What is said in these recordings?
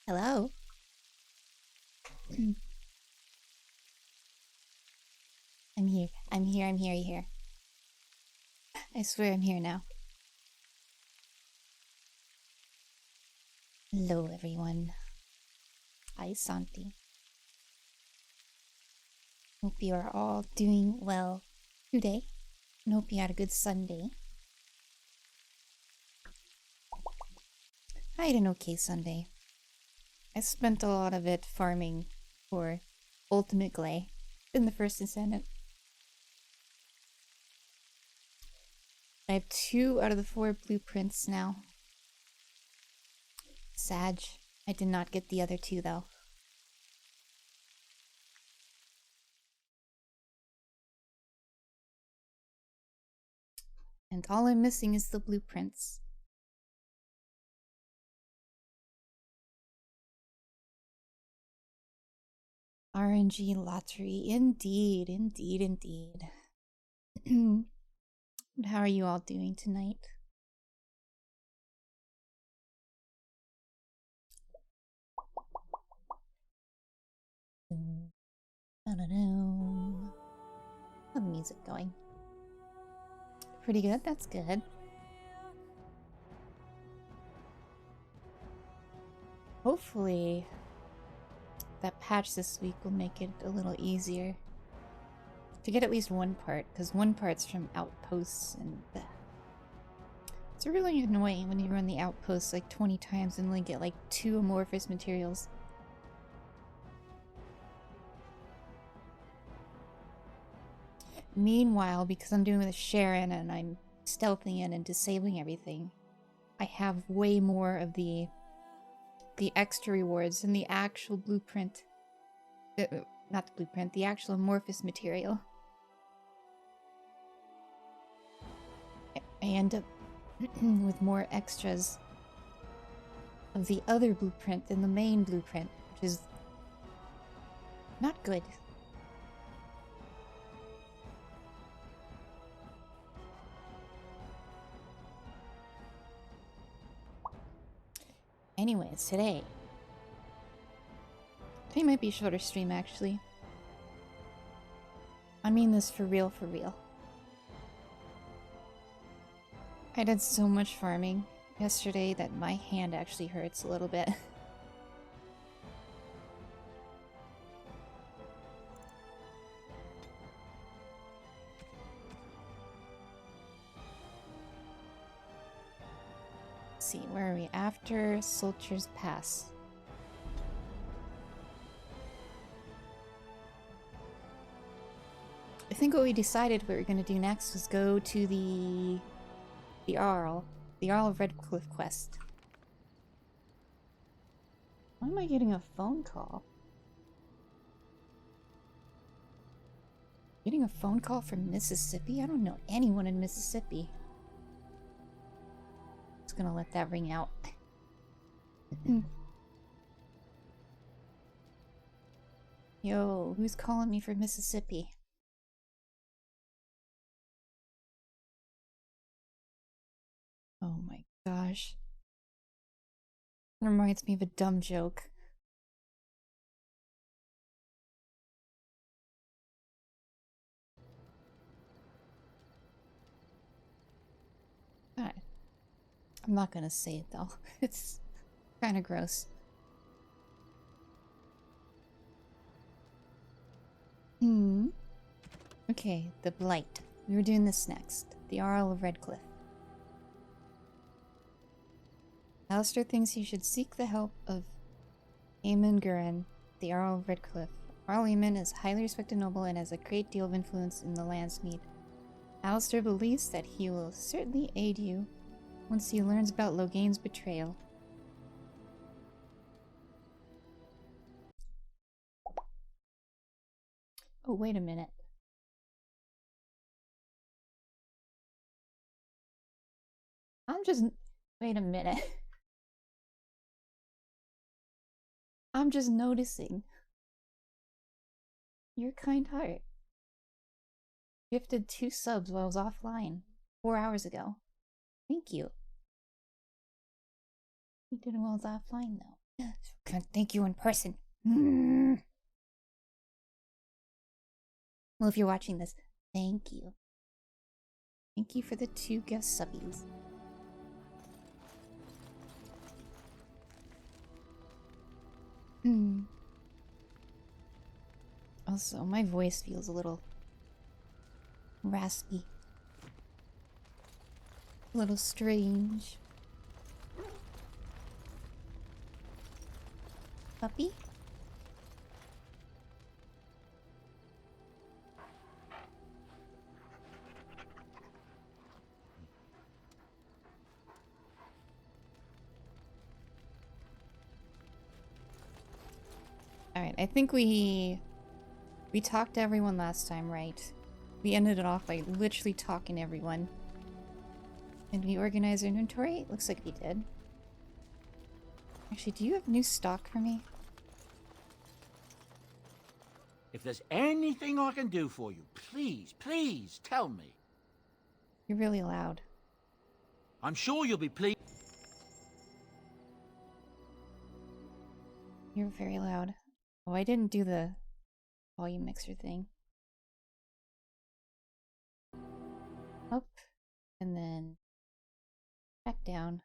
Hello? I'm here. I'm here. I'm here. You here? I swear I'm here now. Hello, everyone. Hi, Santi. Hope you are all doing well today. And hope you had a good Sunday. I had an okay Sunday. I spent a lot of it farming for Ultimate Glay in the first incentive. I have 2 out of the 4 blueprints now. Sag. I did not get the other 2 though. And all I'm missing is the blueprints. RNG lottery. Indeed, indeed, indeed. How are you all doing tonight? How's the music going? Pretty good, that's good. Hopefully that patch this week will make it a little easier to get at least one part, because one part's from outposts, and it's really annoying when you run the outposts like 20 times and only get like 2 amorphous materials. Meanwhile, because I'm doing with Sharon and I'm stealthing in and disabling everything, I have way more of the extra rewards than the actual blueprint. Not the blueprint, the actual amorphous material. I end up with more extras of the other blueprint than the main blueprint, which is not good. Anyways, today might be a shorter stream, actually. I mean this for real, for real. I did so much farming yesterday that my hand actually hurts a little bit. Let's see, where are we? After Soldier's Pass. I think what we decided we were going to do next was go to the Arl of Redcliffe quest. Why am I getting a phone call? Getting a phone call from Mississippi? I don't know anyone in Mississippi. Just gonna let that ring out. Yo, who's calling me from Mississippi? Oh my gosh. That reminds me of a dumb joke. Alright. I'm not gonna say it though. It's kind of gross. Okay, the Blight. We were doing this next. The Arl of Redcliffe. Alistair thinks you should seek the help of Eamon Guren, the Arl of Redcliffe. Arl Eamon is a highly respected noble and has a great deal of influence in the Landsmead. Alistair believes that he will certainly aid you once he learns about Loghain's betrayal. Oh, wait a minute. Wait a minute. I'm just noticing. Your kind heart gifted 2 subs while I was offline 4 hours ago. Thank you. You did it while I was offline, though. Can't thank you in person. Mm. Well, if you're watching this, thank you. Thank you for the 2 guest subbies. Also, my voice feels a little raspy. A little strange. Puppy? Alright, I think we talked to everyone last time, right? We ended it off by literally talking to everyone. And we organized our inventory? Looks like we did. Actually, do you have new stock for me? If there's anything I can do for you, please, please tell me. You're really loud. I'm sure you'll be pleased. You're very loud. Oh, I didn't do the volume mixer thing. Up. And then back down.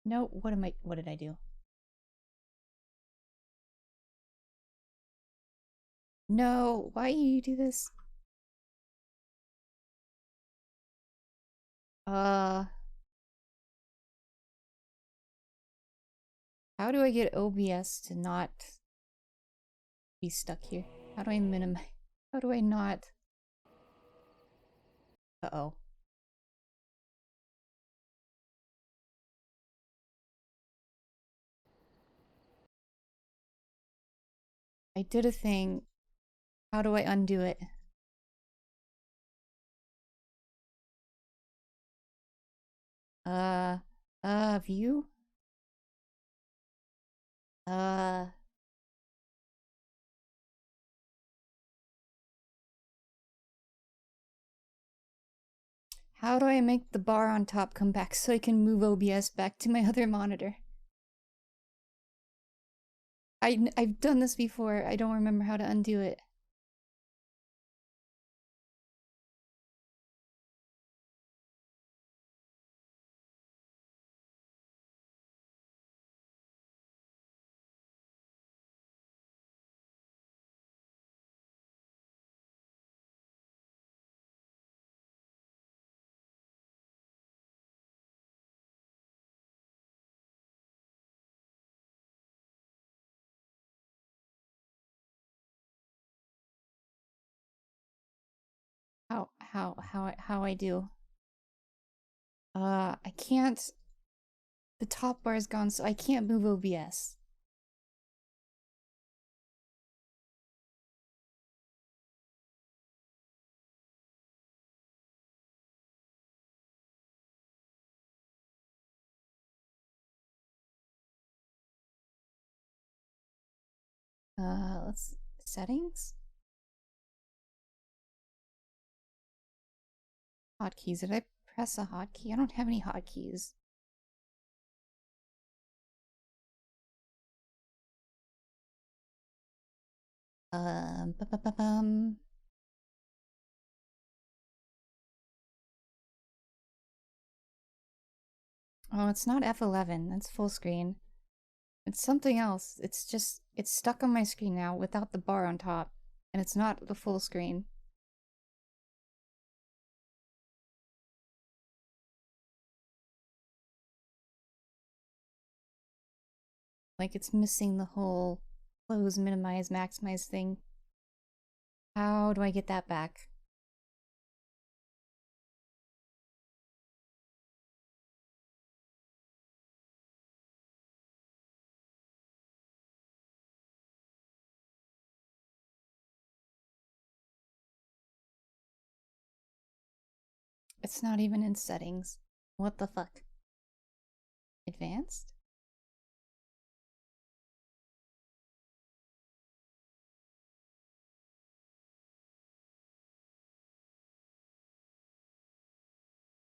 No, what did I do? No, why you do this? How do I get OBS to not be stuck here? How do I minimize? How do I not? Uh-oh. I did a thing. How do I undo it? View? How do I make the bar on top come back so I can move OBS back to my other monitor? I've done this before. I don't remember how to undo it. How I do? I can't. The top bar is gone, so I can't move OBS. Let's settings. Hotkeys. Did I press a hotkey? I don't have any hotkeys. Ba-ba-ba-bum. Oh, it's not F11. That's full screen. It's something else. It's just, it's stuck on my screen now without the bar on top. And it's not the full screen. Like it's missing the whole close, minimize, maximize thing. How do I get that back? It's not even in settings. What the fuck? Advanced?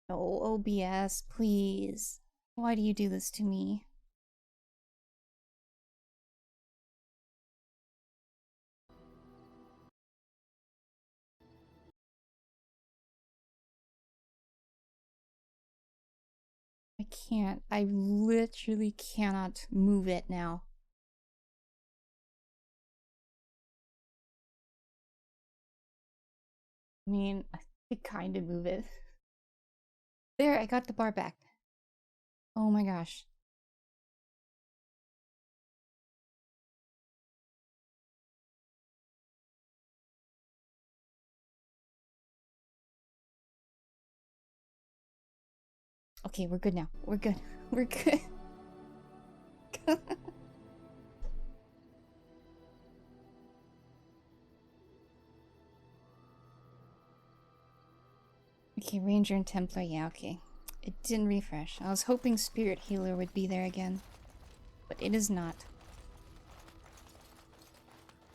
No, OBS, please. Why do you do this to me? can't. I literally cannot move it now. I mean, I could kind of move it. There, I got the bar back. Oh my gosh. Okay, we're good now. We're good. We're good. Okay, Ranger and Templar, yeah, okay. It didn't refresh. I was hoping Spirit Healer would be there again, but it is not.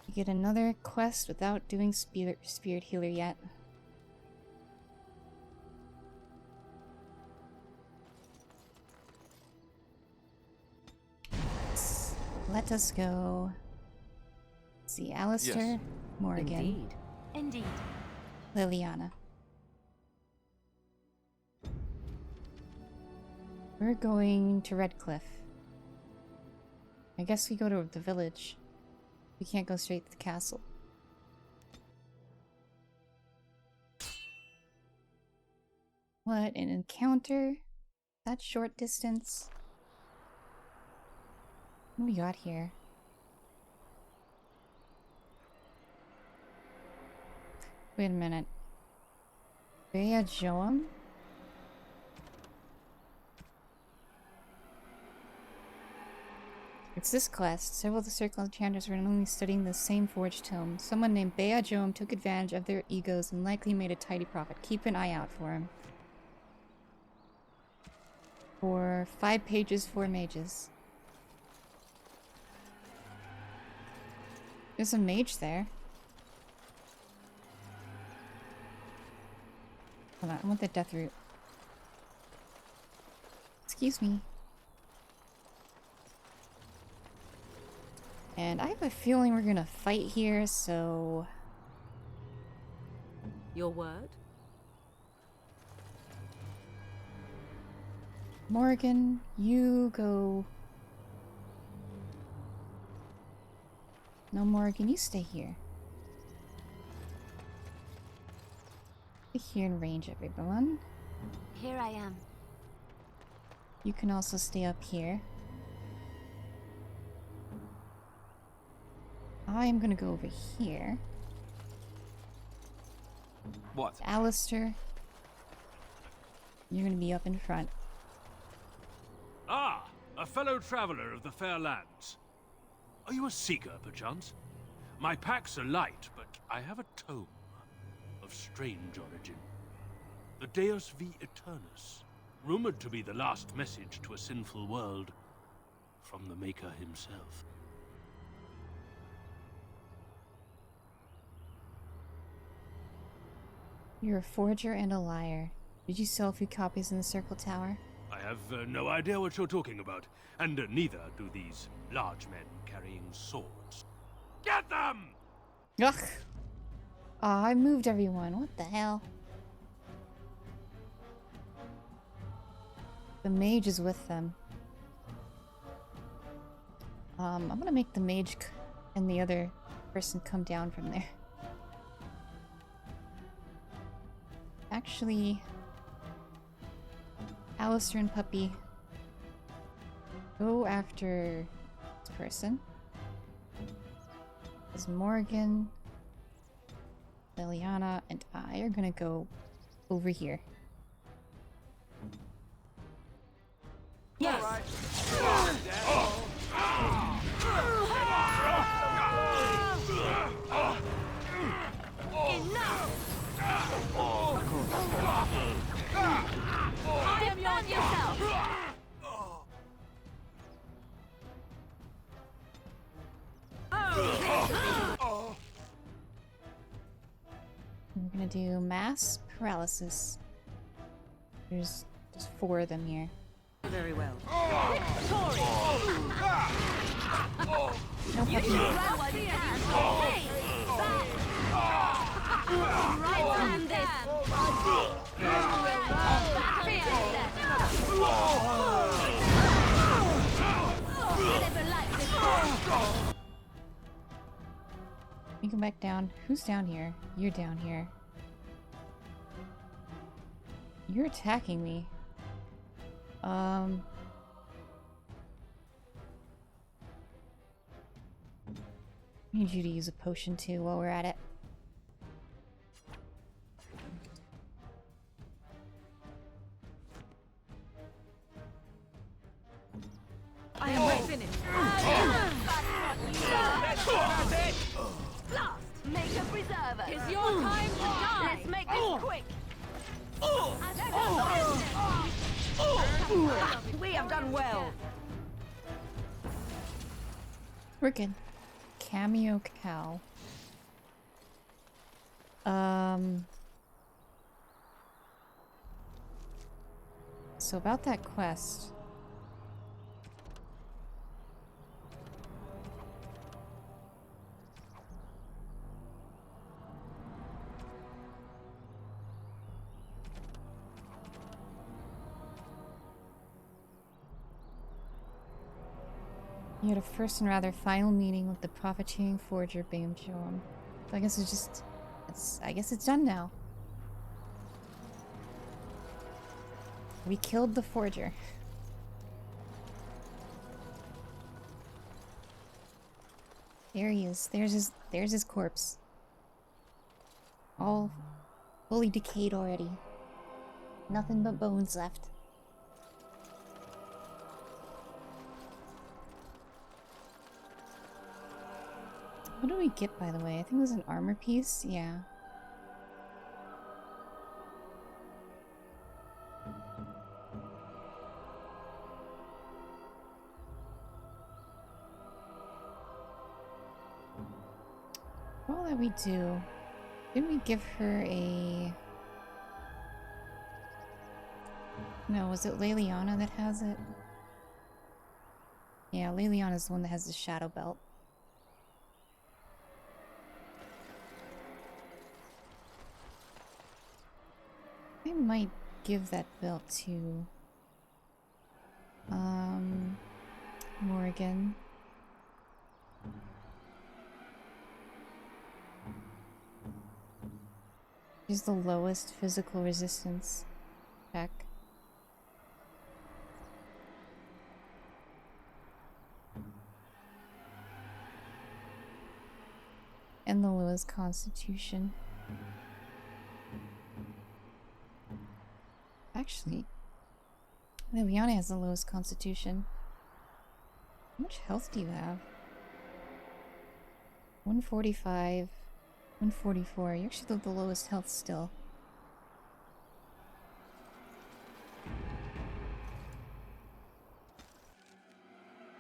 You get another quest without doing Spirit Healer yet. Let us go. See, Alistair, Yes. Morgan, Indeed. Liliana. We're going to Redcliffe. I guess we go to the village. We can't go straight to the castle. What, an encounter? That short distance? What do we got here? Wait a minute. Bea Joam? It's this quest. Several of the Circle enchanters were only studying the same forged tome. Someone named Bea Joam took advantage of their egos and likely made a tidy profit. Keep an eye out for him. For 5 pages, 4 mages. There's a mage there. Hold on, I want the death root. Excuse me. And I have a feeling we're gonna fight here, so... Your word? Morgan, you go... No, Morgan, you stay here. Stay here in range, everyone. Here I am. You can also stay up here. I'm gonna go over here. What? Alistair, you're gonna be up in front. Ah, a fellow traveler of the fair lands. Are you a seeker, perchance? My packs are light, but I have a tome of strange origin. The Deus V Eternus, rumored to be the last message to a sinful world from the Maker himself. You're a forger and a liar. Did you sell a few copies in the Circle Tower? I have no idea what you're talking about, and neither do these large men carrying swords. Get them! Ugh! Aw, I moved everyone. What the hell? The mage is with them. I'm gonna make the mage and the other person come down from there. Actually, Alistair and Puppy, go after this person. Because Morgan, Liliana, and I are gonna go over here. Yes. Enough! Defend yourself! We're gonna do mass paralysis. There's just 4 of them here. Very well. No puppy. Hey! Right hand this. Never like this. You come back down. Who's down here? You're down here. You're attacking me. I need you to use a potion too while we're at it. I am finished. Blast! Make a preserver. It's your time to die. Let's make this quick. We have done well. We're good. Cameo cow. So about that quest. You had a first and rather final meeting with the profiteering forger Bam Joam. So I guess it's just... I guess it's done now. We killed the forger. There he is. There's his corpse. All fully decayed already. Nothing but bones left. What do we get, by the way? I think it was an armor piece? Yeah. All that we do... Didn't we give her a... No, was it Leliana that has it? Yeah, Leliana's the one that has the shadow belt. I might give that belt to Morgan. She's the lowest physical resistance check. And the lowest constitution. Actually, Liliana has the lowest constitution. How much health do you have? 145, 144. You actually have the lowest health still.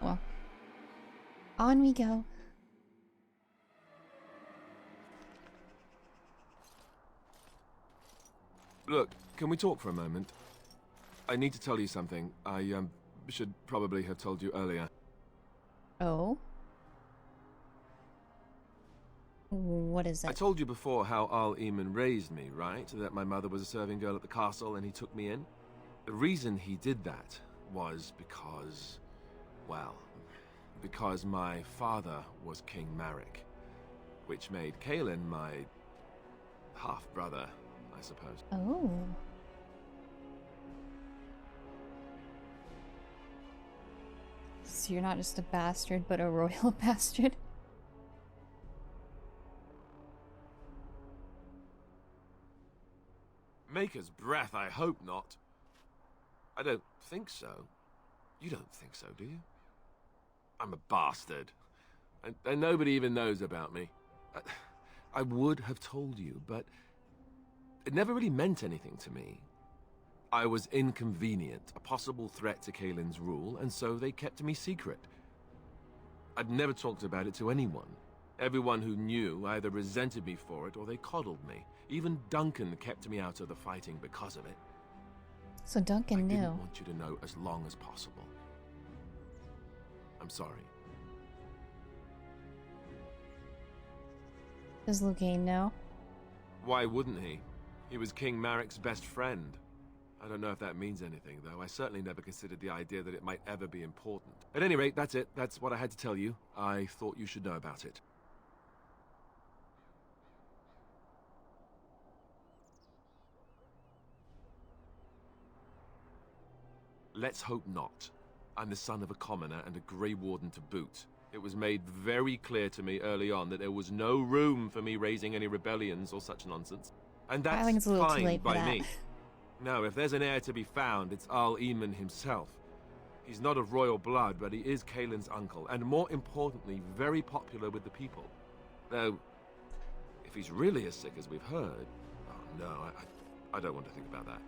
Well, on we go. Look, can we talk for a moment? I need to tell you something. I should probably have told you earlier. Oh? What is that? I told you before how Al-Eamon raised me, right? That my mother was a serving girl at the castle and he took me in? The reason he did that was because... well, because my father was King Marek, which made Kaelin my half-brother, I suppose. Oh. So you're not just a bastard, but a royal bastard? Maker's breath, I hope not. I don't think so. You don't think so, do you? I'm a bastard. And nobody even knows about me. I would have told you, but it never really meant anything to me. I was inconvenient, a possible threat to Kaelin's rule, and so they kept me secret. I'd never talked about it to anyone. Everyone who knew either resented me for it or they coddled me. Even Duncan kept me out of the fighting because of it. So Duncan knew. I didn't want you to know as long as possible. I'm sorry. Does Lugane know? Why wouldn't he? He was King Marek's best friend. I don't know if that means anything, though. I certainly never considered the idea that it might ever be important. At any rate, that's it. That's what I had to tell you. I thought you should know about it. Let's hope not. I'm the son of a commoner and a Grey Warden to boot. It was made very clear to me early on that there was no room for me raising any rebellions or such nonsense. And that's I think it's a little too fine late for by that. me. No, if there's an heir to be found, it's Arl Eamon himself. He's not of royal blood, but he is Kaelin's uncle, and more importantly, very popular with the people. Though, if he's really as sick as we've heard... Oh, no, I don't want to think about that.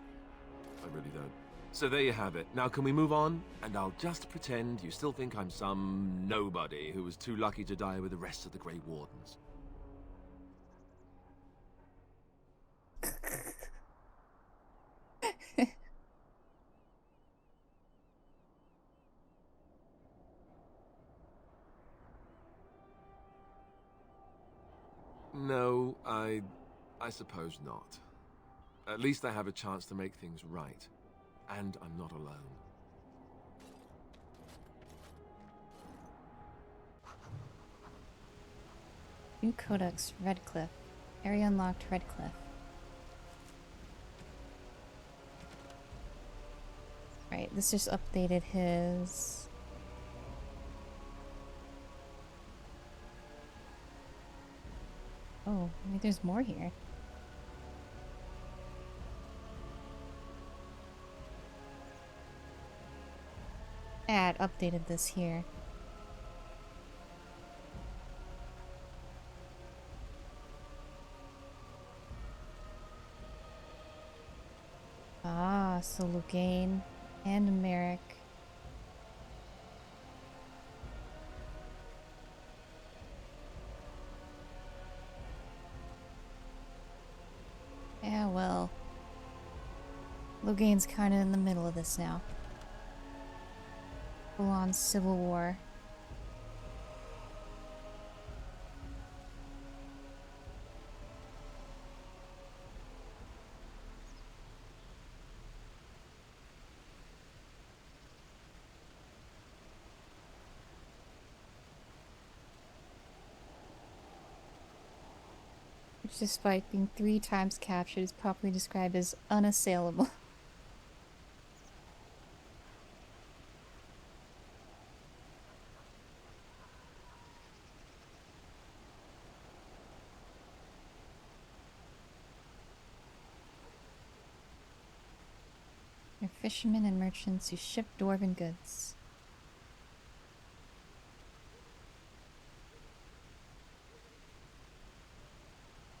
I really don't. So there you have it. Now can we move on? And I'll just pretend you still think I'm some nobody who was too lucky to die with the rest of the Grey Wardens. No, I suppose not. At least I have a chance to make things right. And I'm not alone. New Codex, Redcliffe. Area unlocked, Redcliffe. Right, this just updated his... Oh, maybe there's more here. Yeah, it updated this here. Ah, so Lugain and Merrick. Yeah, well, Lugain's kind of in the middle of this now. Full-on civil war. Which, despite being 3 times captured, is properly described as unassailable. They're fishermen and merchants who ship dwarven goods.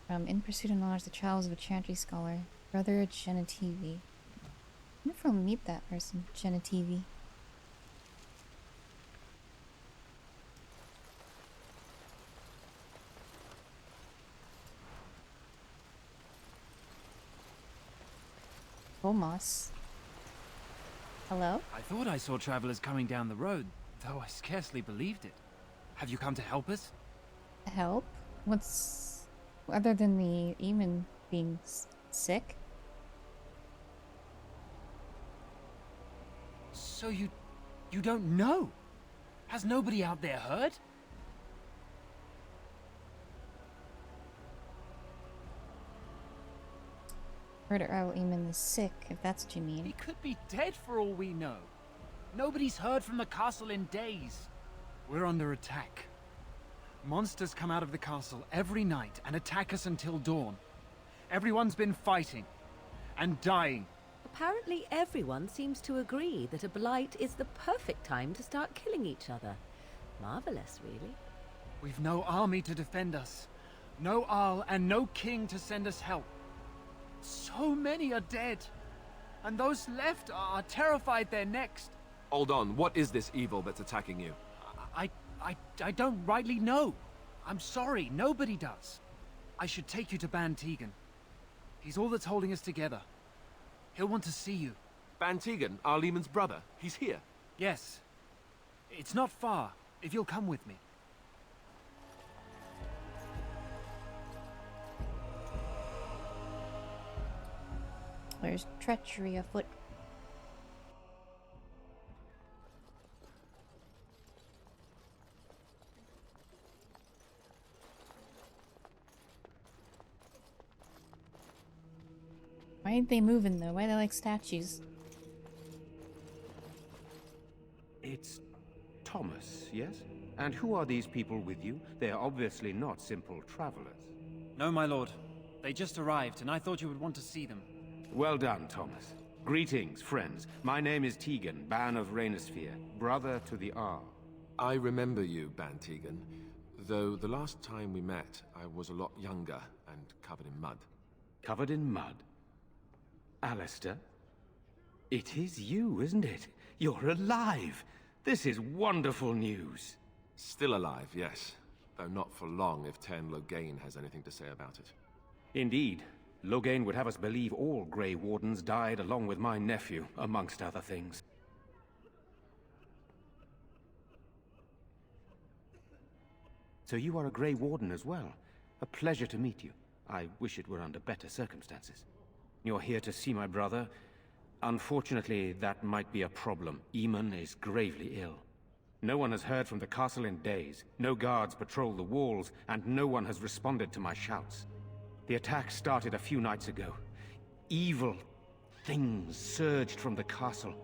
In pursuit of knowledge, the trials of a chantry scholar, Brother Genitivi. I wonder if I'll meet that person, Genitivi. Omos. Hello? I thought I saw travelers coming down the road, though I scarcely believed it. Have you come to help us? Help? What's... other than the Eamon being sick? So you don't know? Has nobody out there heard? Heard Earl Eamon is sick, if that's what you mean. He could be dead for all we know. Nobody's heard from the castle in days. We're under attack. Monsters come out of the castle every night and attack us until dawn. Everyone's been fighting and dying. Apparently everyone seems to agree that a blight is the perfect time to start killing each other. Marvelous, really. We've no army to defend us. No Arl and no king to send us help. So many are dead. And those left are terrified they're next. Hold on, what is this evil that's attacking you? I don't rightly know. I'm sorry, nobody does. I should take you to Ban Tegan. He's all that's holding us together. He'll want to see you. Ban Tegan, Arl Eamon's brother. He's here. Yes. It's not far, if you'll come with me. There's treachery afoot. Why ain't they moving though? Why are they like statues? It's Thomas, yes? And who are these people with you? They are obviously not simple travelers. No, my lord. They just arrived, and I thought you would want to see them. Well done, Thomas. Greetings, friends. My name is Tegan, Ban of Rainersphere, brother to the R. I remember you, Bantegan, though the last time we met, I was a lot younger and covered in mud. Covered in mud? Alistair? It is you, isn't it? You're alive! This is wonderful news. Still alive, yes. Though not for long if Tern Loghain has anything to say about it. Indeed. Loghain would have us believe all Grey Wardens died along with my nephew, amongst other things. So you are a Grey Warden as well. A pleasure to meet you. I wish it were under better circumstances. You're here to see my brother. Unfortunately, that might be a problem. Eamon is gravely ill. No one has heard from the castle in days. No guards patrol the walls, and no one has responded to my shouts. The attack started a few nights ago. Evil things surged from the castle.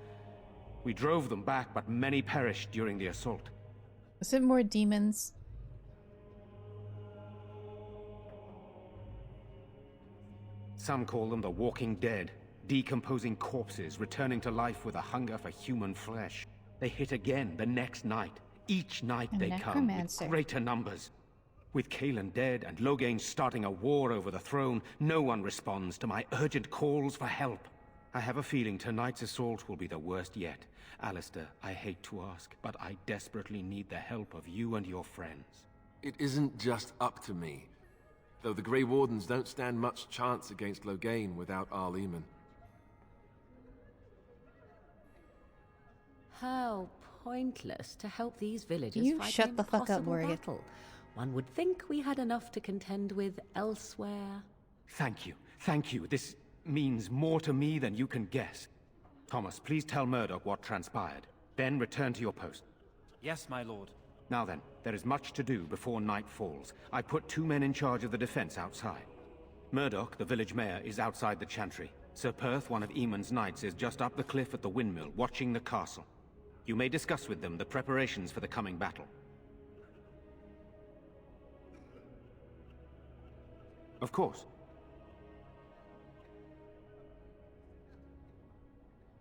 We drove them back, but many perished during the assault. Was it more demons? Some call them the Walking Dead, decomposing corpses returning to life with a hunger for human flesh. They hit again the next night. Each night they come with greater numbers. With Cailan dead and Loghain starting a war over the throne, no one responds to my urgent calls for help. I have a feeling tonight's assault will be the worst yet. Alistair, I hate to ask, but I desperately need the help of you and your friends. It isn't just up to me. Though the Grey Wardens don't stand much chance against Loghain without Arl Eamon. How pointless to help these villagers You fight shut an the fuck up, impossible Morgan. battle. One would think we had enough to contend with elsewhere. Thank you. Thank you. This means more to me than you can guess. Thomas, please tell Murdoch what transpired. Then return to your post. Yes, my lord. Now then, there is much to do before night falls. I put 2 men in charge of the defense outside. Murdoch, the village mayor, is outside the chantry. Sir Perth, one of Eamon's knights, is just up the cliff at the windmill, watching the castle. You may discuss with them the preparations for the coming battle. Of course.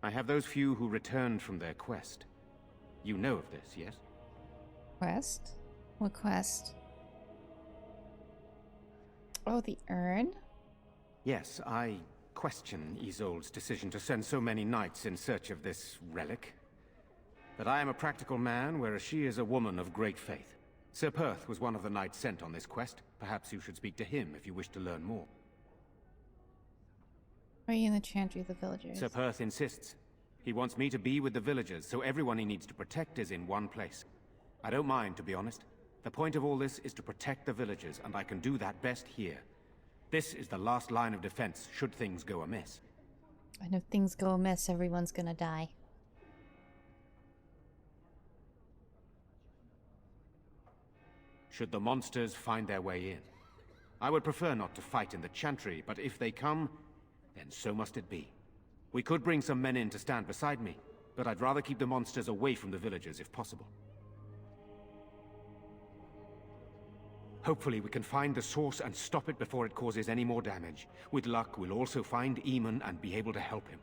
I have those few who returned from their quest. You know of this, yes? Quest? What quest? Oh, the urn? Yes, I question Isolde's decision to send so many knights in search of this relic. But I am a practical man, whereas she is a woman of great faith. Sir Perth was one of the knights sent on this quest. Perhaps you should speak to him if you wish to learn more. Are you in the chantry of the villagers? Sir Perth insists. He wants me to be with the villagers, so everyone he needs to protect is in one place. I don't mind, to be honest. The point of all this is to protect the villagers, and I can do that best here. This is the last line of defense, should things go amiss. And if things go amiss, everyone's gonna die. Should the monsters find their way in. I would prefer not to fight in the chantry, but if they come, then so must it be. We could bring some men in to stand beside me, but I'd rather keep the monsters away from the villagers if possible. Hopefully we can find the source and stop it before it causes any more damage. With luck, we'll also find Eamon and be able to help him.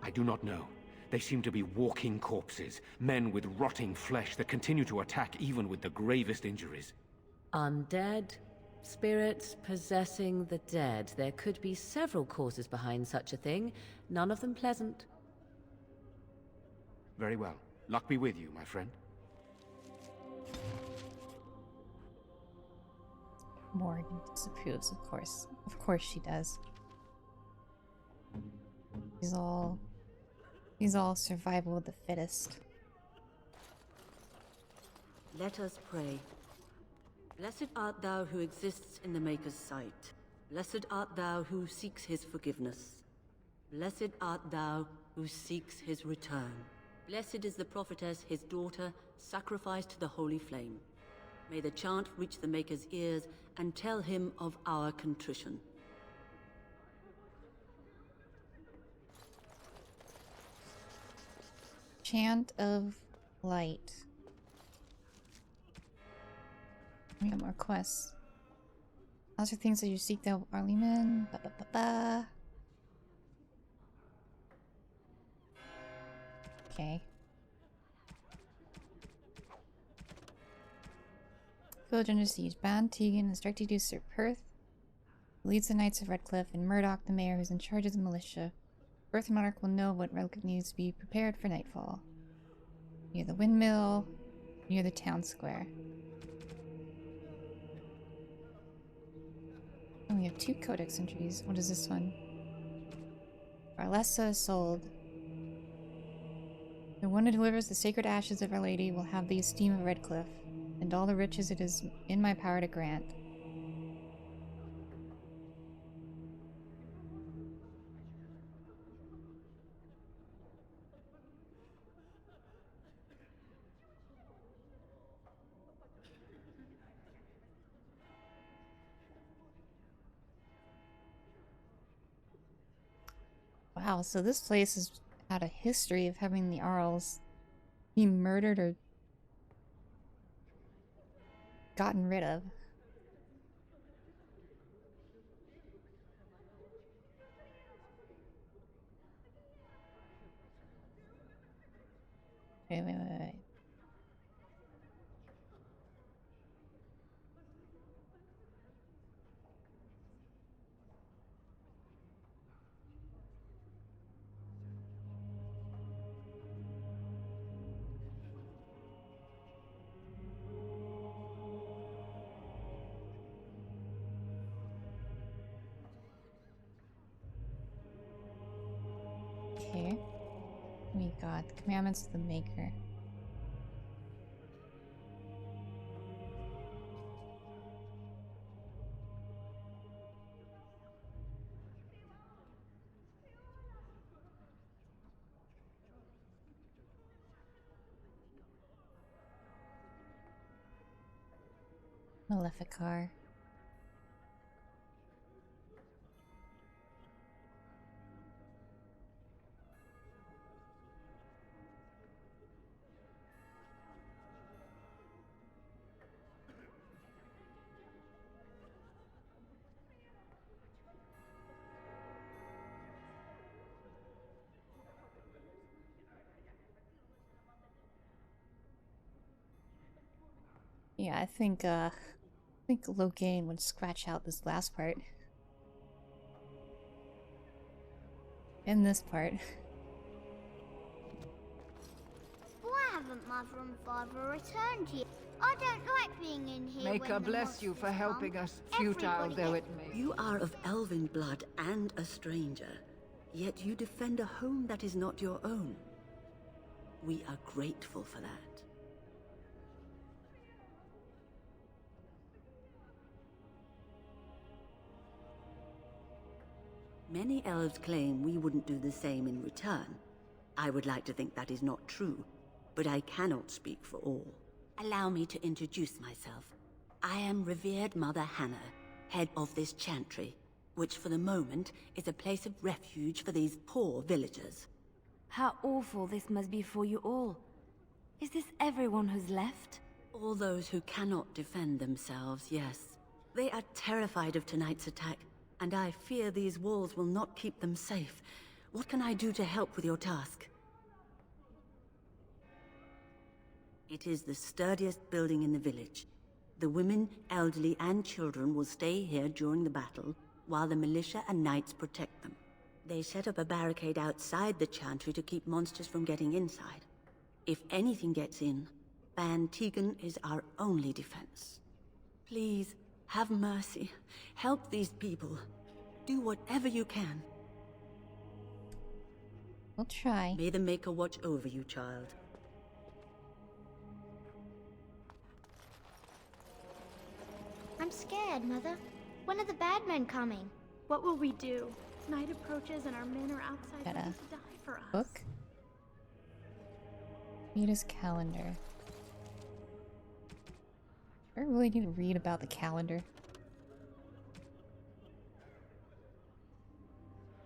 I do not know. They seem to be walking corpses, men with rotting flesh that continue to attack even with the gravest injuries. Undead, spirits possessing the dead. There could be several causes behind such a thing, none of them pleasant. Very well. Luck be with you, my friend. Morgan disapproves, of course. Of course she does. He's all survival of the fittest. Let us pray. Blessed art thou who exists in the Maker's sight. Blessed art thou who seeks his forgiveness. Blessed art thou who seeks his return. Blessed is the prophetess, his daughter, sacrificed to the holy flame. May the chant reach the Maker's ears and tell him of our contrition. Chant of Light. We got more quests. Those are things that you seek out, Arleman. Ba ba ba ba. Okay. Village under siege. Ban Tegan is directed to usurp Perth. Leads the Knights of Redcliffe, and Murdoch, the mayor who's in charge of the militia. Earth Monarch will know what Redcliffe needs to be prepared for nightfall. Near the windmill, near the town square. Oh, we have 2 codex entries. What is this one? Arlessa is sold. The one who delivers the sacred ashes of Our Lady will have the esteem of Redcliffe, and all the riches it is in my power to grant. Wow, so this place has had a history of having the Arls be murdered or gotten rid of. Wait. Okay. We got the commandments of the Maker. Maleficar. Yeah, I think Logain would scratch out this last part. And this part. Why haven't Mother and Father returned yet? I don't like being in here. May when God the bless you for monsters helping come. us, futile Everybody though it gets- may. You are of elven blood and a stranger, yet you defend a home that is not your own. We are grateful for that. Many elves claim we wouldn't do the same in return. I would like to think that is not true, but I cannot speak for all. Allow me to introduce myself. I am revered Mother Hannah, head of this chantry, which for the moment is a place of refuge for these poor villagers. How awful this must be for you all. Is this everyone who's left? All those who cannot defend themselves, yes. They are terrified of tonight's attack, and I fear these walls will not keep them safe. What can I do to help with your task? It is the sturdiest building in the village. The women, elderly, and children will stay here during the battle, while the militia and knights protect them. They set up a barricade outside the chantry to keep monsters from getting inside. If anything gets in, Ban Tegan is our only defense. Please, have mercy. Help these people. Do whatever you can. We'll try. May the Maker watch over you, child. I'm scared, Mother. When are the bad men coming? What will we do? Night approaches and our men are outside Got ready a to die for us. book? Thedas calendar. Do I really need to read about the calendar?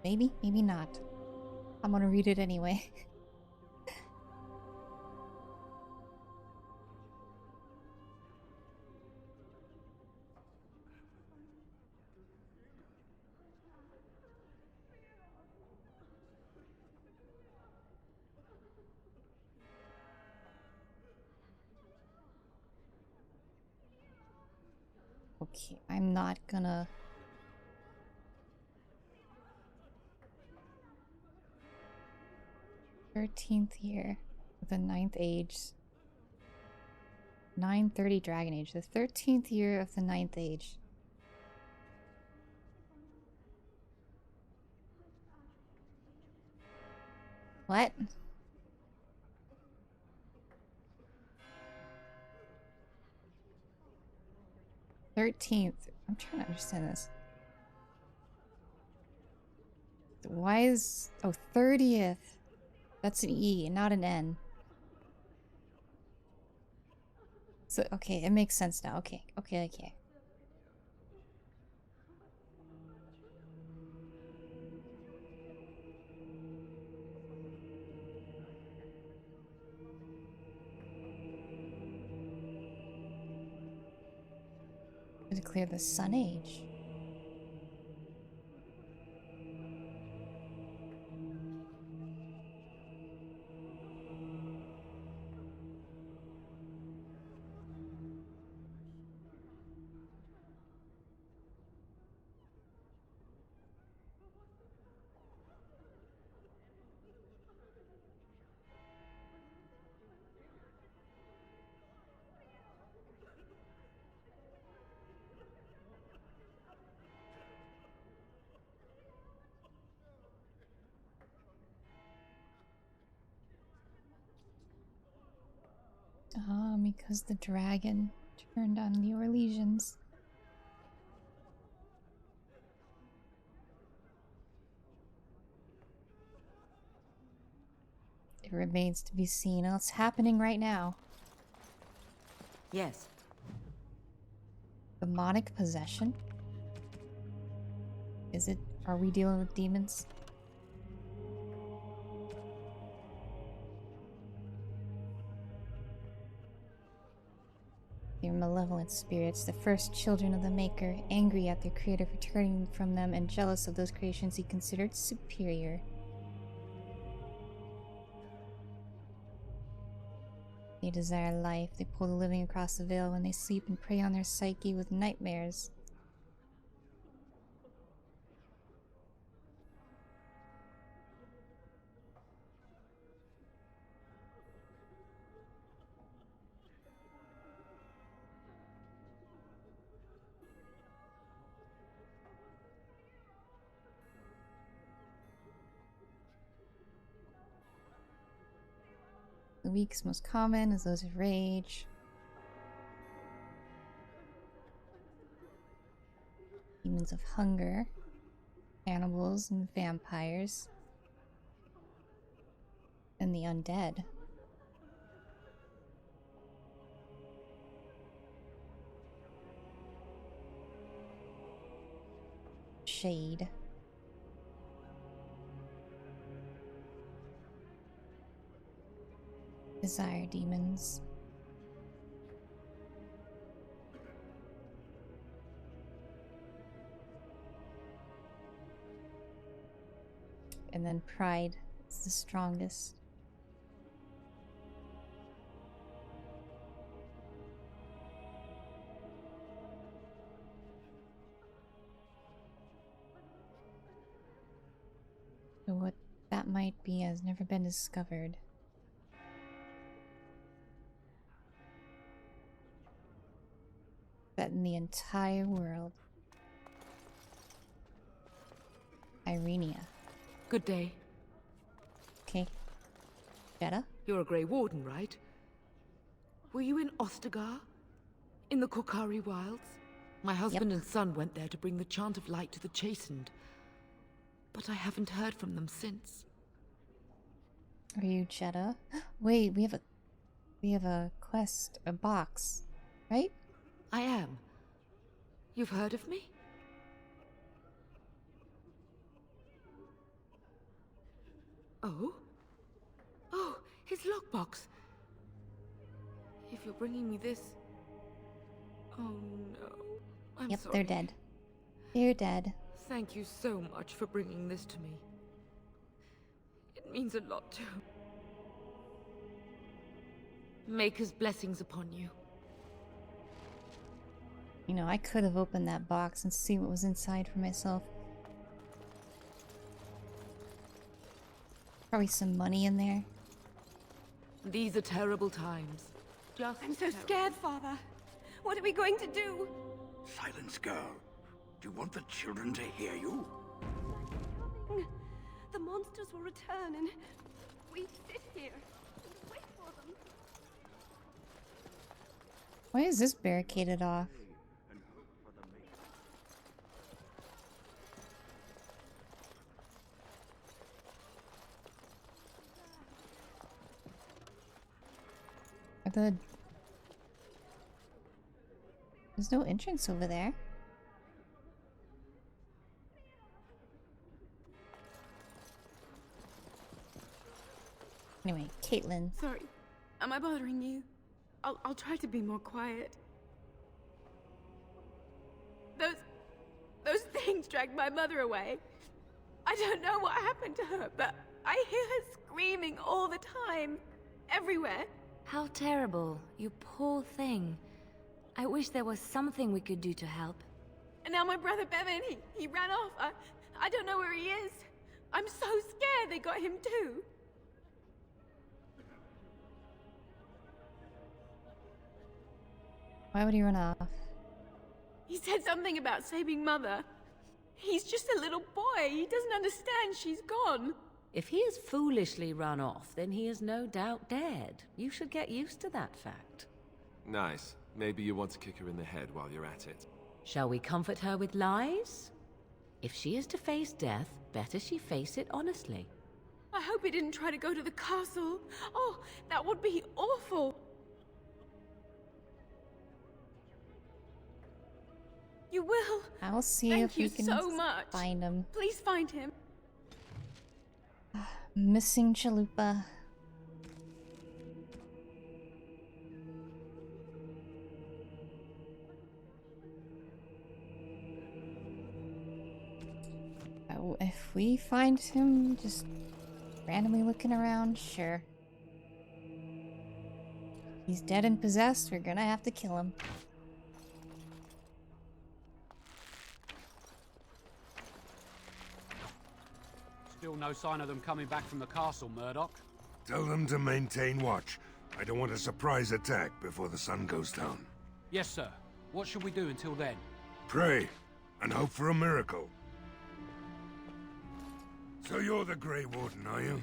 Maybe, maybe not. I'm gonna read it anyway. Okay, I'm not gonna... 13th year of the 9th age. 930 Dragon Age. The 13th year of the 9th age. What? I'm trying to understand this. Why is... Oh, 30th. That's an E, not an N. So, okay, it makes sense now. Okay. To declare the Sun Age. Ah, because the dragon turned on the Orlesians. It remains to be seen. Oh, it's happening right now. Yes. Demonic possession? Is it? Are we dealing with demons? They're malevolent spirits, the first children of the Maker, angry at their creator for turning from them and jealous of those creations he considered superior. They desire life. They pull the living across the veil when they sleep and prey on their psyche with nightmares. The weak's most common is those of rage. Demons of hunger, cannibals and vampires, and the undead. Shade. Desire demons. And then pride is the strongest. So what that might be has never been discovered. That in the entire world. Irenia. Good day. Okay. Jetta? You're a Grey Warden, right? Were you in Ostagar? In the Korkari Wilds? My husband and son went there to bring the chant of light to the chastened, but I haven't heard from them since. Are you Jeddah? Wait, we have a quest, a box, right? I am. You've heard of me? Oh? Oh, his lockbox. If you're bringing me this... Oh no. I'm Yep, sorry. they're dead. They're dead. Thank you so much for bringing this to me. It means a lot to... Maker's blessings upon you. You know, I could have opened that box and see what was inside for myself. Probably some money in there. These are terrible times. I'm so scared, Father. What are we going to do? Silence, girl. Do you want the children to hear you? The monsters will return and we sit here and wait for them. Why is this barricaded off? There's no entrance over there. Anyway, Caitlin. Sorry, am I bothering you? I'll try to be more quiet. Those things dragged my mother away. I don't know what happened to her, but I hear her screaming all the time, everywhere. How terrible, you poor thing. I wish there was something we could do to help. And now my brother Bevan, he ran off. I don't know where he is. I'm so scared they got him too. Why would he run off? He said something about saving Mother. He's just a little boy. He doesn't understand she's gone. If he has foolishly run off, then he is no doubt dead. You should get used to that fact. Nice. Maybe you want to kick her in the head while you're at it. Shall we comfort her with lies? If she is to face death, better she face it honestly. I hope he didn't try to go to the castle. Oh, that would be awful. You will. I'll see Thank if we you can so much. find him. Please find him. Missing chalupa. Oh, if we find him just randomly looking around, sure. He's dead and possessed, we're gonna have to kill him. Still no sign of them coming back from the castle, Murdoch. Tell them to maintain watch. I don't want a surprise attack before the sun goes down. Yes, sir. What should we do until then? Pray, and hope for a miracle. So you're the Grey Warden, are you?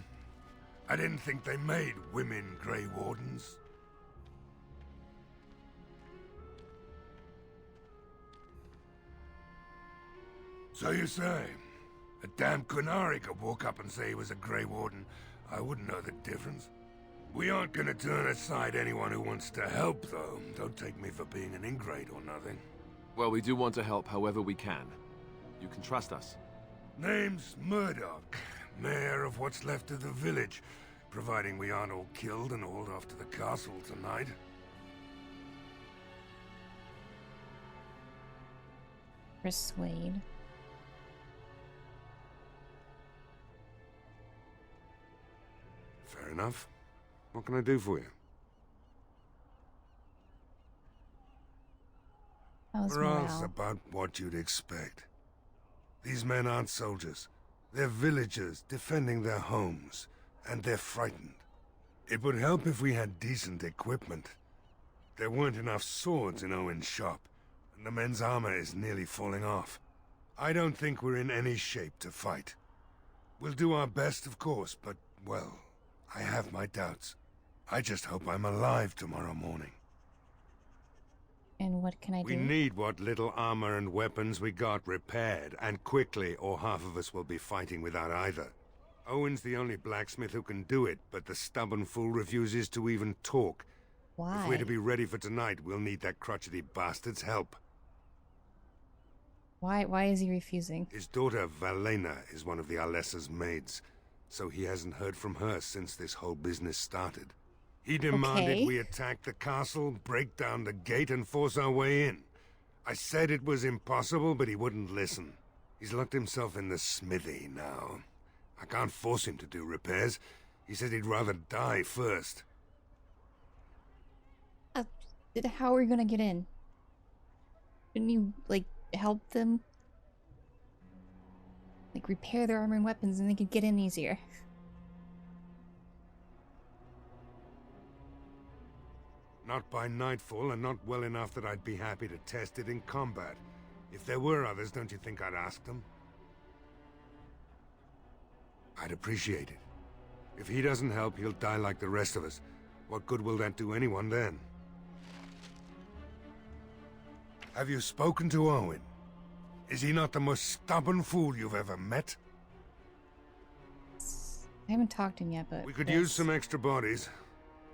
I didn't think they made women Grey Wardens. So you say? A damn Qunari could walk up and say he was a Grey Warden. I wouldn't know the difference. We aren't gonna turn aside anyone who wants to help, though. Don't take me for being an ingrate or nothing. Well, we do want to help however we can. You can trust us. Name's Murdoch, mayor of what's left of the village, providing we aren't all killed and hauled off to the castle tonight. Persuade. Fair enough. What can I do for you? Morale's about what you'd expect. These men aren't soldiers. They're villagers defending their homes, and they're frightened. It would help if we had decent equipment. There weren't enough swords in Owen's shop, and the men's armor is nearly falling off. I don't think we're in any shape to fight. We'll do our best, of course, but, well, I have my doubts. I just hope I'm alive tomorrow morning. And what can I do? We need what little armor and weapons we got repaired, and quickly, or half of us will be fighting without either. Owen's the only blacksmith who can do it, but the stubborn fool refuses to even talk. Why? If we're to be ready for tonight, we'll need that crotchety bastard's help. Why is he refusing? His daughter, Valena, is one of the Alessa's maids, so he hasn't heard from her since this whole business started. He demanded we attack the castle, break down the gate, and force our way in. I said it was impossible, but he wouldn't listen. He's locked himself in the smithy now. I can't force him to do repairs. He said he'd rather die first. How are we gonna get in? Couldn't you, like, help them? Like, repair their armor and weapons and they could get in easier. Not by nightfall, and not well enough that I'd be happy to test it in combat. If there were others, don't you think I'd ask them? I'd appreciate it. If he doesn't help, he'll die like the rest of us. What good will that do anyone then? Have you spoken to Owen? Is he not the most stubborn fool you've ever met? I haven't talked to him yet, but... We could use some extra bodies.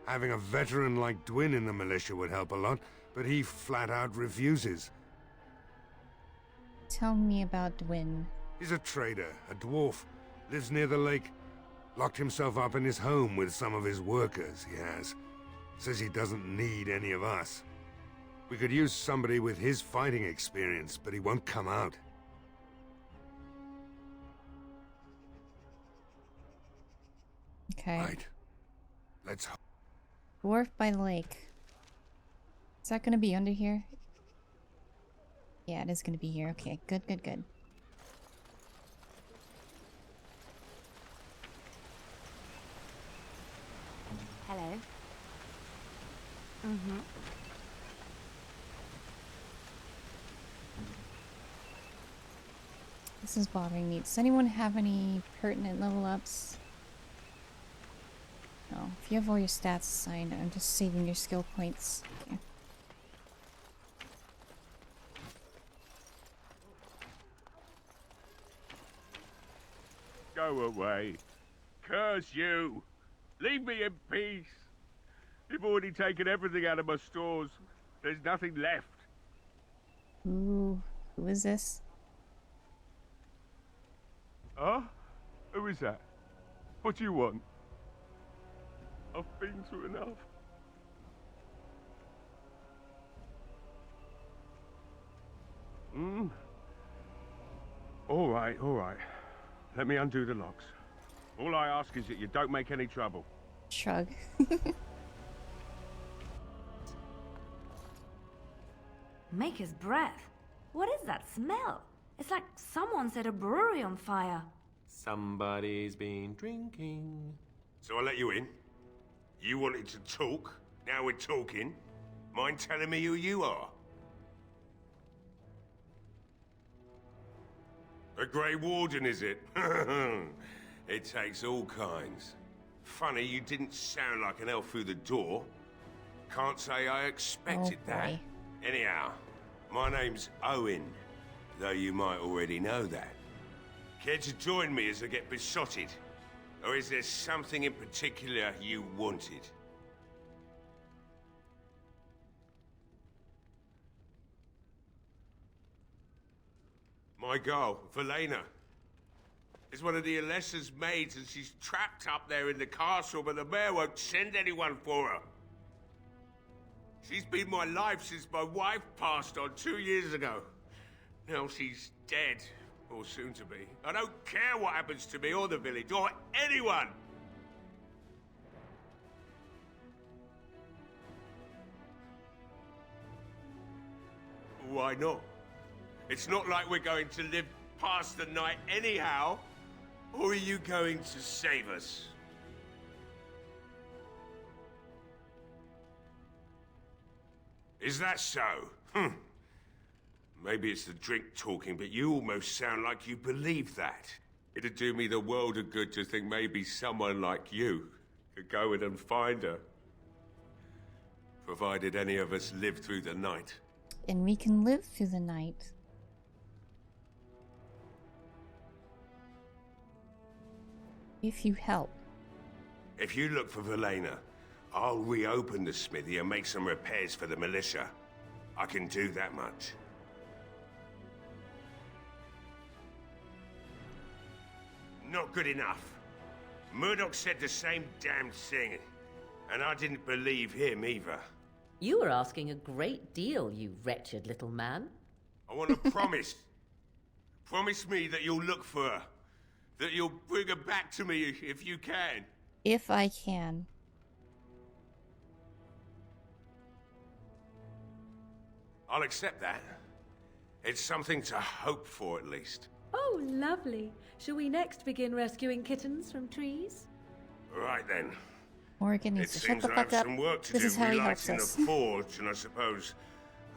Having a veteran like Dwin in the militia would help a lot, but he flat out refuses. Tell me about Dwin. He's a trader, a dwarf. Lives near the lake. Locked himself up in his home with some of his workers, he has. Says he doesn't need any of us. We could use somebody with his fighting experience, but he won't come out. Okay. Right. Let's hope. Dwarf by the lake. Is that gonna be under here? Yeah, it is gonna be here. Okay, good. Hello. This is bothering me. Does anyone have any pertinent level ups? No. If you have all your stats assigned, I'm just saving your skill points. Okay. Go away. Curse you. Leave me in peace. You've already taken everything out of my stores. There's nothing left. Ooh, who is this? Huh? Who is that? What do you want? I've been through enough. All right. Let me undo the locks. All I ask is that you don't make any trouble. Shrug. Maker's breath. What is that smell? It's like someone set a brewery on fire. Somebody's been drinking. So I let you in. You wanted to talk. Now we're talking. Mind telling me who you are? A Grey Warden, is it? It takes all kinds. Funny, you didn't sound like an elf through the door. Can't say I expected that. Anyhow, my name's Owen, though you might already know that. Care to join me as I get besotted? Or is there something in particular you wanted? My girl, Valena, is one of the Alessa's maids, and she's trapped up there in the castle, but the mayor won't send anyone for her. She's been my life since my wife passed on 2 years ago. Now she's dead, or soon to be. I don't care what happens to me or the village, or anyone! Why not? It's not like we're going to live past the night anyhow. Or are you going to save us? Is that so? Maybe it's the drink talking, but you almost sound like you believe that. It'd do me the world of good to think maybe someone like you could go in and find her. Provided any of us live through the night. and we can live through the night. If you help. If you look for Velena, I'll reopen the smithy and make some repairs for the militia. I can do that much. Not good enough. Murdoch said the same damn thing, and I didn't believe him either. You were asking a great deal, you wretched little man. I want to promise. Promise me that you'll look for her. That you'll bring her back to me if you can. If I can. I'll accept that. It's something to hope for, at least. Oh, lovely. Shall we next begin rescuing kittens from trees? Right then. Morgan It needs to shut seems the I fuck have up. some work to This do is how he helps relighting us. the forge, and I suppose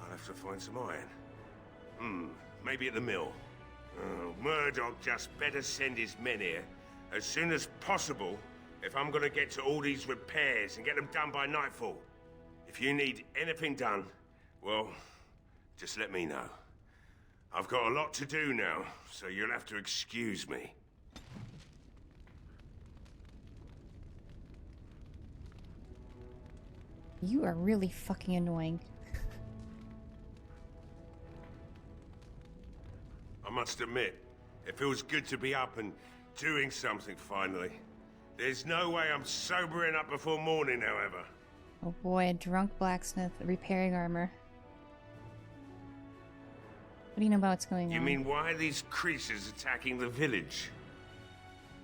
I'll have to find some iron. Maybe at the mill. Murdoch just better send his men here as soon as possible if I'm gonna get to all these repairs and get them done by nightfall. If you need anything done, well, just let me know. I've got a lot to do now, so you'll have to excuse me. You are really fucking annoying. I must admit, it feels good to be up and doing something finally. There's no way I'm sobering up before morning, however. Oh boy, a drunk blacksmith repairing armor. What do you know about what's going on? You mean why are these creatures attacking the village?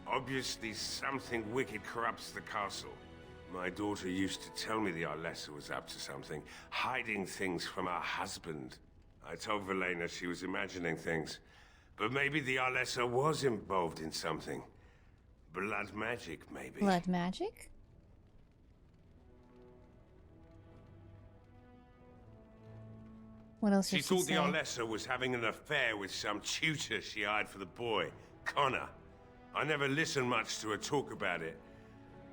Obviously something wicked corrupts the castle. My daughter used to tell me the Arlessa was up to something, hiding things from her husband. I told Velena she was imagining things, but maybe the Arlessa was involved in something. Blood magic, maybe. Blood magic? What else She did she thought say? the Arlessa was having an affair with some tutor she hired for the boy, Connor. I never listened much to her talk about it,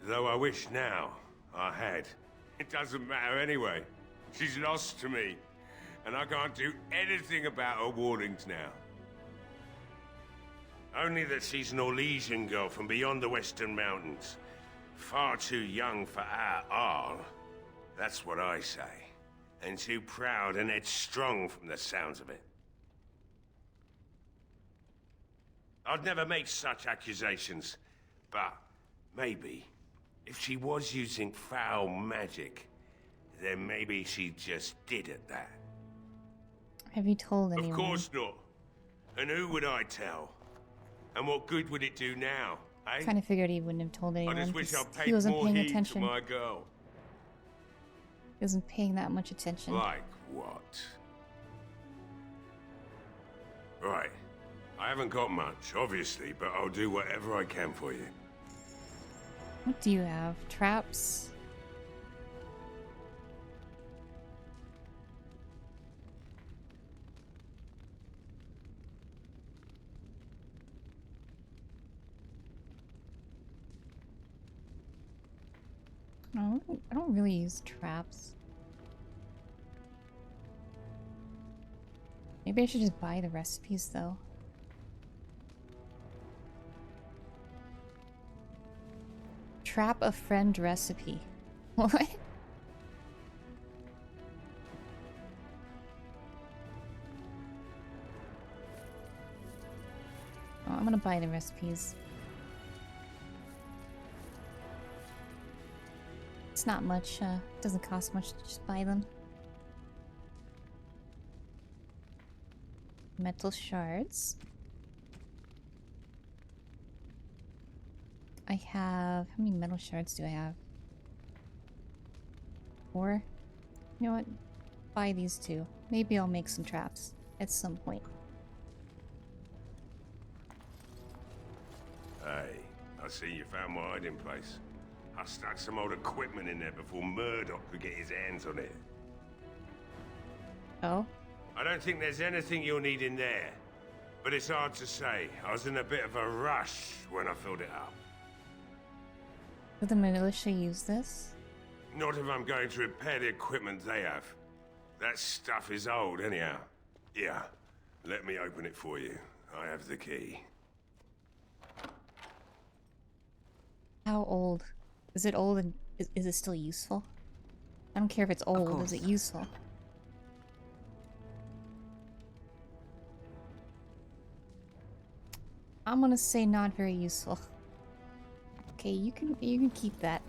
though I wish now I had. It doesn't matter anyway. She's lost to me, and I can't do anything about her warnings now. Only that she's an Orlesian girl from beyond the Western Mountains. Far too young for our Arl. That's what I say. And too proud and headstrong from the sounds of it. I'd never make such accusations, but maybe, if she was using foul magic, then maybe she just did at that. Have you told anyone? Of course not. And who would I tell? And what good would it do now, eh? Kind of figured he wouldn't have told anyone. I just wish 'cause I he paid wasn't more paying heed attention. to my girl. He wasn't paying that much attention. Like what? Right. I haven't got much, obviously, but I'll do whatever I can for you. What do you have? Traps? No, I don't really use traps. Maybe I should just buy the recipes though. Trap a friend recipe. What? Oh, I'm gonna buy the recipes. It's not much, doesn't cost much to just buy them. Metal shards. I have... how many metal shards do I have? 4? You know what? Buy these 2. Maybe I'll make some traps at some point. Hey, I see you found my hiding place. I stuck some old equipment in there before Murdoch could get his hands on it. Oh? I don't think there's anything you'll need in there. But it's hard to say. I was in a bit of a rush when I filled it up. Will the militia use this? Not if I'm going to repair the equipment they have. That stuff is old, anyhow. Yeah, let me open it for you. I have the key. How old? Is it old and is it still useful? I don't care if it's old, is it useful? I'm gonna say not very useful. Okay, you can keep that.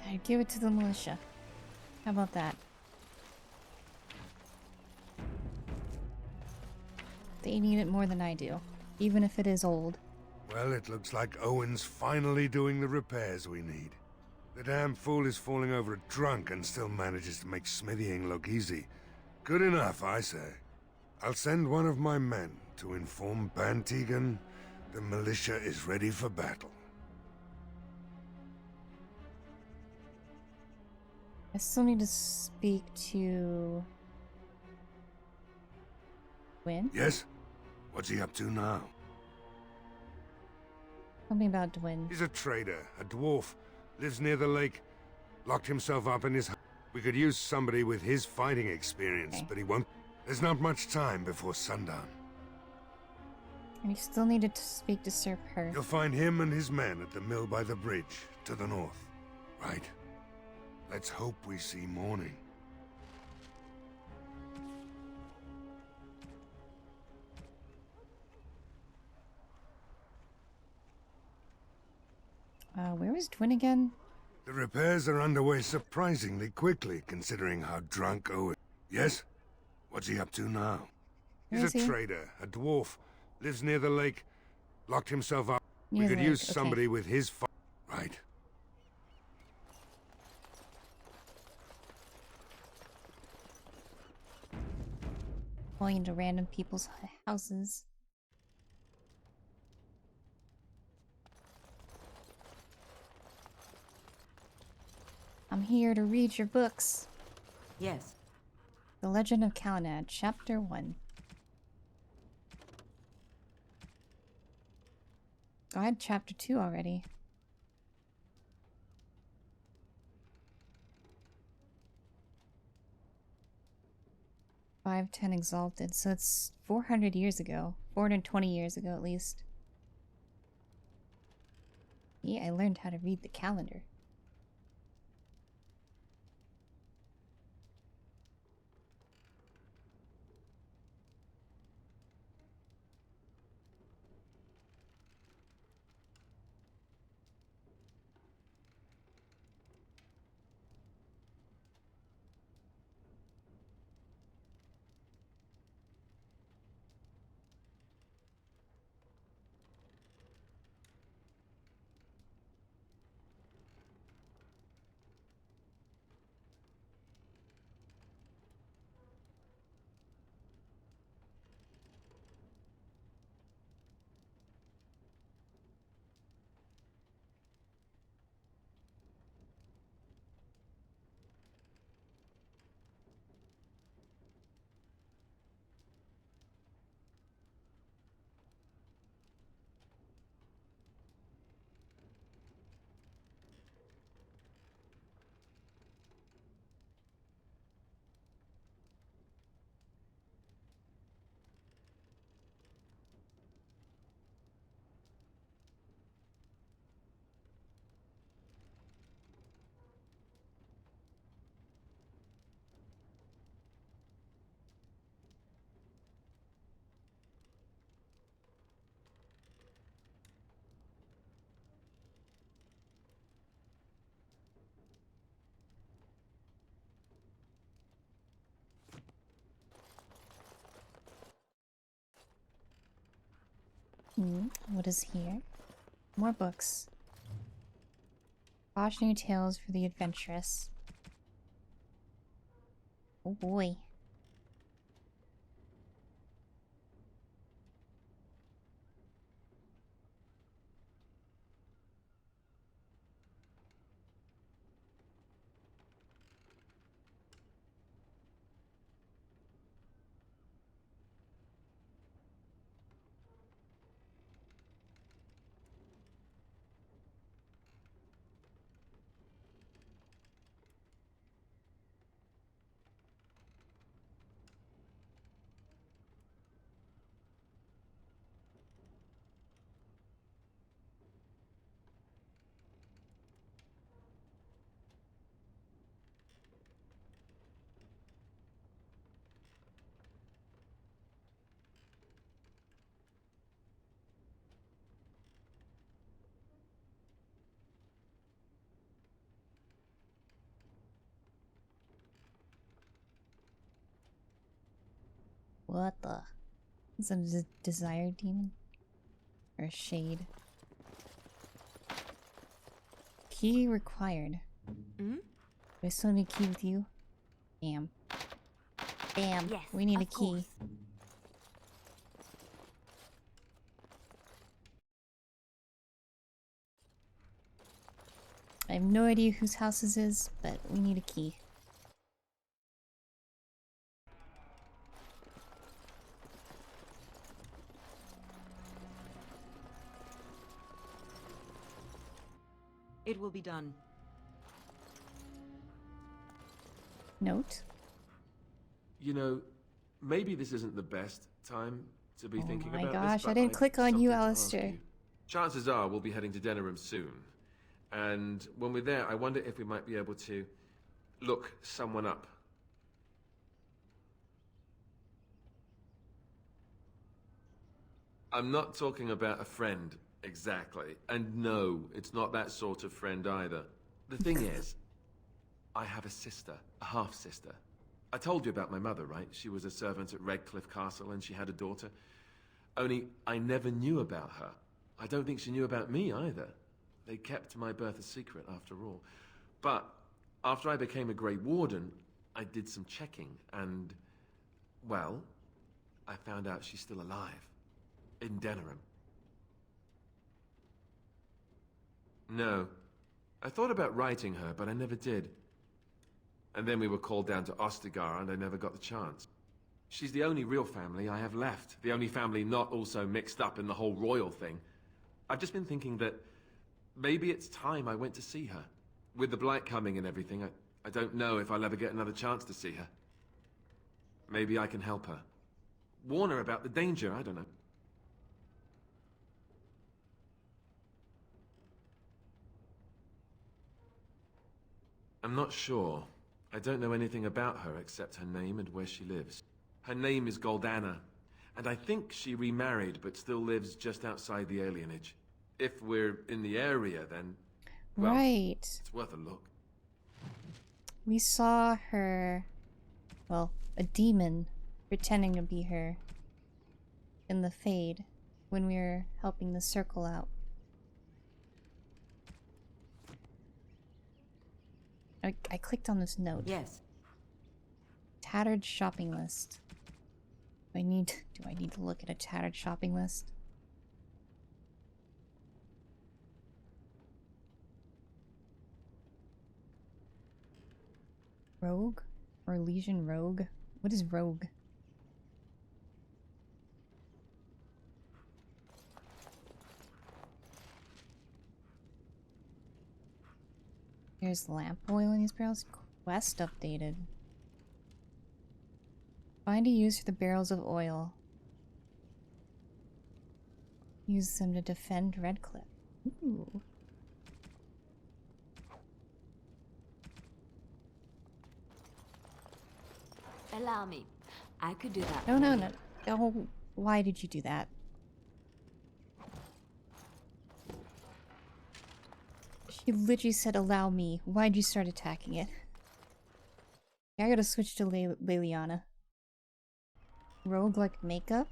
I'd give it to the militia. How about that? They need it more than I do, even if it is old. Well, it looks like Owen's finally doing the repairs we need. The damn fool is falling over drunk and still manages to make smithying look easy. Good enough, I say. I'll send one of my men to inform Bantegan the militia is ready for battle. I still need to speak to... Gwyn? Yes? What's he up to now? Tell me about Dwin. He's a trader, a dwarf, lives near the lake, locked himself up in his... We could use somebody with his fighting experience, but he won't. There's not much time before sundown. And you still needed to speak to Sir Perth. You'll find him and his men at the mill by the bridge, to the north. Right? Let's hope we see morning. Where was Dwin again? The repairs are underway surprisingly quickly, considering how drunk Owen... Yes? What's he up to now? He's a trader, a dwarf, lives near the lake, locked himself up. We could use somebody with his right. Going into random people's houses. I'm here to read your books. Yes. The Legend of Calenad, Chapter 1. I had Chapter 2 already. "510 Exalted," so it's 400 years ago. 420 years ago, at least. Yeah, I learned how to read the calendar. What is here? More books. Cautionary tales for the adventurous. Oh boy. What the? Is it a desire demon? Or a shade? Key required. Hmm? Do I still need a key with you? Damn. Damn. Yes, We need a of key. course. I have no idea whose house this is, but we need a key. It will be done. Note? You know, maybe this isn't the best time to be thinking my about gosh, this, but I didn't I've click on you, something to ask Alistair. you. Chances are we'll be heading to Denerim soon. And when we're there, I wonder if we might be able to look someone up. I'm not talking about a friend, exactly. And no, it's not that sort of friend either. The thing is, I have a sister, a half-sister. I told you about my mother, right? She was a servant at Redcliffe Castle and she had a daughter. Only I never knew about her. I don't think she knew about me either. They kept my birth a secret after all. But after I became a Grey Warden, I did some checking and, well, I found out she's still alive. In Denerim. No. I thought about writing her, but I never did. And then we were called down to Ostagar, and I never got the chance. She's the only real family I have left. The only family not also mixed up in the whole royal thing. I've just been thinking that maybe it's time I went to see her. With the blight coming and everything, I don't know if I'll ever get another chance to see her. Maybe I can help her. Warn her about the danger, I don't know. I'm not sure. I don't know anything about her except her name and where she lives. Her name is Goldana, and I think she remarried but still lives just outside the alienage. If we're in the area, then, well, Right. it's worth a look. We saw her, well, a demon pretending to be her in the Fade when we were helping the circle out. I clicked on this note. Yes. Tattered shopping list. Do I need to look at a tattered shopping list? Rogue? Or Legion Rogue? What is Rogue? Here's lamp oil in these barrels. Quest updated. Find a use for the barrels of oil. Use them to defend Redcliffe. Ooh. Allow me. I could do that. No, for no, you. no. Oh, why did you do that? She literally said, allow me. Why'd you start attacking it? I gotta switch to Leliana. Roguelike makeup?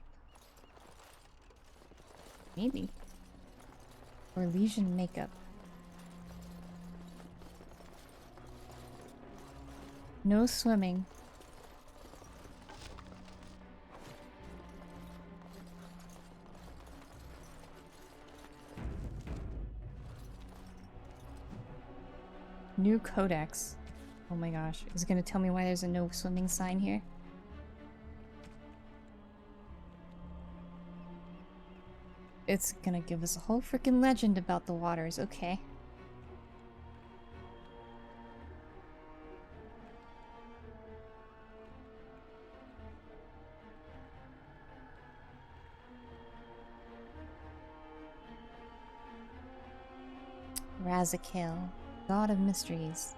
Maybe. Or Legion makeup. No swimming. New codex. Oh my gosh. Is it gonna tell me why there's a no swimming sign here? It's gonna give us a whole freaking legend about the waters, okay. Razakil, God of Mysteries.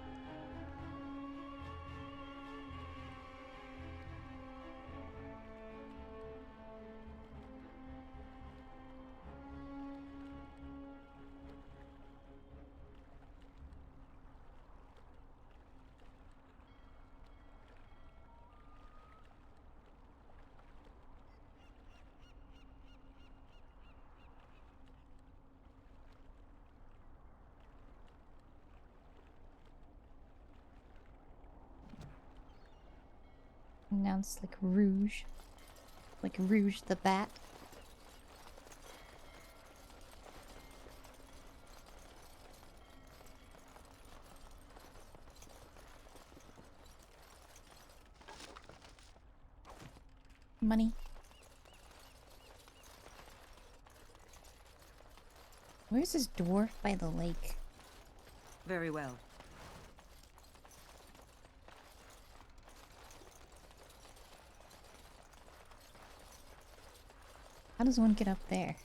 Announced like Rouge. Like Rouge the Bat. Money. Where's this dwarf by the lake? Very well. How does one get up there?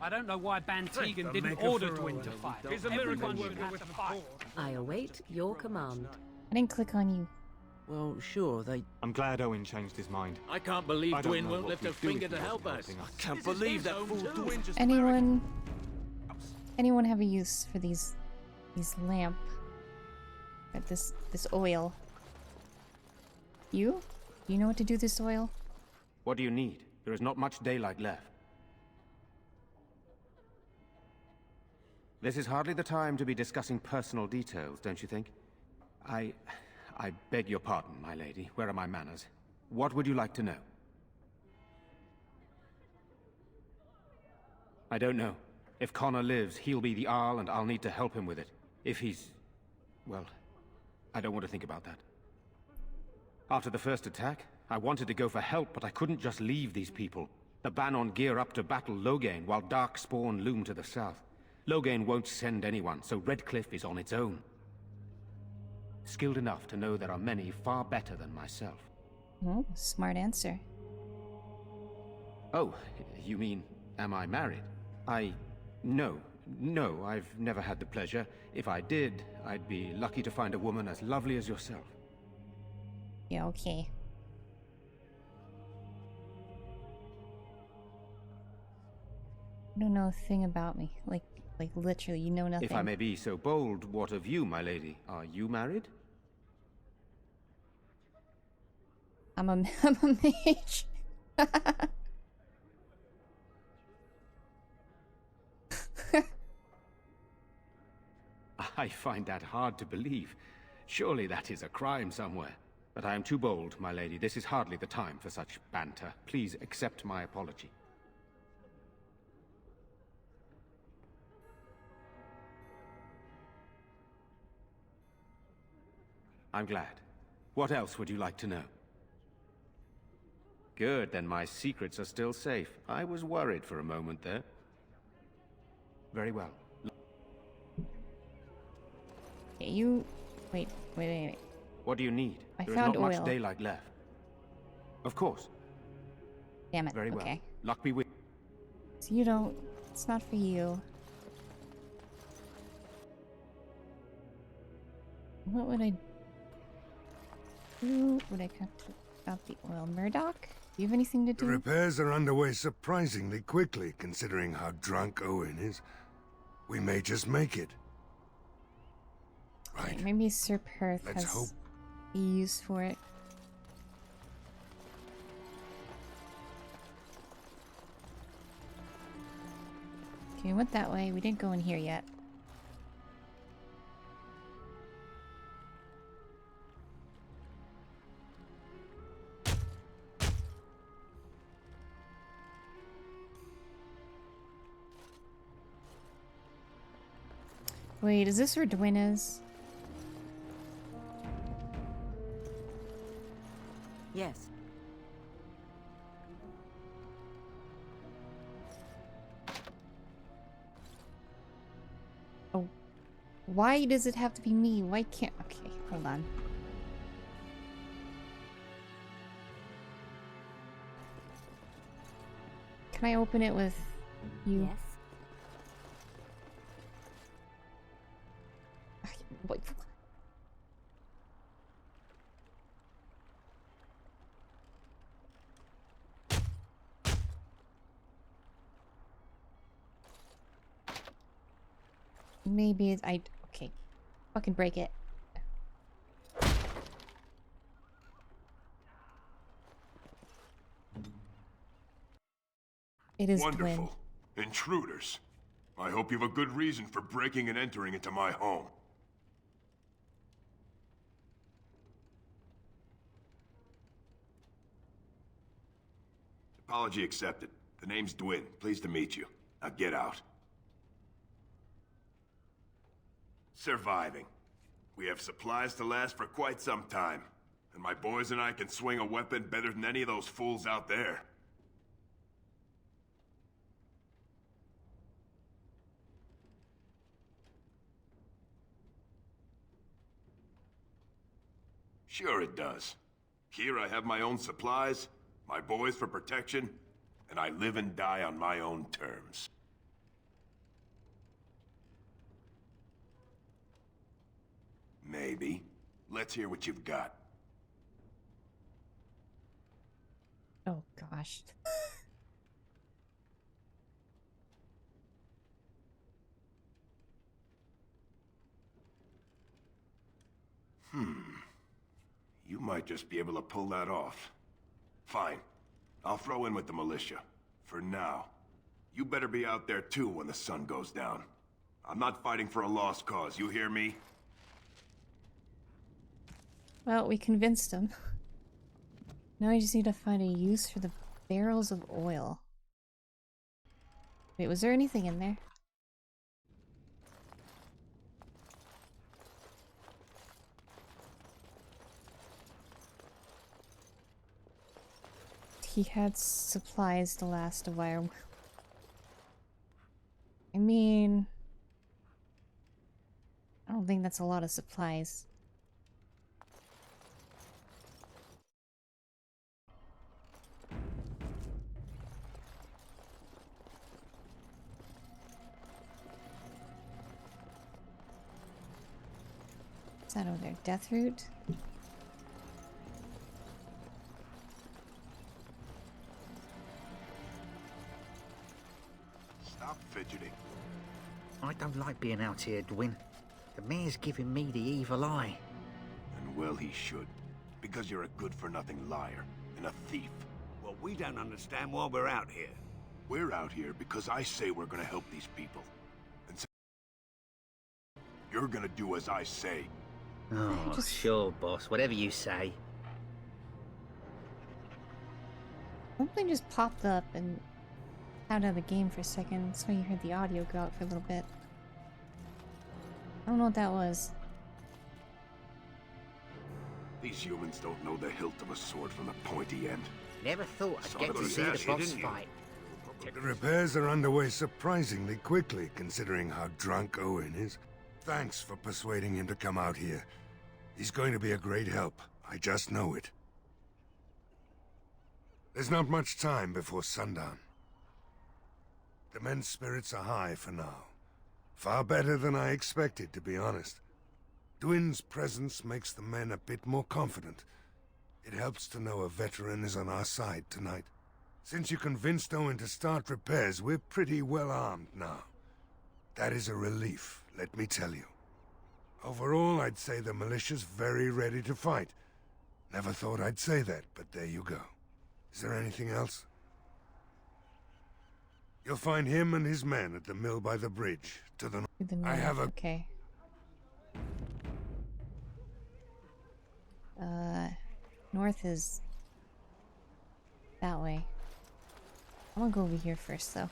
I don't know why Bantegan didn't order Dwin to fight. He's a miracle Everyone should worker have with to the fight. I await your command. I didn't click on you. Well, sure, they... I'm glad Owen changed his mind. I can't believe I don't Dwin know won't what lift a we'd do finger if to he help wasn't us. helping us. I can't believe that fool Dwin Anyone have a use for these lamp? This oil. You? Do you know what to do with this oil? What do you need? There is not much daylight left. This is hardly the time to be discussing personal details, don't you think? I beg your pardon, my lady. Where are my manners? What would you like to know? I don't know. If Connor lives, he'll be the Arl, and I'll need to help him with it. If he's... well, I don't want to think about that. After the first attack, I wanted to go for help, but I couldn't just leave these people. The Bannon gear up to battle Loghain, while Darkspawn loom to the south. Loghain won't send anyone, so Redcliffe is on its own. Skilled enough to know there are many far better than myself. Oh, smart answer. Oh, you mean, am I married? No, I've never had the pleasure. If I did, I'd be lucky to find a woman as lovely as yourself. Yeah, okay. You don't know a thing about me. Like literally, you know nothing. If I may be so bold, what of you, my lady? Are you married? I'm a mage. I find that hard to believe. Surely that is a crime somewhere. But I am too bold, my lady. This is hardly the time for such banter. Please accept my apology. I'm glad. What else would you like to know? Good, then my secrets are still safe. I was worried for a moment there. Very well. Okay, you... Wait. What do you need? I There found is not oil. much daylight left. Of course. Damn it, Very well. okay. Luck be with... So you don't... It's not for you. What would I... Who would I contact about the oil? Murdoch? Do you have anything to The do? repairs are underway surprisingly quickly, considering how drunk Owen is. We may just make it. Okay, maybe Sir Perth Let's has hope. a use for it. Okay, we went that way. We didn't go in here yet. Wait, is this where Dwin is? Yes. Oh. Why does it have to be me? Why can't... Okay, hold on. Can I open it with you? Yes. What? Maybe it's... Okay. Fucking break it. It is Wonderful. Gwyn. Intruders. I hope you have a good reason for breaking and entering into my home. Apology accepted. The name's Dwin. Pleased to meet you. Now get out. Surviving. We have supplies to last for quite some time. And my boys and I can swing a weapon better than any of those fools out there. Sure it does. Here I have my own supplies, my boys for protection, and I live and die on my own terms. Maybe. Let's hear what you've got. Oh gosh. You might just be able to pull that off. Fine. I'll throw in with the militia. For now. You better be out there too when the sun goes down. I'm not fighting for a lost cause, you hear me? Well, we convinced him. Now we just need to find a use for the barrels of oil. Wait, was there anything in there? He had supplies to last a while. I mean, I don't think that's a lot of supplies. What's that over there? Death root? Stop fidgeting. I don't like being out here, Dwin. The mayor's giving me the evil eye. And well he should. Because you're a good-for-nothing liar and a thief. Well, we don't understand why we're out here. We're out here because I say we're gonna help these people. And so you're gonna do as I say. Oh, sure, boss. Whatever you say. Something just popped up and out of the game for a second. That's why you heard the audio go out for a little bit. I don't know what that was. These humans don't know the hilt of a sword from the pointy end. Never thought I'd get to see the boss fight. The repairs are underway surprisingly quickly, considering how drunk Owen is. Thanks for persuading him to come out here. He's going to be a great help. I just know it. There's not much time before sundown. The men's spirits are high for now. Far better than I expected, to be honest. Dwin's presence makes the men a bit more confident. It helps to know a veteran is on our side tonight. Since you convinced Owen to start repairs, we're pretty well armed now. That is a relief, let me tell you. Overall, I'd say the militia's very ready to fight. Never thought I'd say that, but there you go. Is there anything else? You'll find him and his men at the mill by the bridge, to the north. I have a... Okay. North is that way. I'm gonna go over here first, though.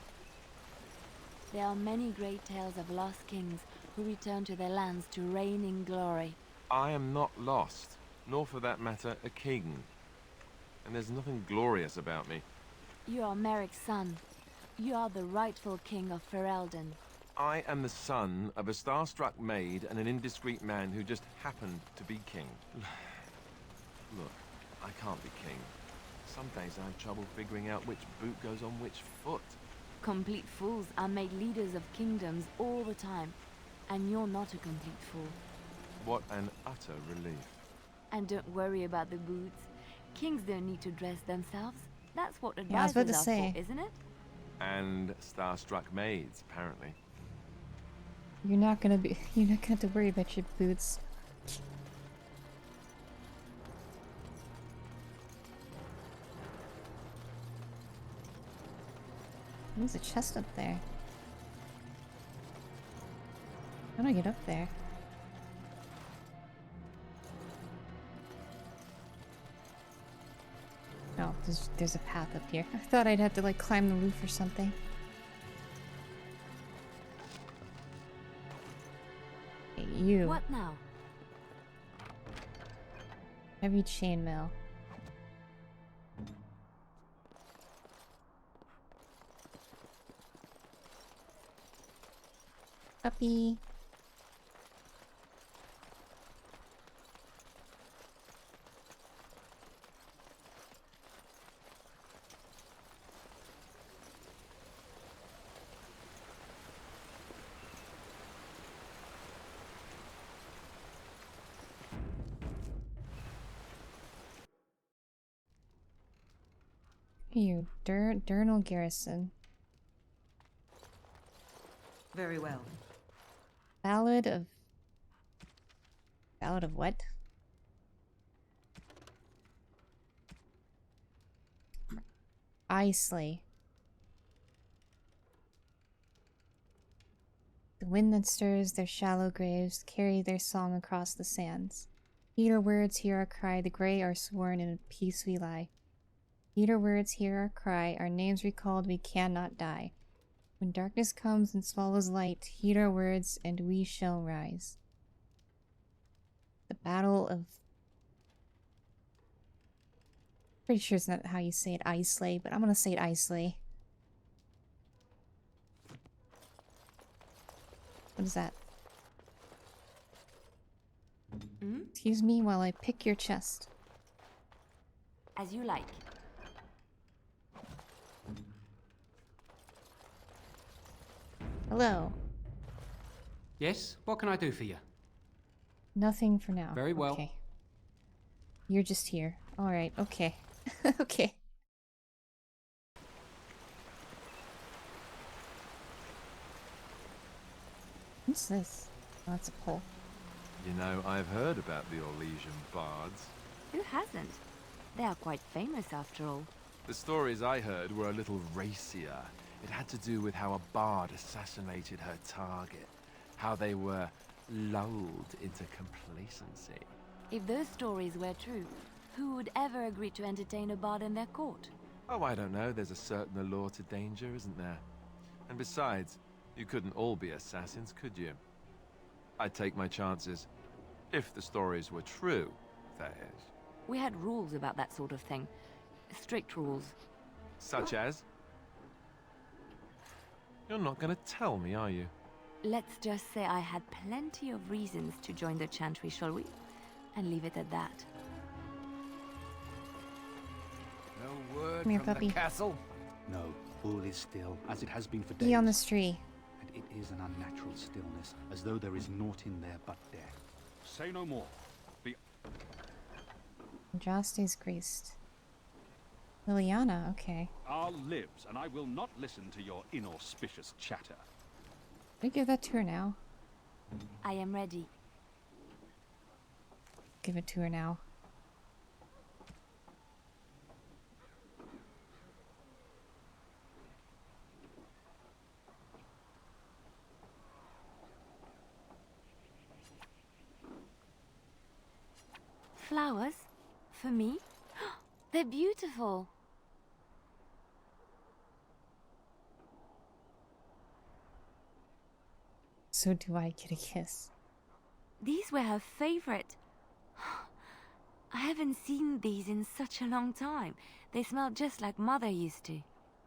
There are many great tales of lost kings who return to their lands to reign in glory. I am not lost, nor for that matter, a king. And there's nothing glorious about me. You are Merrick's son. You are the rightful king of Ferelden. I am the son of a starstruck maid and an indiscreet man who just happened to be king. Look, I can't be king. Some days I have trouble figuring out which boot goes on which foot. Complete fools are made leaders of kingdoms all the time. And you're not a complete fool. What an utter relief. And don't worry about the boots. Kings don't need to dress themselves. That's what Yeah, I was about advisors to are say. for, isn't it? And starstruck maids, apparently. You're not gonna have to worry about your boots. There's a chest up there. How do I get up there? Oh, there's a path up here. I thought I'd have to like climb the roof or something. Hey, you. What now? Heavy chainmail. Puppy. You, Durnal Garrison. Very well. Ballad of what? Isley. The wind that stirs their shallow graves carry their song across the sands. Heed our words, hear our cry, the grey are sworn, in peace we lie. Heed our words, hear our cry, our names recalled, we cannot die. When darkness comes and swallows light, heed our words, and we shall rise. The Battle of... Pretty sure it's not how you say it, Islay, but I'm gonna say it Islay. What is that? Excuse me while I pick your chest. As you like. Hello. Yes? What can I do for you? Nothing for now. Very well. Okay. You're just here. Alright, okay. Okay. What's this? Oh, that's a pole. You know, I've heard about the Orlesian bards. Who hasn't? They are quite famous after all. The stories I heard were a little racier. It had to do with how a bard assassinated her target. How they were lulled into complacency. If those stories were true, who would ever agree to entertain a bard in their court? Oh, I don't know. There's a certain allure to danger, isn't there? And besides, you couldn't all be assassins, could you? I'd take my chances. If the stories were true, that is. We had rules about that sort of thing. Strict rules. Such as? You're not gonna tell me, are you? Let's just say I had plenty of reasons to join the Chantry, shall we? And leave it at that. No word Come here, from puppy. the castle? No, all is still, as it has been for days. Be on this tree. And it is an unnatural stillness, as though there is naught in there but death. Say no more. Be Andraste's graced. Liliana, okay. our lives, and I will not listen to your inauspicious chatter. Can I give that to her now? I am ready. Give it to her now. Flowers? For me? They're beautiful. So do I get a kiss? These were her favorite. I haven't seen these in such a long time. They smell just like Mother used to.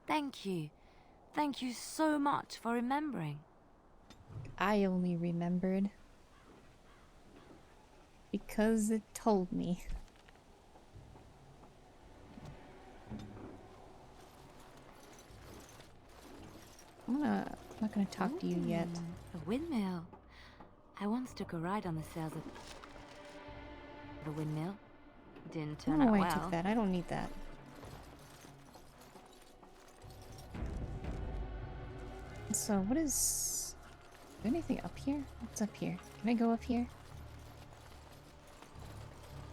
Thank you. Thank you so much for remembering. I only remembered because it told me. I'm not gonna talk to you yet. A windmill. I once took a ride on the sails of the windmill. Didn't turn Oh, out I well. took that. I don't need that. So, what is there anything up here? What's up here? Can I go up here?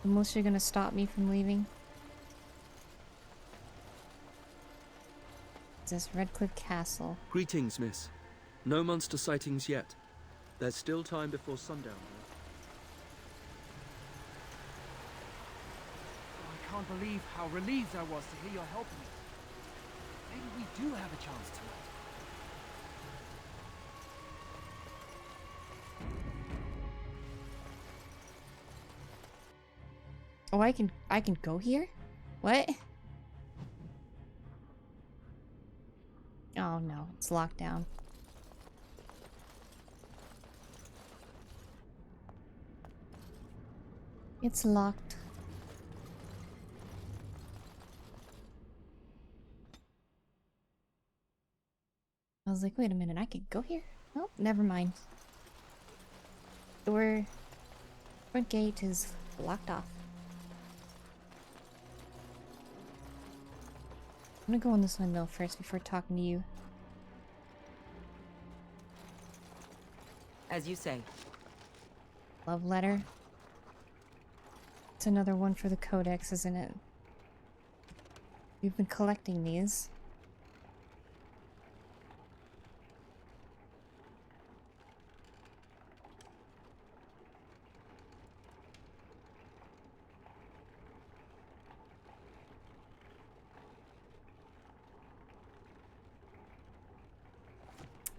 Unless you're gonna stop me from leaving. this Redcliffe Castle. Greetings, miss. No monster sightings yet. There's still time before sundown. I can't believe how relieved I was to hear you're helping me. Maybe we do have a chance tonight. Oh, I can go here? What? Oh no, it's locked down. It's locked. I was like, wait a minute, I could go here? Oh, never mind. Door. Front gate is blocked off. I'm gonna go in this window first before talking to you. As you say. Love letter. It's another one for the codex, isn't it? We've been collecting these.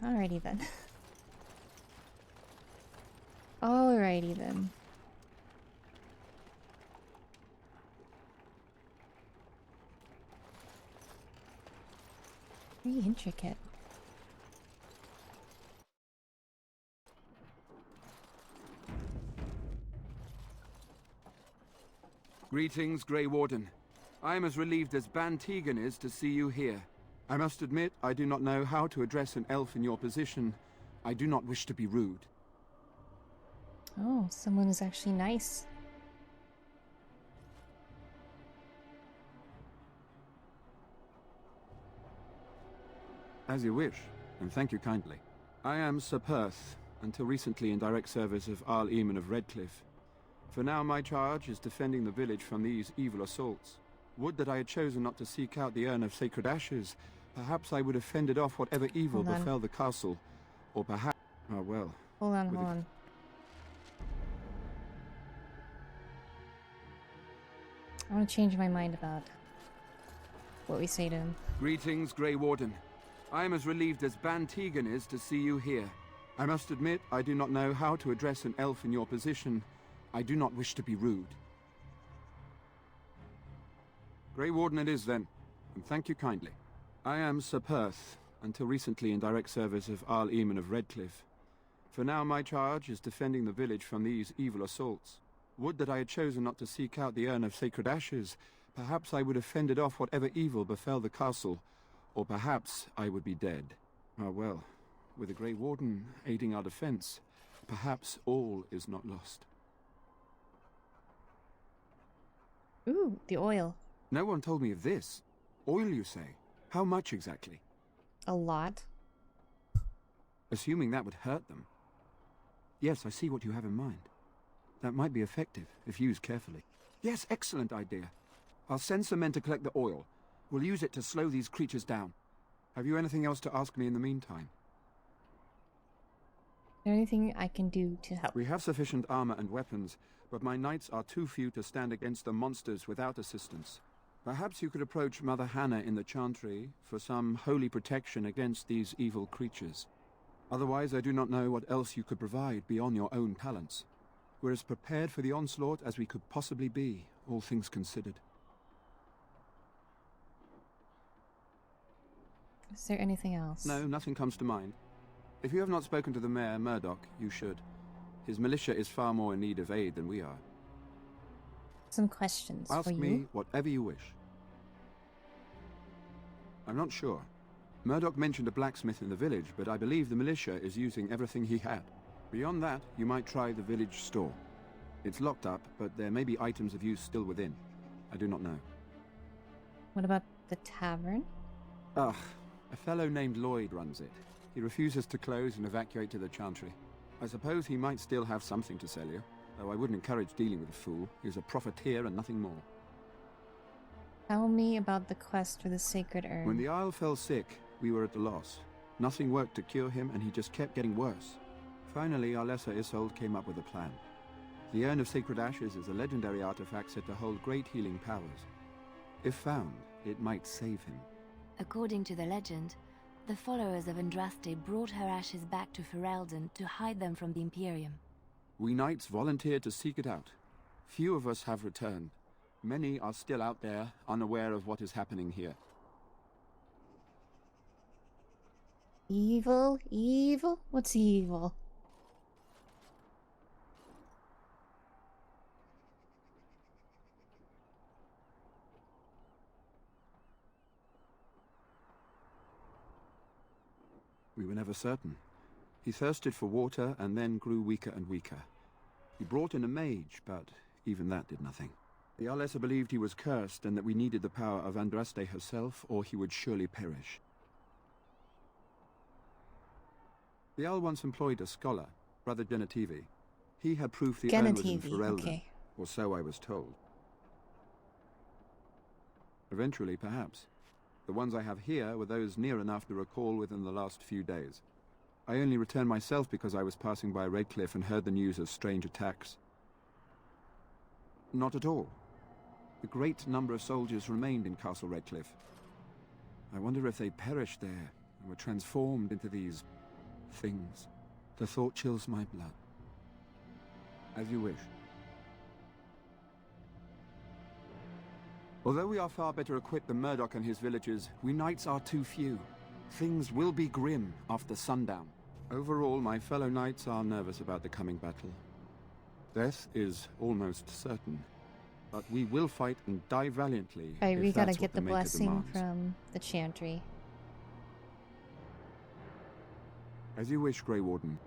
Alrighty then. Alrighty then. Very intricate. Greetings, Grey Warden. I am as relieved as Ban Tegan is to see you here. I must admit, I do not know how to address an elf in your position. I do not wish to be rude. Oh, someone is actually nice. As you wish, and thank you kindly. I am Sir Perth, until recently in direct service of Arl Eamon of Redcliffe. For now my charge is defending the village from these evil assaults. Would that I had chosen not to seek out the urn of sacred ashes. Perhaps I would have fended off whatever evil befell the castle. Or perhaps... oh well. Hold on. I want to change my mind about what we say to him. Greetings, Grey Warden. I am as relieved as Ban Tegan is to see you here. I must admit, I do not know how to address an elf in your position. I do not wish to be rude. Grey Warden it is then, and thank you kindly. I am Sir Perth, until recently in direct service of Arl Eamon of Redcliffe. For now my charge is defending the village from these evil assaults. Would that I had chosen not to seek out the urn of sacred ashes. Perhaps I would have fended off whatever evil befell the castle. Or perhaps I would be dead. Ah well, with a Grey Warden aiding our defense, perhaps all is not lost. Ooh, the oil. No one told me of this. Oil, you say? How much exactly? A lot. Assuming that would hurt them. Yes, I see what you have in mind. That might be effective, if used carefully. Yes, excellent idea. I'll send some men to collect the oil. We'll use it to slow these creatures down. Have you anything else to ask me in the meantime? Is there anything I can do to help? We have sufficient armor and weapons, but my knights are too few to stand against the monsters without assistance. Perhaps you could approach Mother Hannah in the Chantry for some holy protection against these evil creatures. Otherwise, I do not know what else you could provide beyond your own talents. We're as prepared for the onslaught as we could possibly be, all things considered. Is there anything else? No, nothing comes to mind. If you have not spoken to the Mayor, Murdoch, you should. His militia is far more in need of aid than we are. Some questions Ask for you. me whatever you wish. I'm not sure. Murdoch mentioned a blacksmith in the village, but I believe the militia is using everything he had. Beyond that, you might try the village store. It's locked up, but there may be items of use still within. I do not know. What about the tavern? Ugh, a fellow named Lloyd runs it. He refuses to close and evacuate to the Chantry. I suppose he might still have something to sell you, though I wouldn't encourage dealing with a fool. He's a profiteer and nothing more. Tell me about the quest for the sacred urn. When the Isle fell sick, we were at a loss. Nothing worked to cure him, and he just kept getting worse. Finally, our lesser Isolde came up with a plan. The Urn of Sacred Ashes is a legendary artifact said to hold great healing powers. If found, it might save him. According to the legend, the followers of Andraste brought her ashes back to Ferelden to hide them from the Imperium. We knights volunteered to seek it out. Few of us have returned. Many are still out there, unaware of what is happening here. Evil? Evil? What's evil? We were never certain. He thirsted for water and then grew weaker and weaker. He brought in a mage, but even that did nothing. The Arlessa believed he was cursed and that we needed the power of Andraste herself, or he would surely perish. The Owl once employed a scholar, Brother Genetivi. He had proof the urn was in Ferelden, okay. or so I was told. Eventually, perhaps. The ones I have here were those near enough to recall within the last few days. I only returned myself because I was passing by Redcliffe and heard the news of strange attacks. Not at all. A great number of soldiers remained in Castle Redcliffe. I wonder if they perished there and were transformed into these things. The thought chills my blood. As you wish. Although we are far better equipped than Murdoch and his villagers, we knights are too few. Things will be grim after sundown. Overall, my fellow knights are nervous about the coming battle. Death is almost certain. But we will fight and die valiantly. Alright, we gotta that's get what the Maker blessing demands. from the chantry. As you wish, Grey Warden.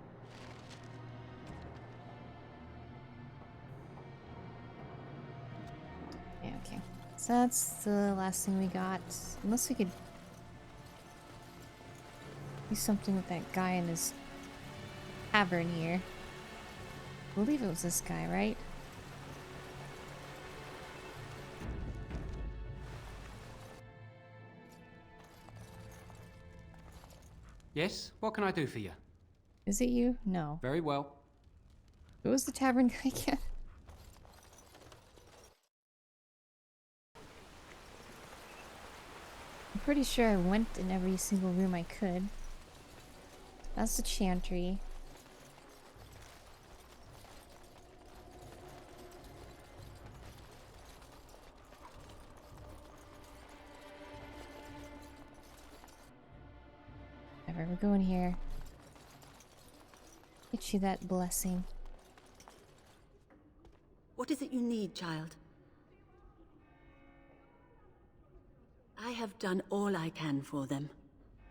Yeah, okay. So that's the last thing we got. Unless we could do something with that guy in his tavern here. I believe it was this guy, right? Yes? What can I do for you? Is it you? No. Very well. Who was the tavern guy again? I'm pretty sure I went in every single room I could. That's the chantry. Whatever, we're going here. Get you that blessing. What is it you need, child? I have done all I can for them.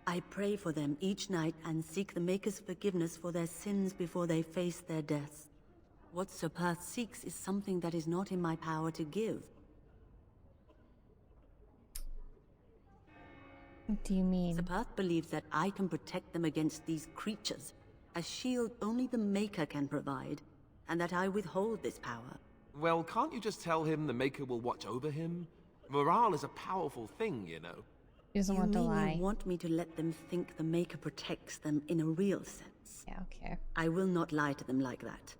I pray for them each night and seek the Maker's forgiveness for their sins before they face their deaths. What Sir Perth seeks is something that is not in my power to give. What do you mean? Sir Perth believes that I can protect them against these creatures, a shield only the Maker can provide, and that I withhold this power. Well, can't you just tell him the Maker will watch over him? Morale is a powerful thing, you know. He doesn't want to lie. You want me to let them think the Maker protects them in a real sense? Yeah, okay. I will not lie to them like that.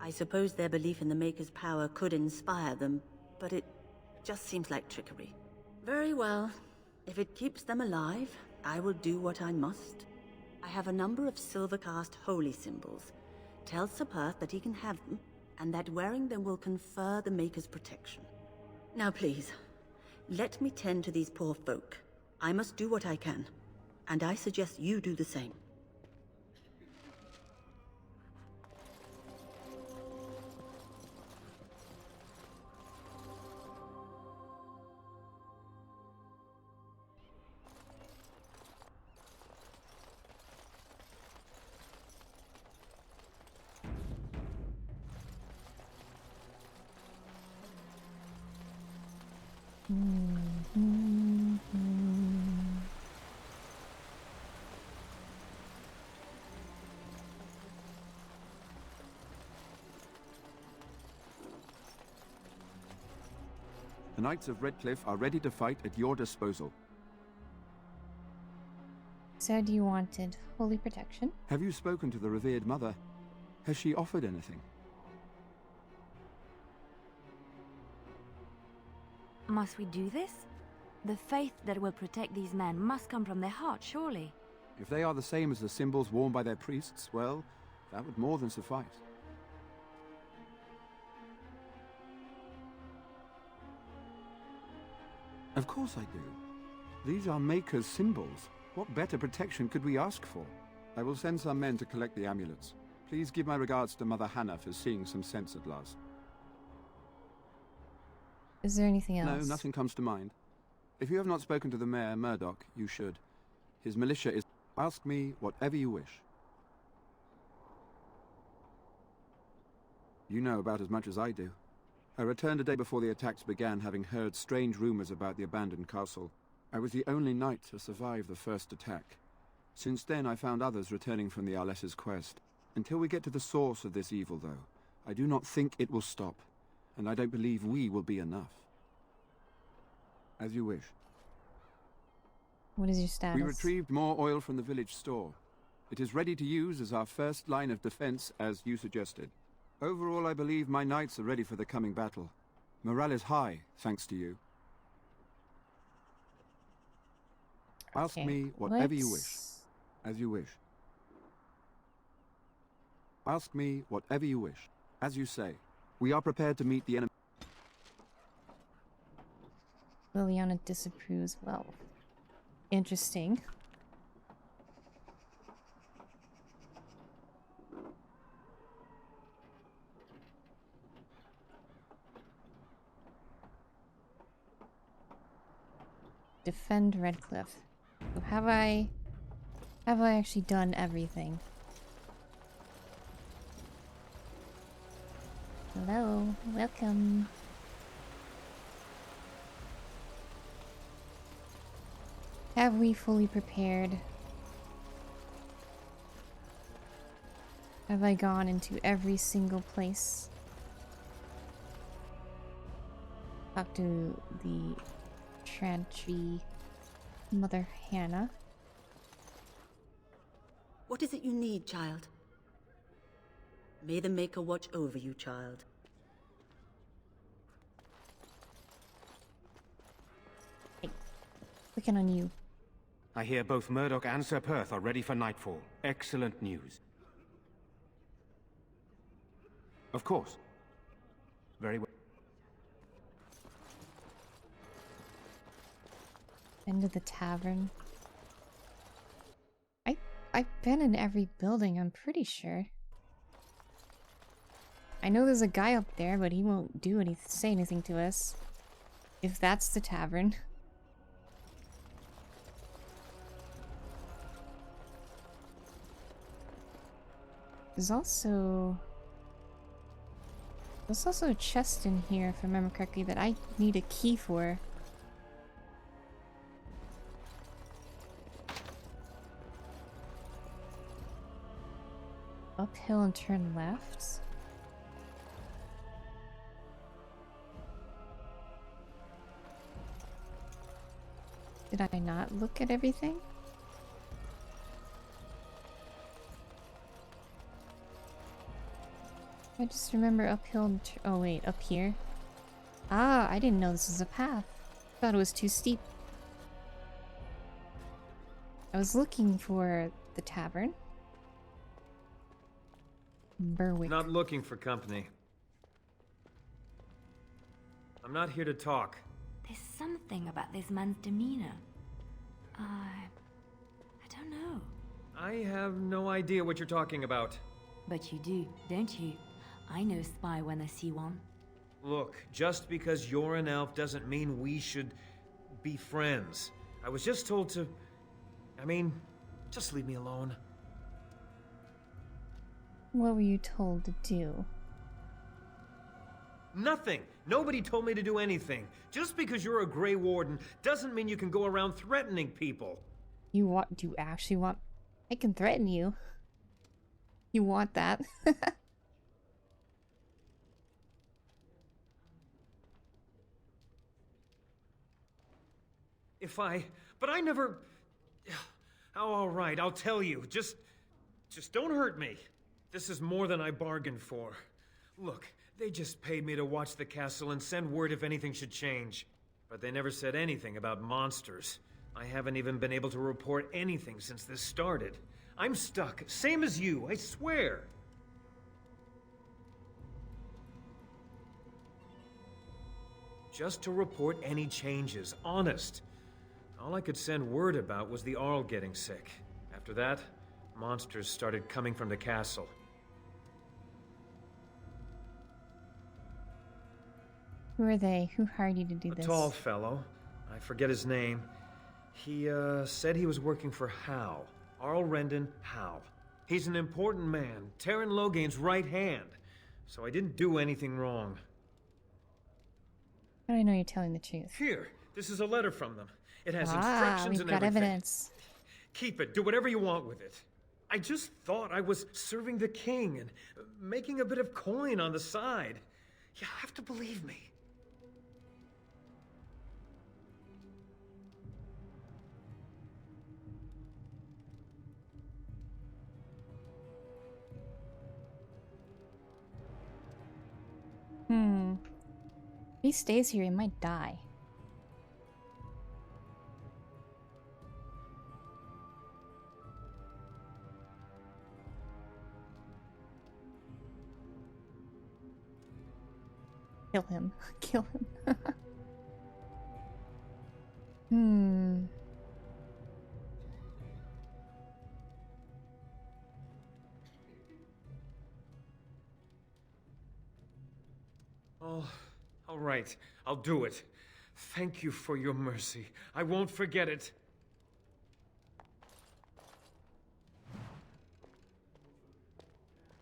I suppose their belief in the Maker's power could inspire them, but it just seems like trickery. Very well. If it keeps them alive, I will do what I must. I have a number of silver-cast holy symbols. Tell Sir Perth that he can have them, and that wearing them will confer the Maker's protection. Now please, let me tend to these poor folk. I must do what I can, and I suggest you do the same. The Knights of Redcliffe are ready to fight at your disposal. Said you wanted holy protection. Have you spoken to the revered mother? Has she offered anything? Must we do this? The faith that will protect these men must come from their heart, surely. If they are the same as the symbols worn by their priests, well, that would more than suffice. Of course I do. These are Maker's symbols. What better protection could we ask for? I will send some men to collect the amulets. Please give my regards to Mother Hannah for seeing some sense at last. Is there anything else? No, nothing comes to mind. If you have not spoken to the Mayor, Murdoch, you should. His militia is... Ask me whatever you wish. You know about as much as I do. I returned a day before the attacks began, having heard strange rumors about the abandoned castle. I was the only knight to survive the first attack. Since then, I found others returning from the Arlessa's quest. Until we get to the source of this evil, though, I do not think it will stop, and I don't believe we will be enough. As you wish. What is your status? We retrieved more oil from the village store. It is ready to use as our first line of defense, as you suggested. Overall, I believe my knights are ready for the coming battle. Morale is high, thanks to you. Ask me whatever you wish. As you wish. Ask me whatever you wish. As you say, we are prepared to meet the enemy. Liliana disapproves. Well, interesting. Defend Redcliffe. So have I actually done everything? Hello, welcome. Have we fully prepared? Have I gone into every single place? Talk to the Trantry Mother Hannah. What is it you need, child? May the Maker watch over you, child. Hey, clicking on you. I hear both Murdoch and Sir Perth are ready for nightfall. Excellent news. Of course. Very well. Into the tavern. I've been in every building, I'm pretty sure. I know there's a guy up there, but he won't say anything to us. If that's the tavern. There's also a chest in here, if I remember correctly, that I need a key for. Uphill and turn left. Did I not look at everything? I just remember uphill and oh wait, up here. Ah, I didn't know this was a path. Thought it was too steep. I was looking for the tavern. Berwick. Not looking for company. I'm not here to talk. There's something about this man's demeanor. I don't know. I have no idea what you're talking about. But you do, don't you? I know spy when I see one. Look, just because you're an elf doesn't mean we should be friends. I was just told to... I mean, just leave me alone. What were you told to do? Nothing! Nobody told me to do anything. Just because you're a Grey Warden doesn't mean you can go around threatening people. Do you actually want... I can threaten you. You want that? But I never... Oh, all right, I'll tell you. Just don't hurt me. This is more than I bargained for. Look, they just paid me to watch the castle and send word if anything should change. But they never said anything about monsters. I haven't even been able to report anything since this started. I'm stuck, same as you, I swear. Just to report any changes, honest. All I could send word about was the Arl getting sick. After that, monsters started coming from the castle. Who are they? Who hired you to do this? A tall fellow. I forget his name. He, said he was working for Hal. Arl Rendon Hal. He's an important man, Terran Logain's right hand. So I didn't do anything wrong. How do I know you're telling the truth? Here, this is a letter from them. It has instructions we've and got everything. Evidence. Keep it. Do whatever you want with it. I just thought I was serving the king and making a bit of coin on the side. You have to believe me. If he stays here, he might die. Kill him. Kill him. Oh, all right. I'll do it. Thank you for your mercy. I won't forget it.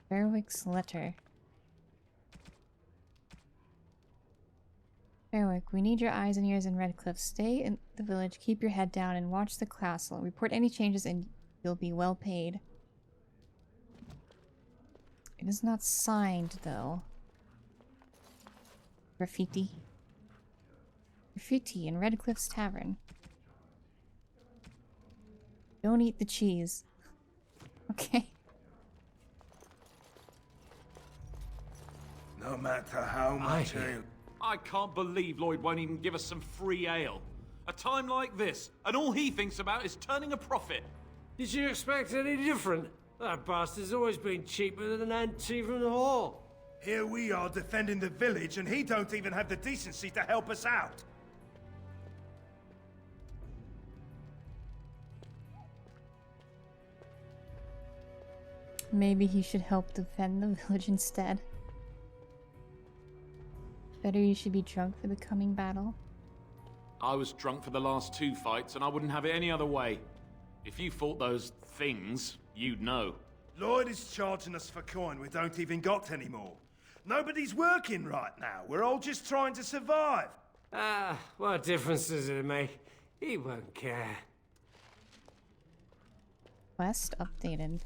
Berwick's letter. Berwick, we need your eyes and ears in Redcliffe. Stay in the village, keep your head down, and watch the castle. Report any changes and you'll be well paid. It is not signed, though. Graffiti. Graffiti in Redcliffe's Tavern. Don't eat the cheese. Okay. No matter how much ale... I can't believe Lloyd won't even give us some free ale. A time like this, and all he thinks about is turning a profit. Did you expect any different? That bastard's always been cheaper than an ant-tea from the hall. Here we are defending the village, and he don't even have the decency to help us out. Maybe he should help defend the village instead. Better you should be drunk for the coming battle. I was drunk for the last 2 fights, and I wouldn't have it any other way. If you fought those things, you'd know. Lloyd is charging us for coin we don't even got anymore. Nobody's working right now. We're all just trying to survive. Ah, what difference does it make? He won't care. Quest updated.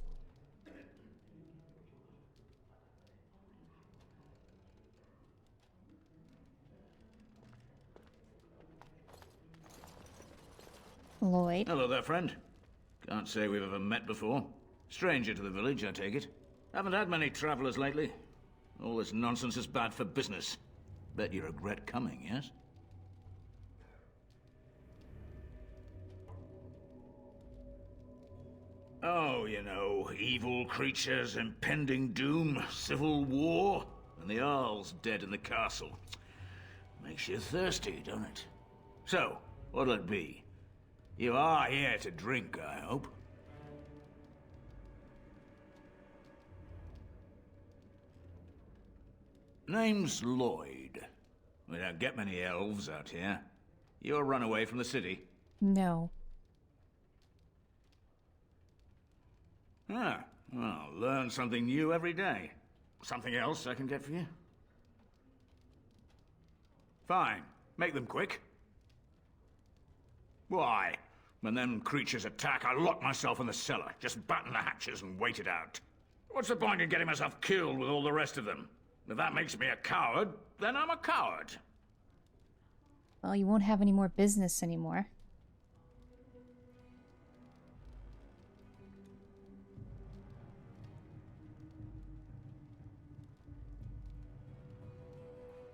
Lloyd. Hello there, friend. Can't say we've ever met before. Stranger to the village, I take it. Haven't had many travelers lately. All this nonsense is bad for business. Bet you regret coming, yes? Oh, you know, evil creatures, impending doom, civil war, and the Earl's dead in the castle. Makes you thirsty, don't it? So, what'll it be? You are here to drink, I hope. Name's Lloyd. We don't get many elves out here. You're run away from the city? No. Ah, well, learn something new every day. Something else I can get for you? Fine. Make them quick. Why? When them creatures attack, I lock myself in the cellar. Just batten the hatches and wait it out. What's the point in getting myself killed with all the rest of them? If that makes me a coward, then I'm a coward. Well, you won't have any more business anymore.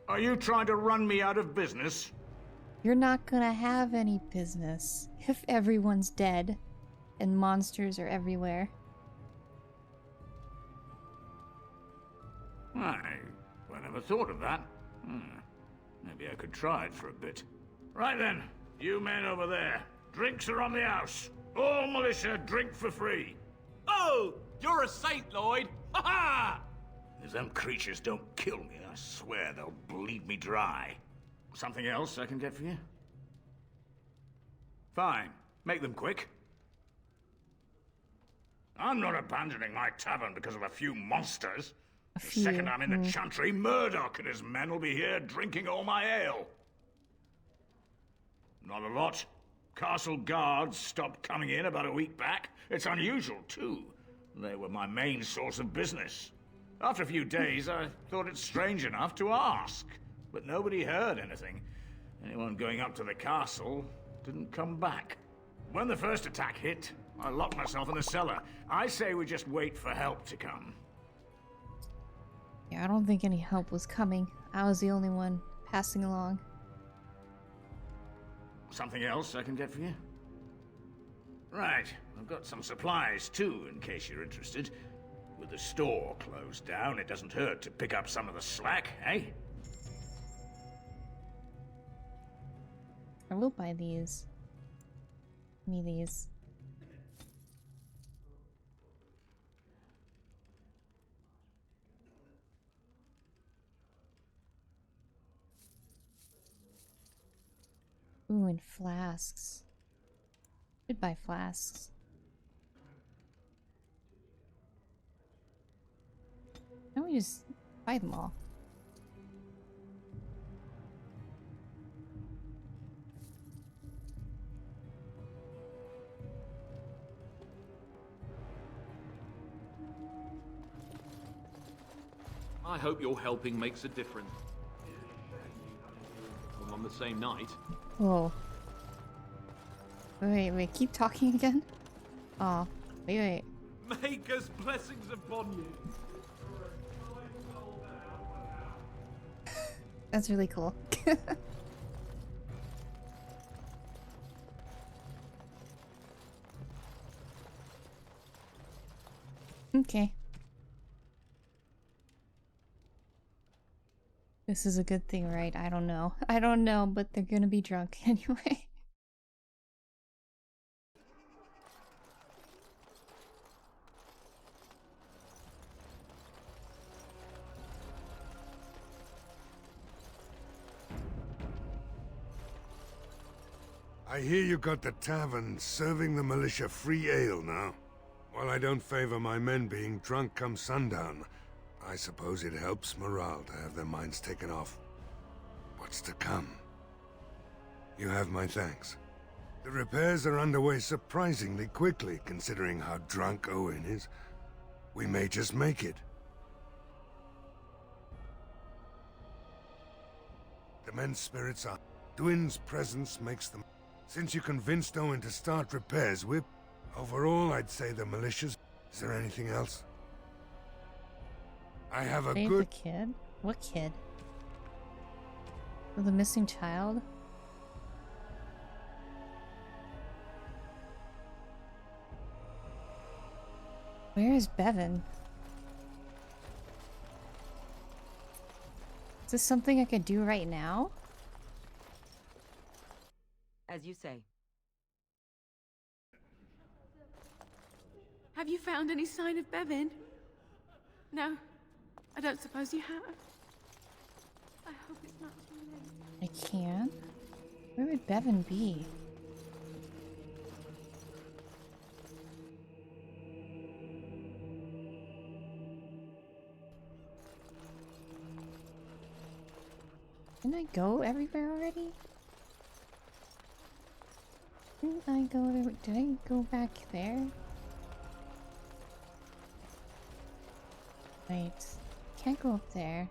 Are you trying to run me out of business? You're not gonna have any business if everyone's dead and monsters are everywhere. I never thought of that. Maybe I could try it for a bit. Right then, you men over there. Drinks are on the house. All militia drink for free. Oh, you're a saint, Lloyd. Ha ha! If them creatures don't kill me, I swear they'll bleed me dry. Something else I can get for you? Fine. Make them quick. I'm not abandoning my tavern because of a few monsters. The second I'm in the Chantry, Murdoch and his men will be here drinking all my ale. Not a lot. Castle guards stopped coming in about a week back. It's unusual, too. They were my main source of business. After a few days, I thought it strange enough to ask. But nobody heard anything. Anyone going up to the castle didn't come back. When the first attack hit, I locked myself in the cellar. I say we just wait for help to come. Yeah, I don't think any help was coming. I was the only one passing along. Something else I can get for you? Right, I've got some supplies too, in case you're interested. With the store closed down, it doesn't hurt to pick up some of the slack, eh? I will buy these. Give me these. Ooh, and flasks. Should buy flasks. Why don't we just buy them all? I hope your helping makes a difference. Well, on the same night. Whoa. Wait, keep talking again? Oh, wait. Maker's blessings upon you. That's really cool. Okay. This is a good thing, right? I don't know. I don't know, but they're gonna be drunk anyway. I hear you got the tavern serving the militia free ale now. While I don't favor my men being drunk come sundown, I suppose it helps morale to have their minds taken off what's to come. You have my thanks. The repairs are underway surprisingly quickly, considering how drunk Owen is. We may just make it. The men's spirits are... Dwin's presence makes them... Since you convinced Owen to start repairs, Whip, overall I'd say the militias... Is there anything else? I have a Save good... the kid? What kid? The missing child? Where is Bevan? Is this something I could do right now? As you say. Have you found any sign of Bevan? No, I don't suppose you have. I hope it's not too late. I can't. Where would Bevan be? Didn't I go everywhere already? Did I go back there? Wait, can't go up there.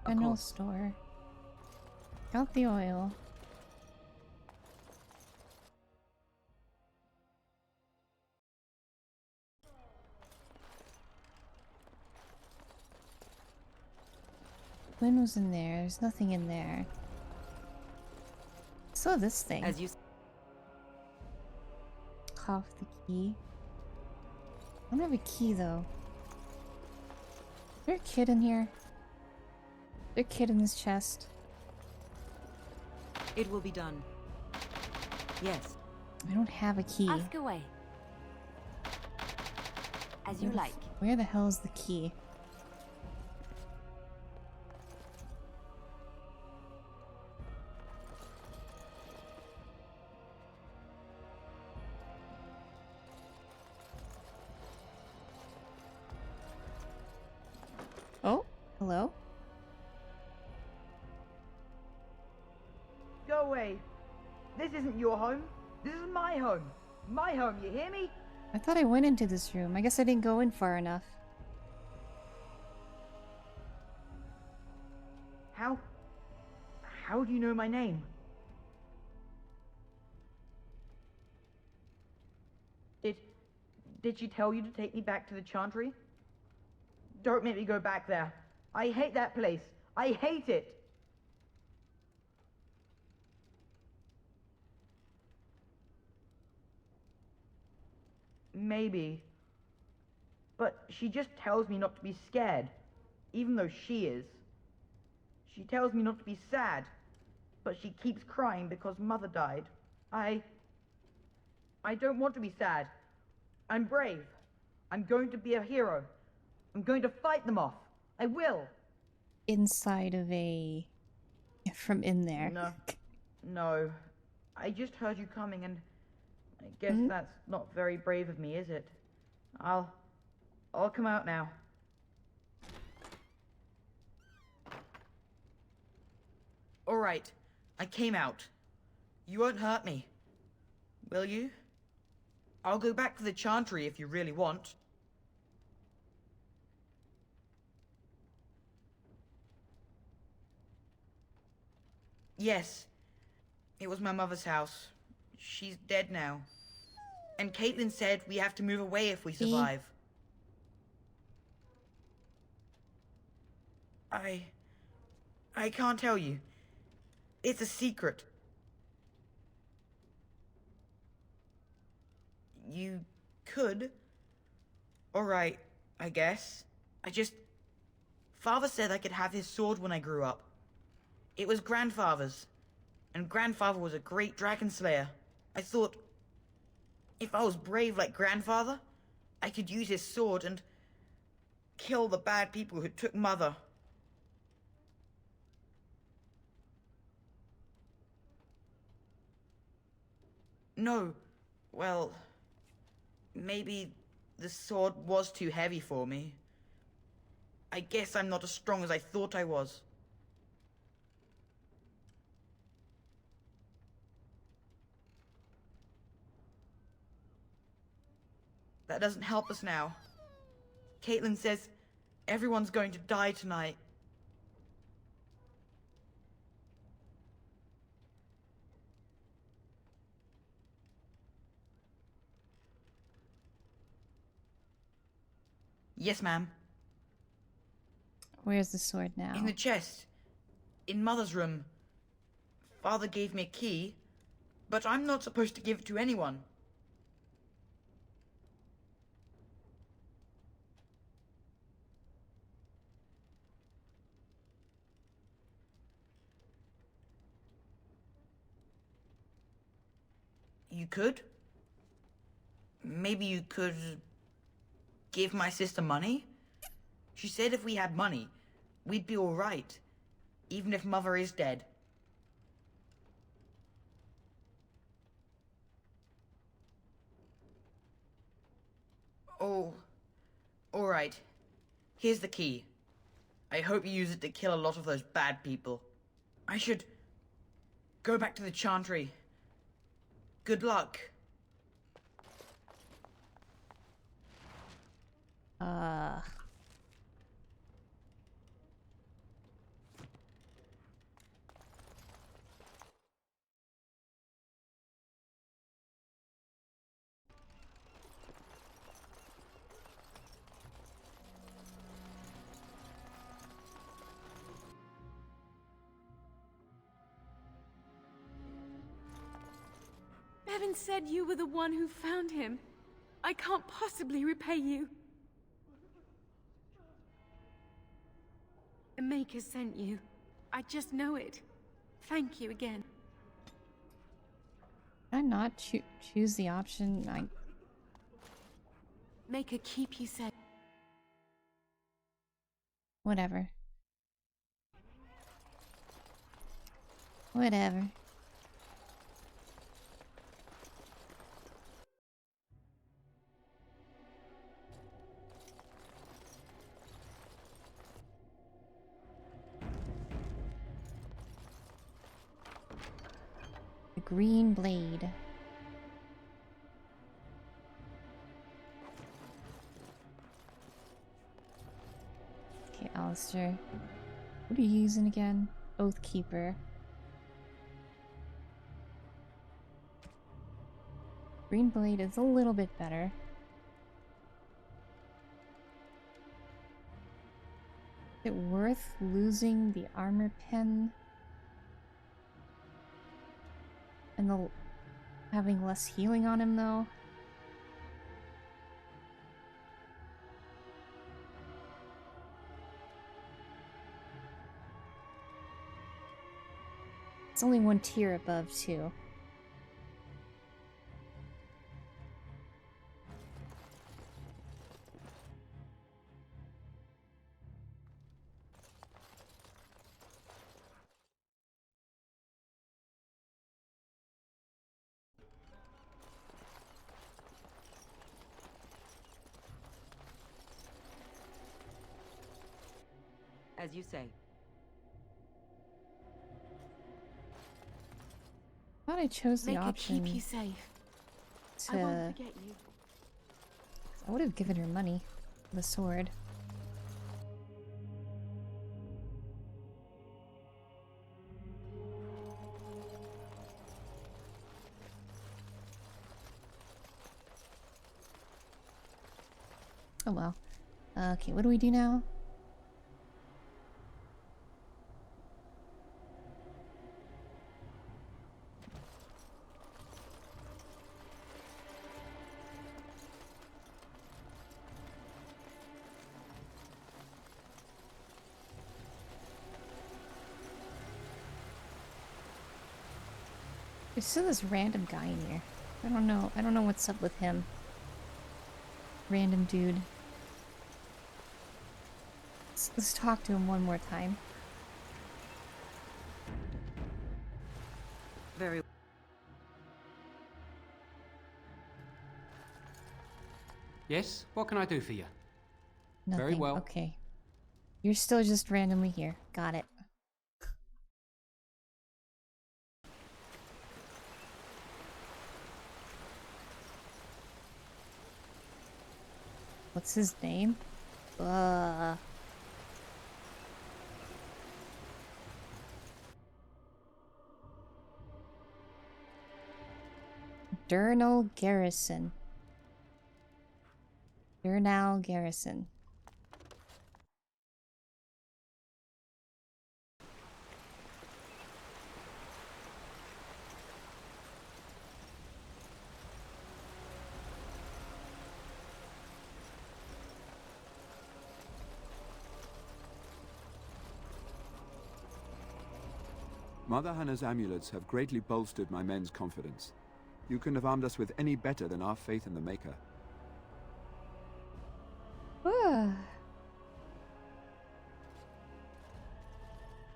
General store. Got the oil. When was in there? There's nothing in there. So this thing. As you Cough the key. I don't have a key though. Is there a kid in here? Is there a kid in this chest? It will be done. Yes. I don't have a key. Ask away. As you like. Where the hell is the key? Oh, hello? Go away. This isn't your home. This is my home. My home, you hear me? I thought I went into this room. I guess I didn't go in far enough. How do you know my name? Did she tell you to take me back to the Chantry? Don't make me go back there. I hate that place. I hate it. Maybe. But she just tells me not to be scared, even though she is. She tells me not to be sad, but she keeps crying because Mother died. I don't want to be sad. I'm brave. I'm going to be a hero. I'm going to fight them off. I will. Inside of a... from in there. No. I just heard you coming and I guess that's not very brave of me, is it? I'll come out now. Alright, I came out. You won't hurt me. Will you? I'll go back to the Chantry if you really want. Yes. It was my mother's house. She's dead now. And Caitlin said we have to move away if we survive. I can't tell you. It's a secret. You could. Alright, I guess. Father said I could have his sword when I grew up. It was Grandfather's. And Grandfather was a great dragon slayer. I thought, if I was brave like Grandfather, I could use his sword and kill the bad people who took Mother. No, well, maybe the sword was too heavy for me. I guess I'm not as strong as I thought I was. That doesn't help us now. Caitlin says everyone's going to die tonight. Yes, ma'am. Where's the sword now? In the chest. In Mother's room. Father gave me a key, but I'm not supposed to give it to anyone. You could? Maybe you could give my sister money? She said if we had money, we'd be all right, even if Mother is dead. Oh, all right. Here's the key. I hope you use it to kill a lot of those bad people. I should go back to the Chantry. Good luck. Bevin said you were the one who found him. I can't possibly repay you. The Maker sent you. I just know it. Thank you again. Did I not choose the option? Maker keep you safe. Whatever. Whatever. The green blade. Okay, Alistair. What are you using again? Oathkeeper. Green blade is a little bit better. Is it worth losing the armor pen? And having less healing on him though? It's only one tier above too. As you say. I thought I chose the option keep you safe. to... I won't forget you. I would have given her money. The sword. Oh well. Okay, what do we do now? There's still this random guy in here. I don't know what's up with him. Random dude. Let's talk to him one more time. Very. Yes? What can I do for you? Nothing. Very well. Okay. You're still just randomly here. Got it. What's his name? Durnal Garrison. Durnal Garrison. Mother Hannah's amulets have greatly bolstered my men's confidence. You couldn't have armed us with any better than our faith in the Maker.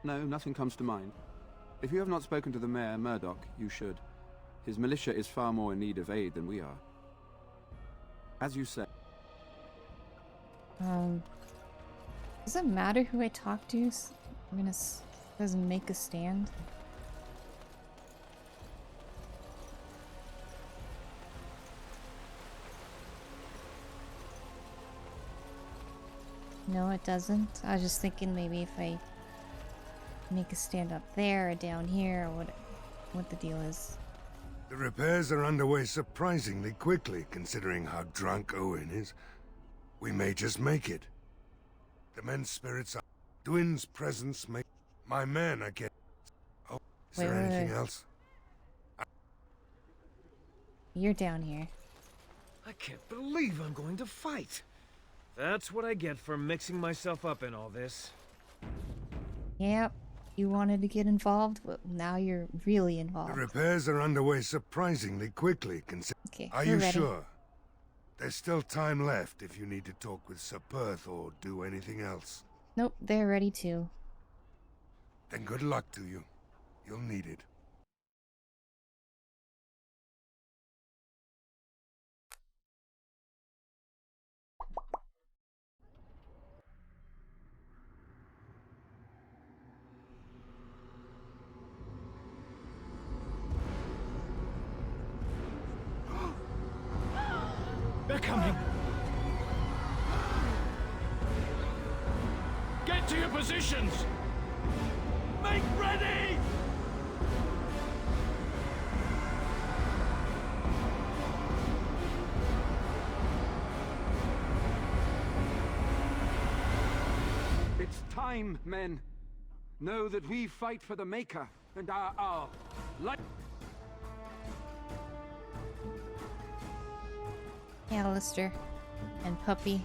No, nothing comes to mind. If you have not spoken to the Mayor, Murdoch, you should. His militia is far more in need of aid than we are. As you say... Does it matter who I talk to? I'm gonna... Doesn't make a stand. No, it doesn't. I was just thinking maybe if I make a stand up there or down here, or what the deal is. The repairs are underway surprisingly quickly, considering how drunk Owen is. We may just make it. The men's spirits are... Dwin's presence may... My men are getting... Oh, is there anything else? You're down here. I can't believe I'm going to fight. That's what I get for mixing myself up in all this. Yep. You wanted to get involved? Well, now you're really involved. The repairs are underway surprisingly quickly. Okay, are we're you ready. sure? There's still time left if you need to talk with Sir Perth or do anything else. Nope, they're ready too. Then good luck to you. You'll need it. They're coming! Get to your positions! Make ready! It's time, men. Know that we fight for the Maker and our life. Alistair and Puppy,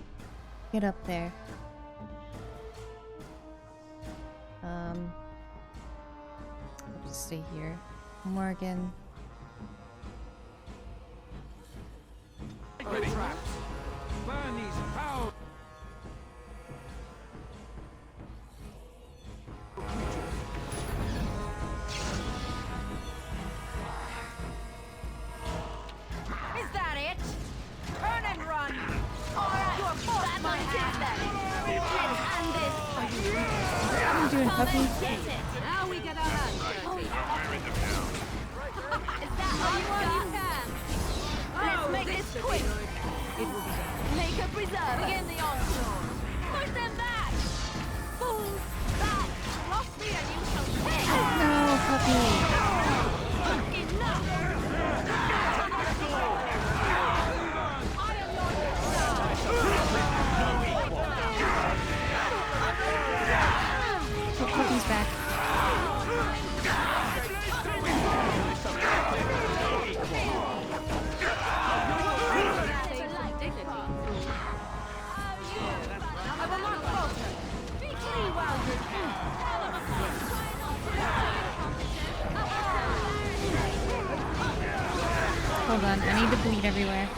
get up there. I'll just stay here. Morgan. Ready. Traps. Burn these power. Is that it? Turn and run! Alright, you're forced my hand then! Let's end this! What are you doing, Puppy? Get it! Now we get our hands dirty. Is that all you got? Let's make this quick! It will be done. Make a preserve! Begin the onslaught! Push them back! Fools! Back! Lost me and you shall pay! No, Puppy! Enough! Oh, Puppy's back. Hold on, I need to bleed everywhere.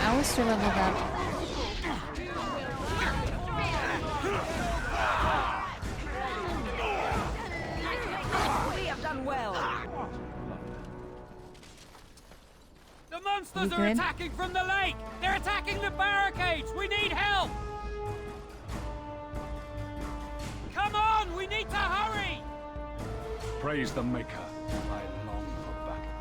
Alistair leveled up. We have done well. The monsters You are good? attacking from the lake! They're attacking the barricades! We need help! Come on! We need to hurry! Praise the Maker. I long for battle.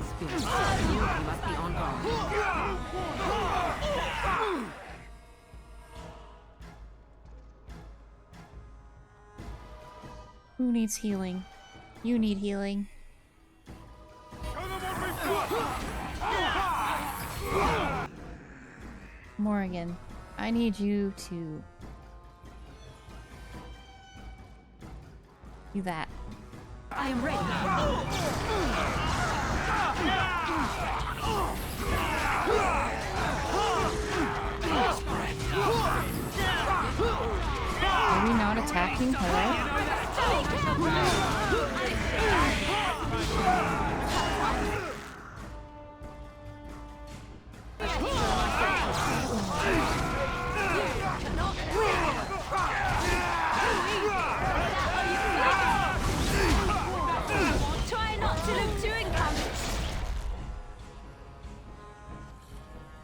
Spirit, you must be on guard. Who needs healing? You need healing. Morgan, I need you to do that. I am ready. Are we not attacking her? Try not to look too incumbent.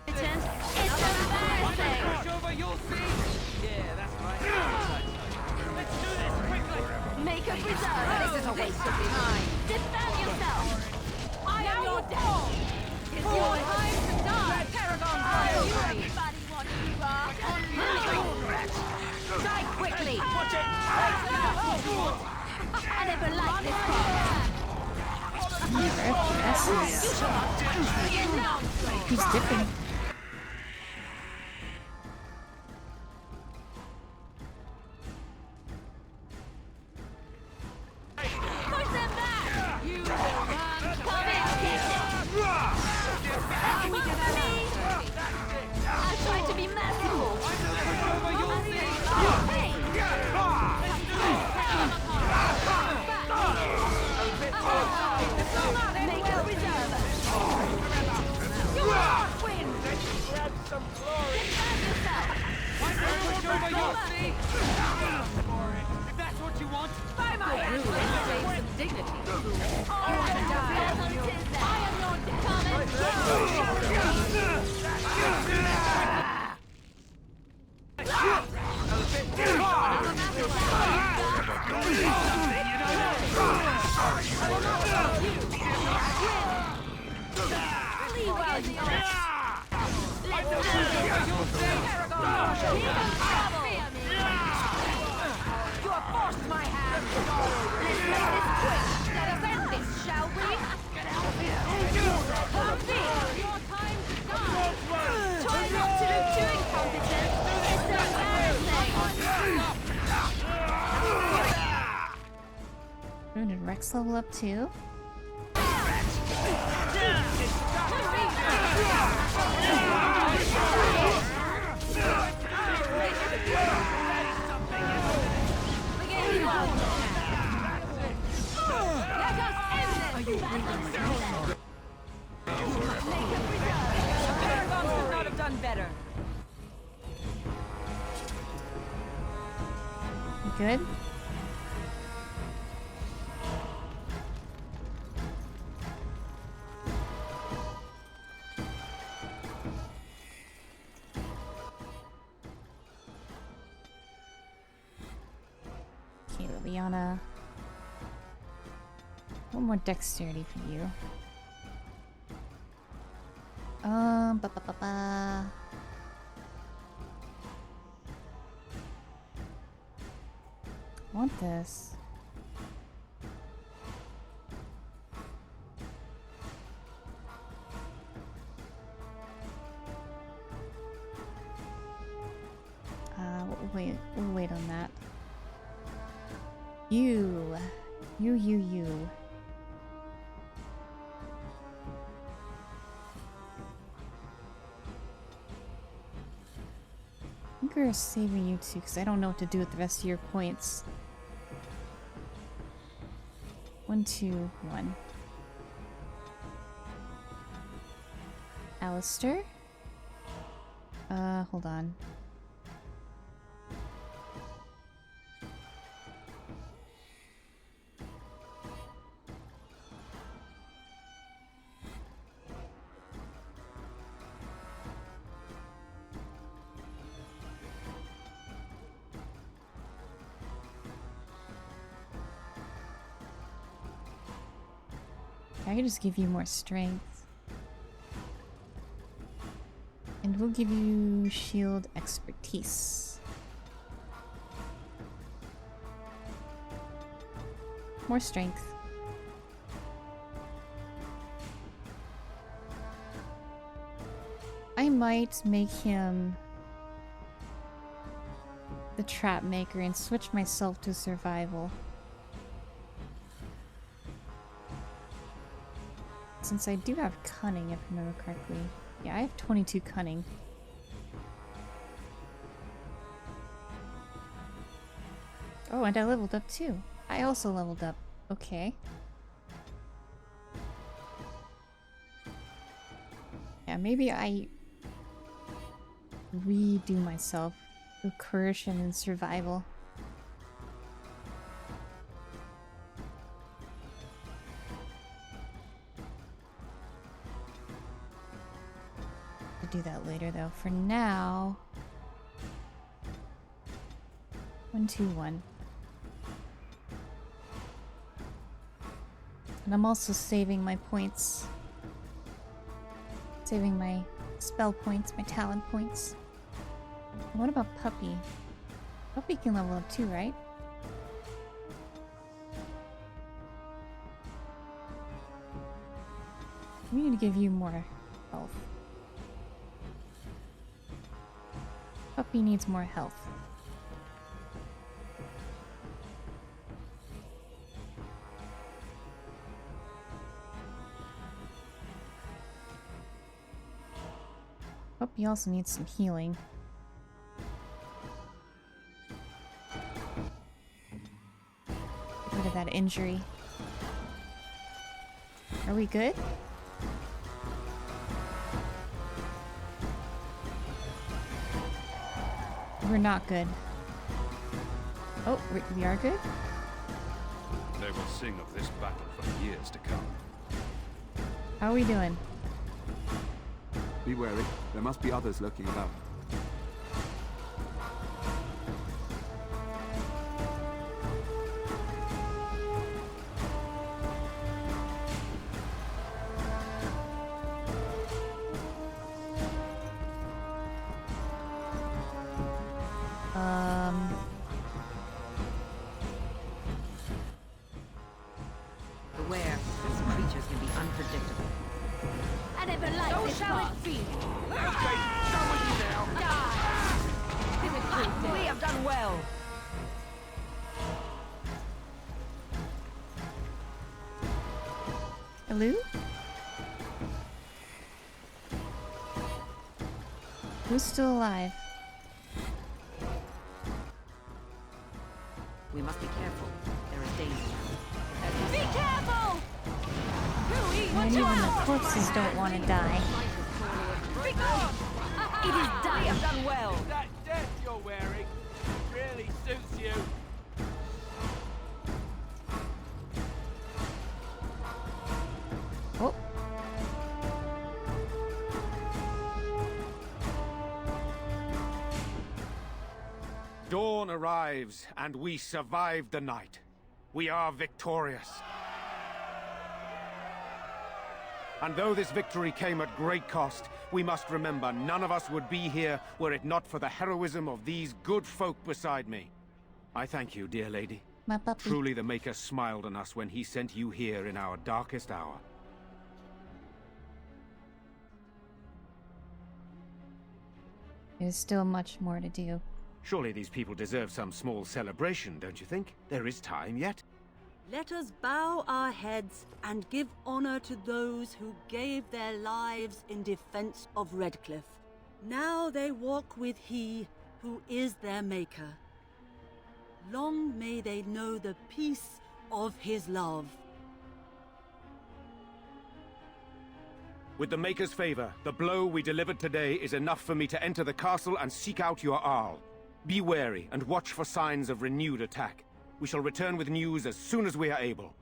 It's embarrassing. Push over, you'll see! Yeah, that's right. Make a preserve. This is a waste of time. Defend yourself. I am your death. It's your time to die. Paragon, everybody wants you are. Die quickly. Watch it. I never liked this part. He's dipping. Push them back! You will run! Come in! I tried to be merciful! Make a reserve! You won't win! Grab some glory! Defend yourself! Push over your feet! If that's what you want. By my hand! Save some dignity. I am your death. Come and You have forced my hand. Let's make this quick. Let us end this, shall we? Get out of here. Come see. Your time to die. Try not to do too incompetent. It's embarrassing. Oh, did Rex level up too? Could not have done better. You good? Okay, Liliana. One more dexterity for you. Ba ba ba ba. I want this. We'll wait on that. You. I think we're saving you two because I don't know what to do with the rest of your points. 1, 2, 1. Alistair? Hold on. I can just give you more strength. And we'll give you shield expertise. More strength. I might make him the trap maker and switch myself to survival. Since I do have cunning, if I remember correctly. Yeah, I have 22 cunning. Oh, and I leveled up too. I also leveled up. Okay. Yeah, maybe I redo myself with coercion and survival. Do that later though. For now, 1, 2, 1. And I'm also saving my points. Saving my spell points, my talent points. What about Puppy? Puppy can level up too, right? We need to give you more health. Puppy needs more health. Puppy also needs some healing. Get rid of that injury. Are we good? We're not good. Oh, we are good? They will sing of this battle for years to come. How are we doing? Be wary. There must be others lurking about. Beware, these creatures can be unpredictable. I never liked So this shall part. it be. Okay, done with you now. Die. We have done well. Hello? Who's still alive? We must be careful. There is danger. Be careful! And even the corpses don't want to die. Be gone! It is done. We have done well. That death you're wearing really suits you. Oh. Dawn arrives, and we survived the night. We are victorious. And though this victory came at great cost, we must remember none of us would be here were it not for the heroism of these good folk beside me. I thank you, dear lady. My puppy. Truly the Maker smiled on us when he sent you here in our darkest hour. There's still much more to do. Surely these people deserve some small celebration, don't you think? There is time yet. Let us bow our heads and give honor to those who gave their lives in defense of Redcliffe. Now they walk with He who is their Maker. Long may they know the peace of His love. With the Maker's favor, the blow we delivered today is enough for me to enter the castle and seek out your Arl. Be wary and watch for signs of renewed attack. We shall return with news as soon as we are able.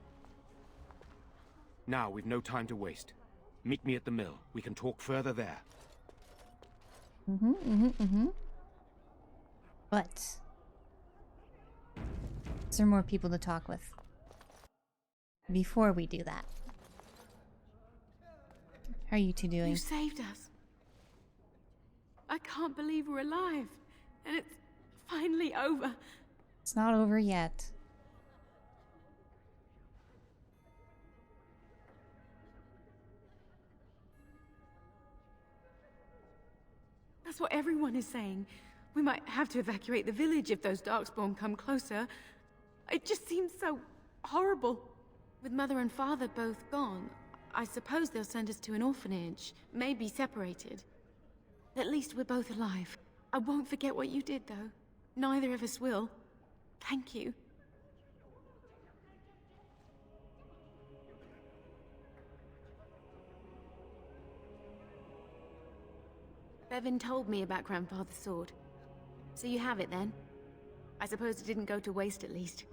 Now we've no time to waste. Meet me at the mill. We can talk further there. But is there more people to talk with? Before we do that. How are you two doing? You saved us. I can't believe we're alive. And it's finally over. It's not over yet. That's what everyone is saying. We might have to evacuate the village if those Darkspawn come closer. It just seems so horrible. With Mother and Father both gone, I suppose they'll send us to an orphanage, maybe separated. At least we're both alive. I won't forget what you did, though. Neither of us will. Thank you. Bevan told me about Grandfather's sword. So you have it then? I suppose it didn't go to waste at least.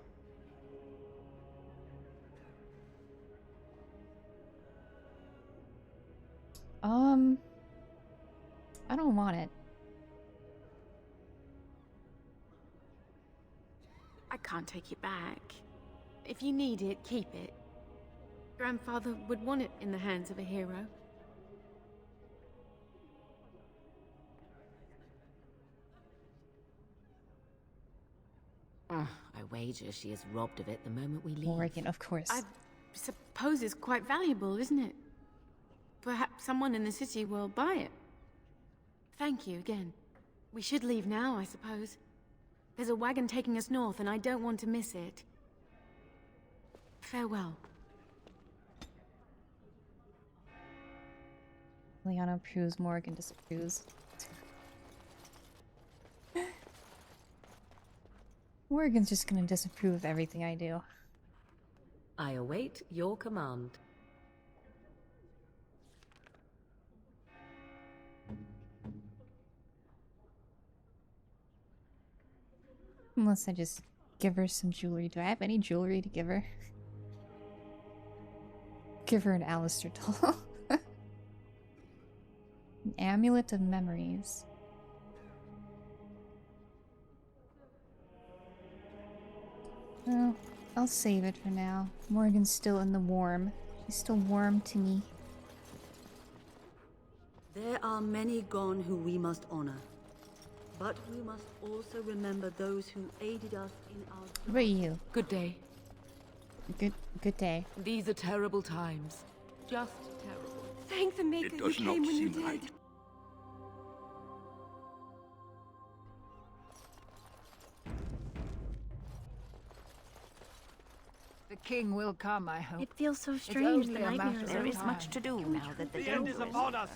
I don't want it. I can't take it back. If you need it, keep it. Grandfather would want it in the hands of a hero. I wager she is robbed of it the moment we leave. Morgan, of course. I suppose it's quite valuable, isn't it? Perhaps someone in the city will buy it. Thank you again. We should leave now, I suppose. There's a wagon taking us north, and I don't want to miss it. Farewell. Leona approves, Morgan disapproves. Morgan's just gonna disapprove of everything I do. I await your command. Unless I just give her some jewelry. Do I have any jewelry to give her? Give her an Alistair doll. An amulet of memories. Well, I'll save it for now. Morgan's still in the warm. She's still warm to me. There are many gone who we must honor. But we must also remember those who aided us in our... What about you? Good day. Good day. These are terrible times. Just terrible. Thank the Maker who came when you did. The king will come, I hope. It feels so It's strange, only the a nightmares. matter There of is much time. to do now that the end is upon us.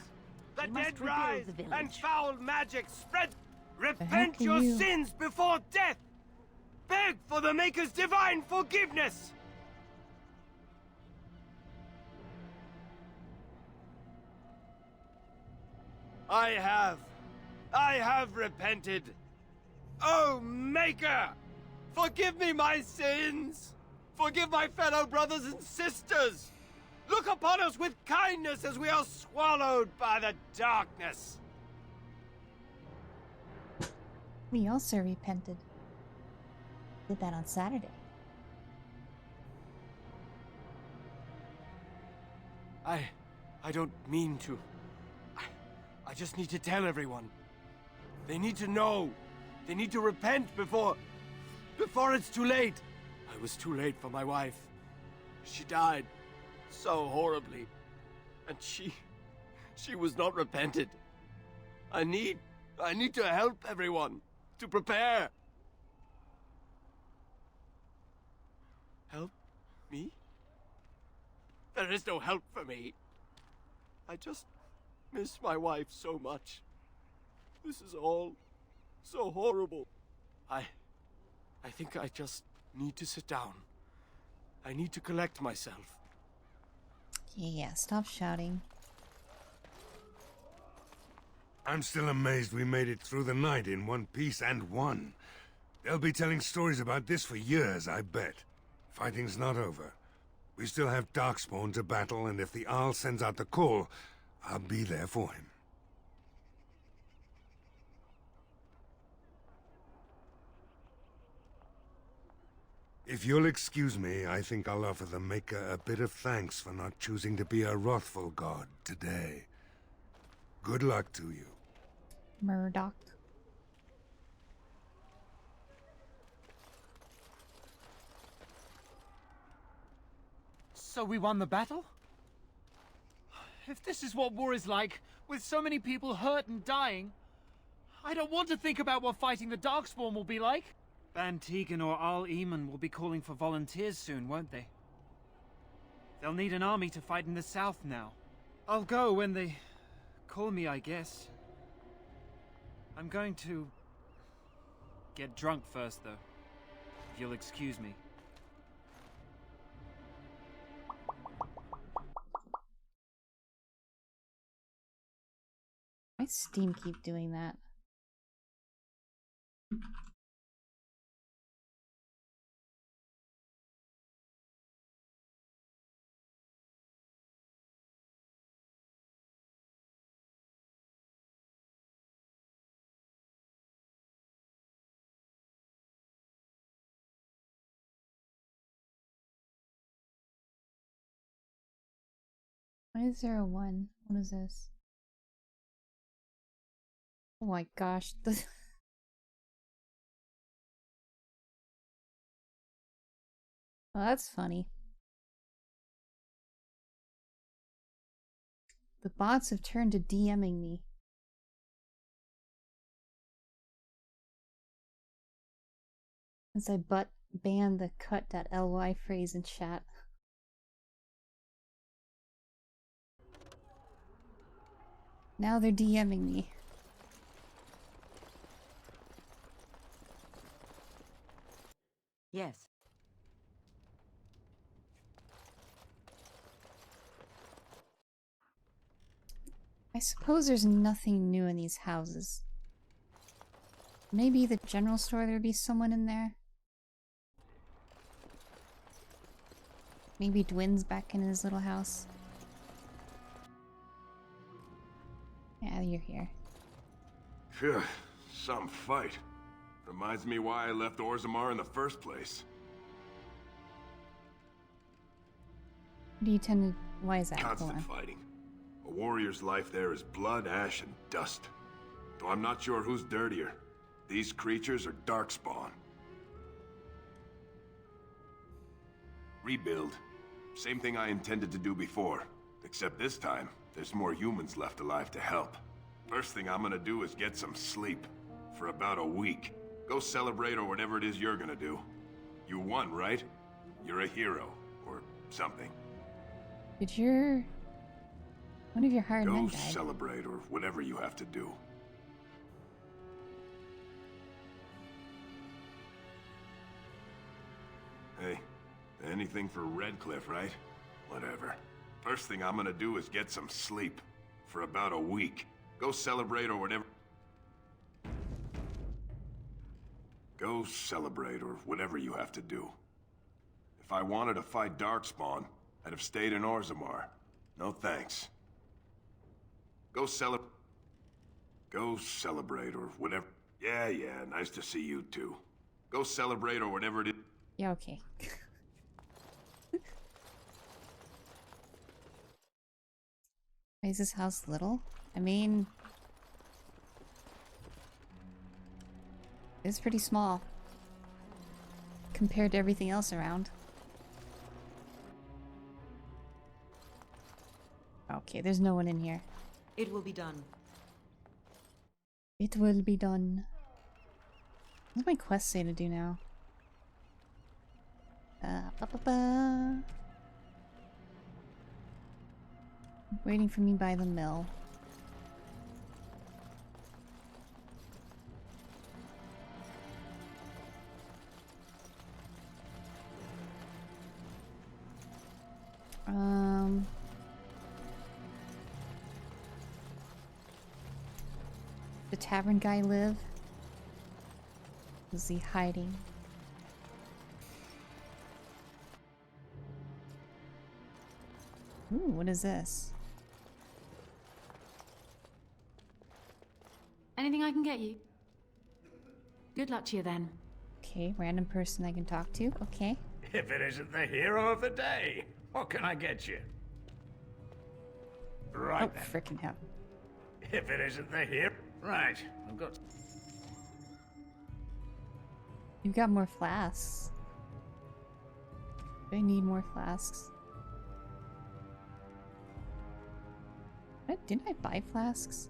The dead rise, and foul magic spread. Repent your sins before death. Beg for the Maker's divine forgiveness. I have repented. Oh, Maker, forgive me my sins. Forgive my fellow brothers and sisters. Look upon us with kindness as we are swallowed by the darkness. We also repented. Did that on Saturday. I don't mean to. I just need to tell everyone. They need to know. They need to repent before it's too late. I was too late for my wife. She died so horribly. And she was not repented. I need to help everyone to prepare. Help me? There is no help for me. I just miss my wife so much. This is all so horrible. I think I just need to sit down. I need to collect myself. Yeah, stop shouting. I'm still amazed we made it through the night in one piece and won. They'll be telling stories about this for years, I bet. Fighting's not over. We still have Darkspawn to battle, and if the Arl sends out the call, I'll be there for him. If you'll excuse me, I think I'll offer the Maker a bit of thanks for not choosing to be a wrathful god today. Good luck to you. Murdoch. So we won the battle? If this is what war is like, with so many people hurt and dying, I don't want to think about what fighting the Darkspawn will be like. Van Tegan or Arl Eamon will be calling for volunteers soon, won't they? They'll need an army to fight in the south now. I'll go when they call me, I guess. I'm going to get drunk first, though. If you'll excuse me. My Steam keep doing that. Why is there a 1? What is this? Oh my gosh. Oh, that's funny. The bots have turned to DMing me. Since I banned the cut.ly phrase in chat. Now they're DMing me. Yes. I suppose there's nothing new in these houses. Maybe the general store, there'd be someone in there. Maybe Dwin's back in his little house. Yeah, you're here. Phew, some fight. Reminds me why I left Orzammar in the first place. What do you tend to... Why is that? Constant fighting. A warrior's life there is blood, ash, and dust. Though I'm not sure who's dirtier. These creatures are darkspawn. Rebuild. Same thing I intended to do before. Except this time, there's more humans left alive to help. First thing I'm gonna do is get some sleep. For about a week. Go celebrate or whatever it is you're gonna do. You won, right? You're a hero. Or something. Did one of your hired men Go died? celebrate or whatever you have to do. Hey, anything for Redcliffe, right? Whatever. First thing I'm gonna do is get some sleep. For about a week. Go celebrate or whatever... Go celebrate or whatever you have to do. If I wanted to fight Darkspawn, I'd have stayed in Orzammar. No thanks. Go celebrate or whatever... Yeah, nice to see you too. Go celebrate or whatever it is... Yeah, okay. Why is this house little? I mean... It's pretty small. Compared to everything else around. Okay, there's no one in here. It will be done. It will be done. What's my quest say to do now? Waiting for me by the mill. The tavern guy live? Is he hiding? Ooh, what is this? Anything I can get you? Good luck to you then. Okay, random person I can talk to. Okay. If it isn't the hero of the day, what can I get you? Right oh, then. Frickin' hell. If it isn't the hero... Right, I've got... You've got more flasks. Do I need more flasks? What? Didn't I buy flasks?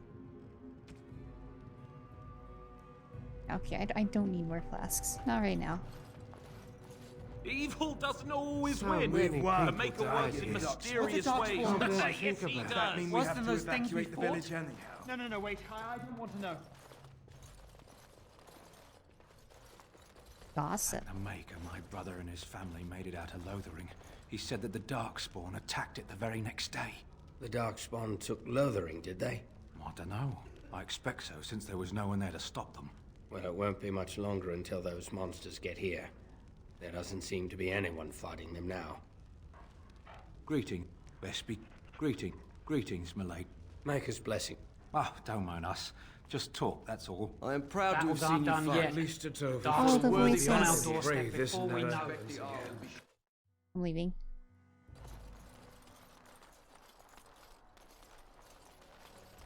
Okay, I don't need more flasks. Not right now. Evil doesn't always So win. many The people Maker died works in here. mysterious What ways. the Darkspawn Yes, think of he that? does. That mean we Worse have than to those things we evacuate the fought? village anyhow. No, wait. I don't want to know. Gossip. The Maker, my brother and his family made it out of Lothering. He said that the Darkspawn attacked it the very next day. The Darkspawn took Lothering, did they? I don't know. I expect so, since there was no one there to stop them. Well, it won't be much longer until those monsters get here. There doesn't seem to be anyone fighting them now. Greeting, Vespi. Greetings, my lady. Maker's blessing. Ah, don't mind us. Just talk, that's all. I am proud to have Battles aren't seen you done fight. yet. At least it's over. Oh, the Worthy voices. on our I'm doorstep Brave, before isn't we it? know it. leaving.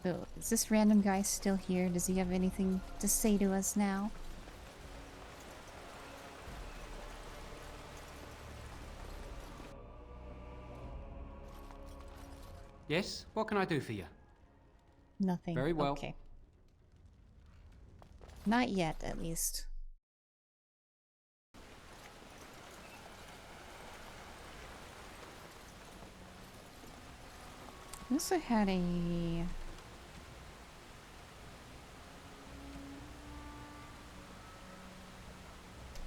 So, is this random guy still here? Does he have anything to say to us now? Yes? What can I do for you? Nothing. Very well. Okay. Not yet, at least. I also had a...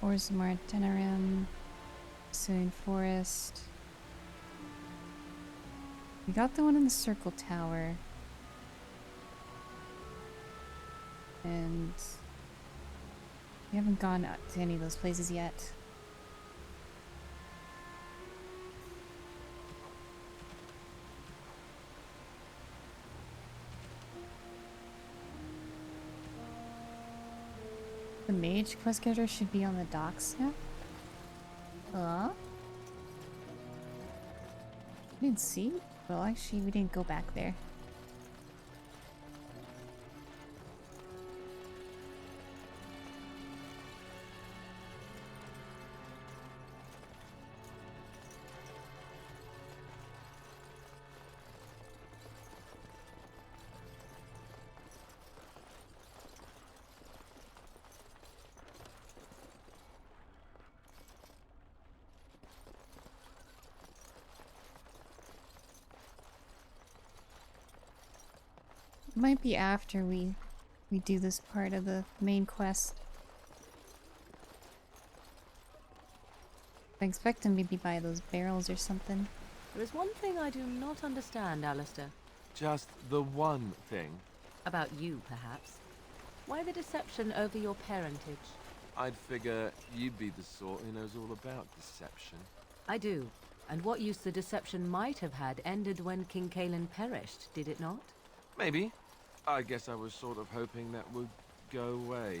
Orzammar Tenerim, Pursuing Forest. We got the one in the Circle Tower. And we haven't gone out to any of those places yet. The mage quest getter should be on the docks now? Huh? I didn't see? Well, actually, we didn't go back there. Might be after we do this part of the main quest. I expect him to be by those barrels or something. There is one thing I do not understand, Alistair. Just the one thing. About you, perhaps. Why the deception over your parentage? I'd figure you'd be the sort who knows all about deception. I do. And what use the deception might have had ended when King Cailan perished, did it not? Maybe. I guess I was sort of hoping that would go away.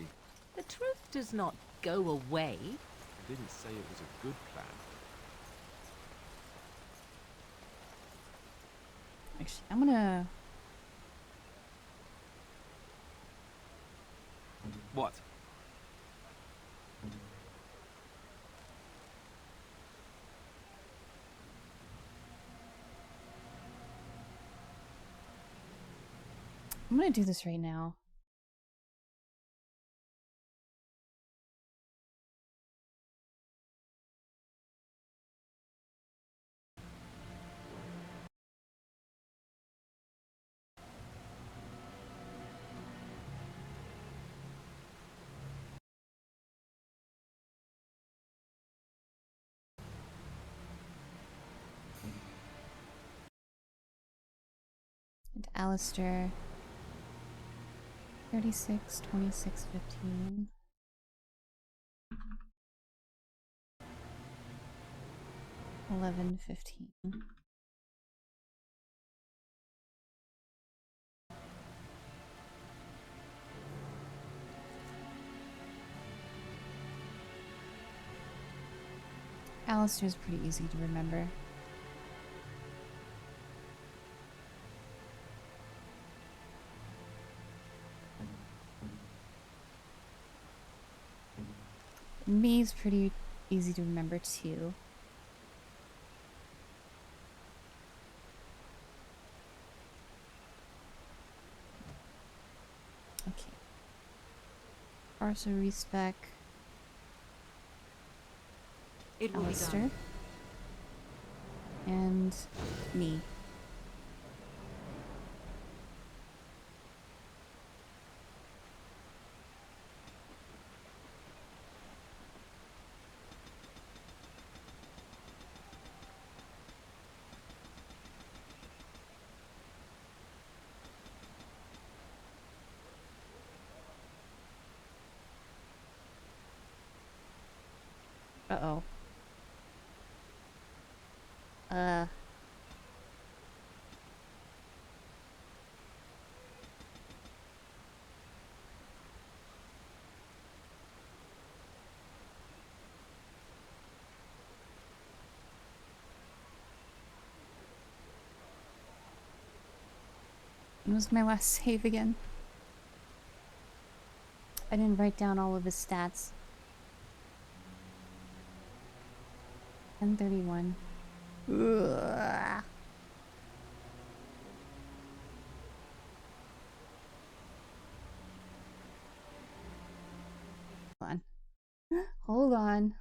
The truth does not go away. I didn't say it was a good plan. Actually, I'm gonna... What? I'm gonna do this right now. And Alistair. 36, 26, 15. $11, $15. Alistair's pretty easy to remember. Me's pretty easy to remember too. Okay. Arso respec. It will be Alistair. done. And me. Uh-oh. When was my last save again? I didn't write down all of his stats. 1031. Ugh. Hold on. Hold on.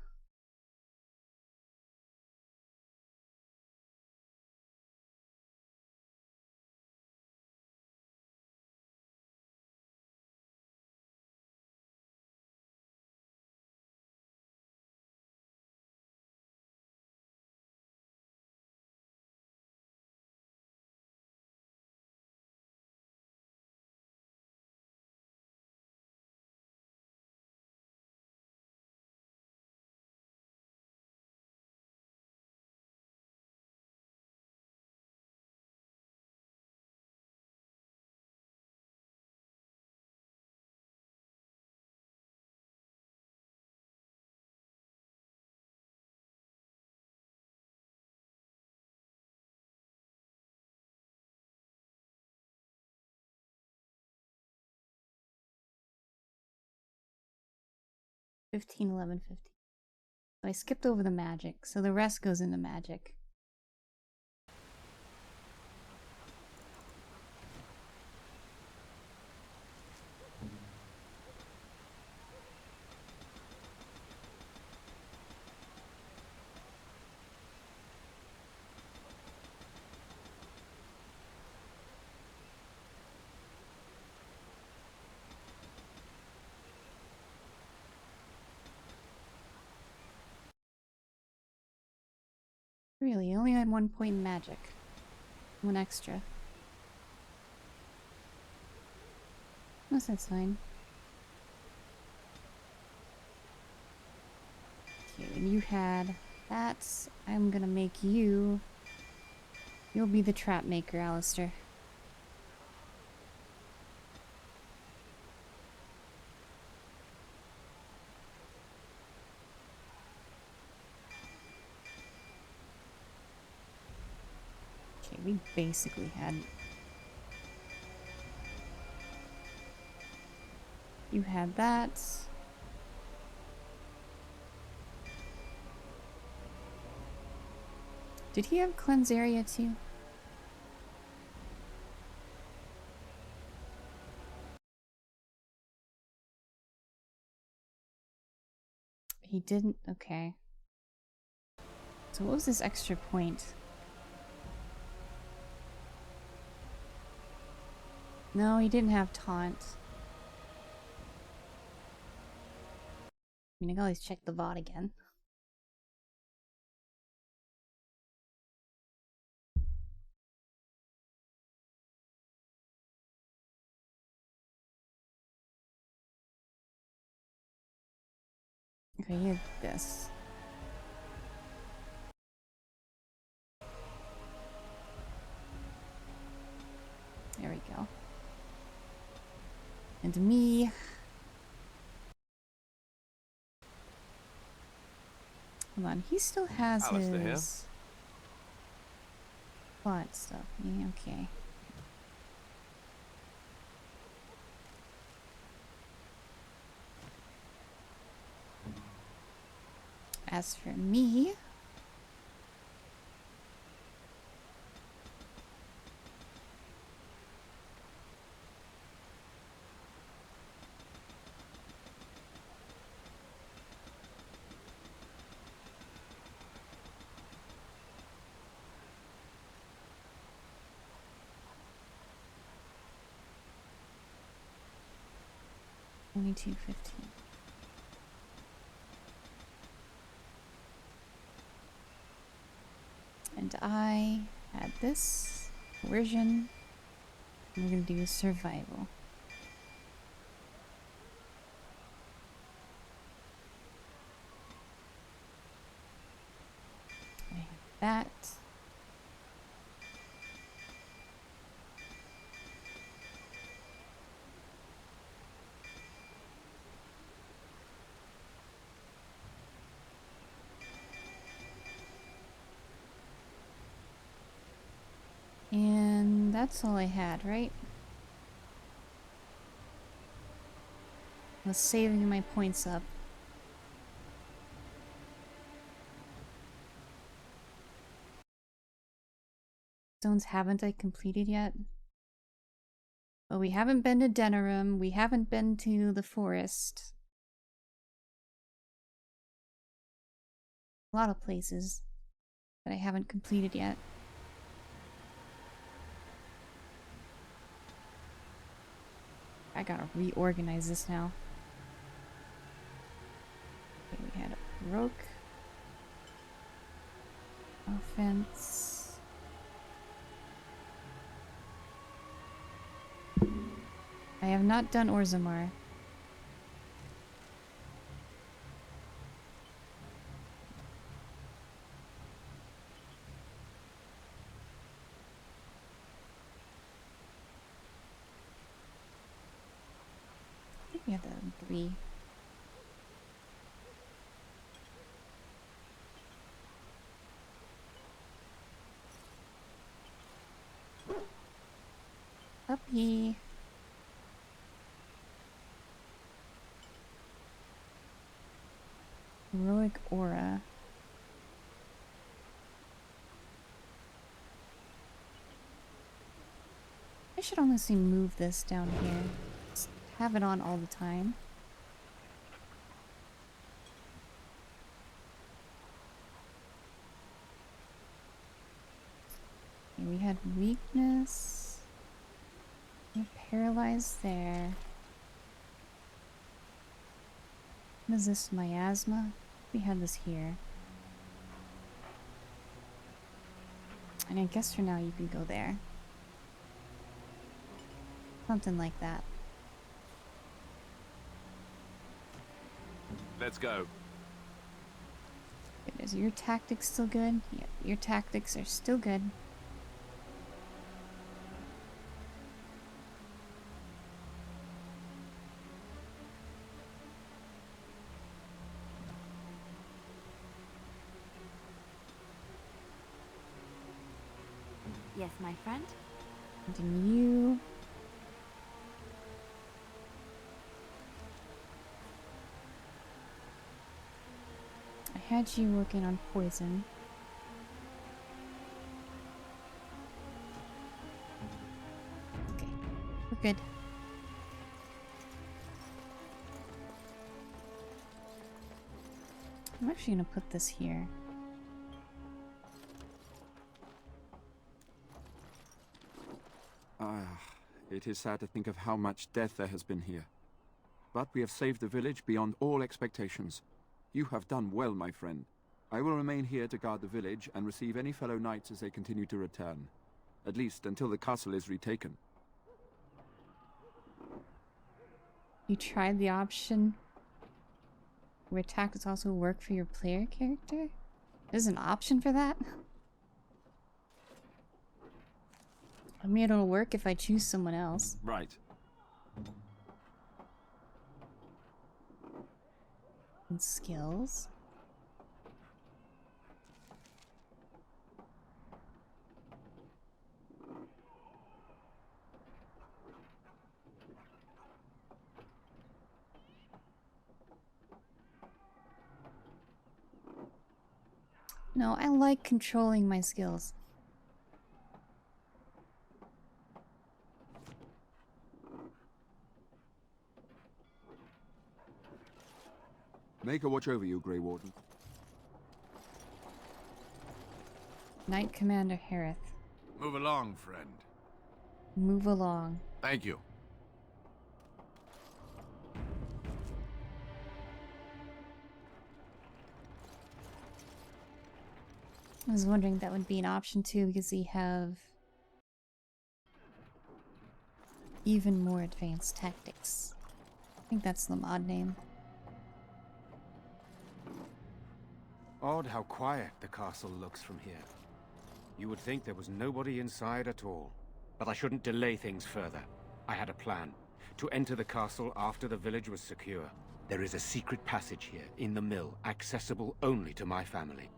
$15, $11, $15. So I skipped over the magic, so the rest goes into magic. Really, you only had 1 point in magic. 1 extra. Unless that's fine. Okay, and you had that. I'm gonna make you... You'll be the trap maker, Alistair. Okay, we basically had... You had that. Did he have cleanse area too? He didn't? Okay. So what was this extra point? No, he didn't have taunt. I mean, I can always check the VOD again. Okay, he had this. There we go. And me. Hold on, he still has Alistair here. his plot stuff. Yeah, okay. As for me, $22.15. And I had this coercion. And we're gonna do survival. I have that. And that's all I had, right? was saving my points up. Stones haven't I completed yet? Well, we haven't been to Denerim, we haven't been to the forest. A lot of places that I haven't completed yet. I gotta reorganize this now. Okay, we had a Baroque. Offense. I have not done Orzammar. I think we have that in 3. Puppy. Heroic Aura. I should honestly move this down here. Just have it on all the time. Okay, we had weakness. We're paralyzed there. What is this? Miasma? We had this here. And I guess for now you can go there. Something like that. Let's go. Is your tactics still good? Yeah, your tactics are still good. Yes, my friend? And you... I had you working on poison. Okay, we're good. I'm actually gonna put this here. It is sad to think of how much death there has been here. But we have saved the village beyond all expectations. You have done well, my friend. I will remain here to guard the village and receive any fellow knights as they continue to return. At least until the castle is retaken. You tried the option where tactics also work for your player character? There's an option for that? I mean, it'll work if I choose someone else. Right. And skills. No, I like controlling my skills. Make a watch over you, Grey Warden. Knight Commander Harith. Move along, friend. Move along. Thank you. I was wondering if that would be an option too, because we have even more advanced tactics. I think that's the mod name. Odd how quiet the castle looks from here. You would think there was nobody inside at all. But I shouldn't delay things further. I had a plan. To enter the castle after the village was secure. There is a secret passage here, in the mill, accessible only to my family.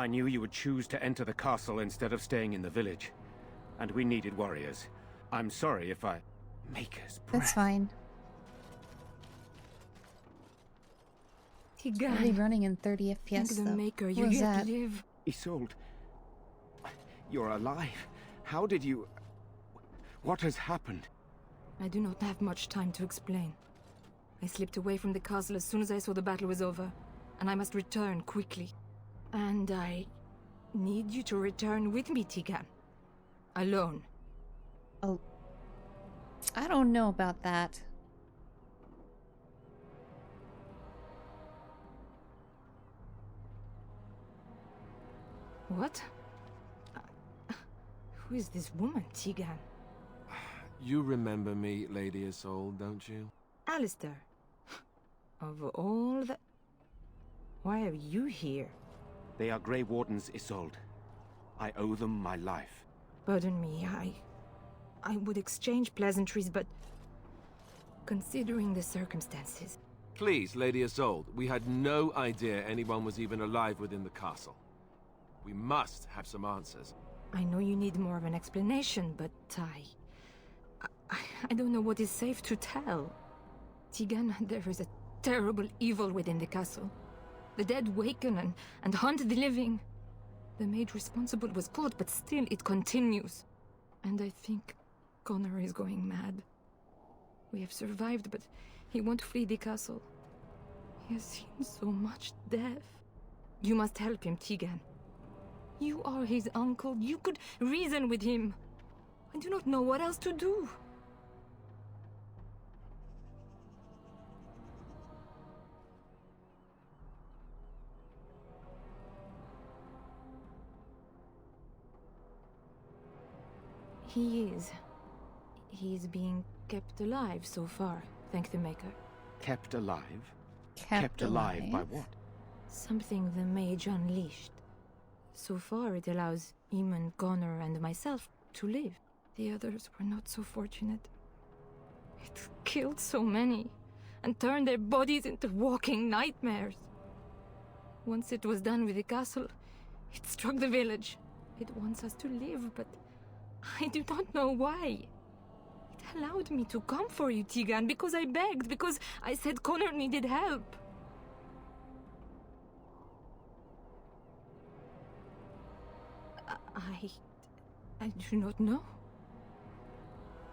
I knew you would choose to enter the castle instead of staying in the village. And we needed warriors. I'm sorry if I... Maker's breath. That's fine. Tigan. Really running in 30 FPS Thank the though. Maker, What you was yet that? live. Isolde. You're alive. How did you... What has happened? I do not have much time to explain. I slipped away from the castle as soon as I saw the battle was over, and I must return quickly. And I need you to return with me, Tigan. Alone. Oh. I don't know about that. What? Who is this woman, Tigan? You remember me, Lady Isolde, don't you? Alistair. Of all the... Why are you here? They are Grey Wardens, Isolde. I owe them my life. Pardon me, I would exchange pleasantries, but... Considering the circumstances... Please, Lady Isolde, we had no idea anyone was even alive within the castle. We must have some answers. I know you need more of an explanation, but I don't know what is safe to tell. Tigan, there is a terrible evil within the castle. The dead waken and haunt the living. The maid responsible was caught, but still it continues. And I think Connor is going mad. We have survived, but he won't flee the castle. He has seen so much death. You must help him, Tigan. You are his uncle. You could reason with him. I do not know what else to do. He is being kept alive so far, thank the Maker. Kept alive? Kept alive by what? Something the mage unleashed. So far it allows Eamon, Connor, and myself to live. The others were not so fortunate. It killed so many, and turned their bodies into walking nightmares. Once it was done with the castle, it struck the village. It wants us to live, but I do not know why. It allowed me to come for you, Tigan, because I begged, because I said Connor needed help. I do not know.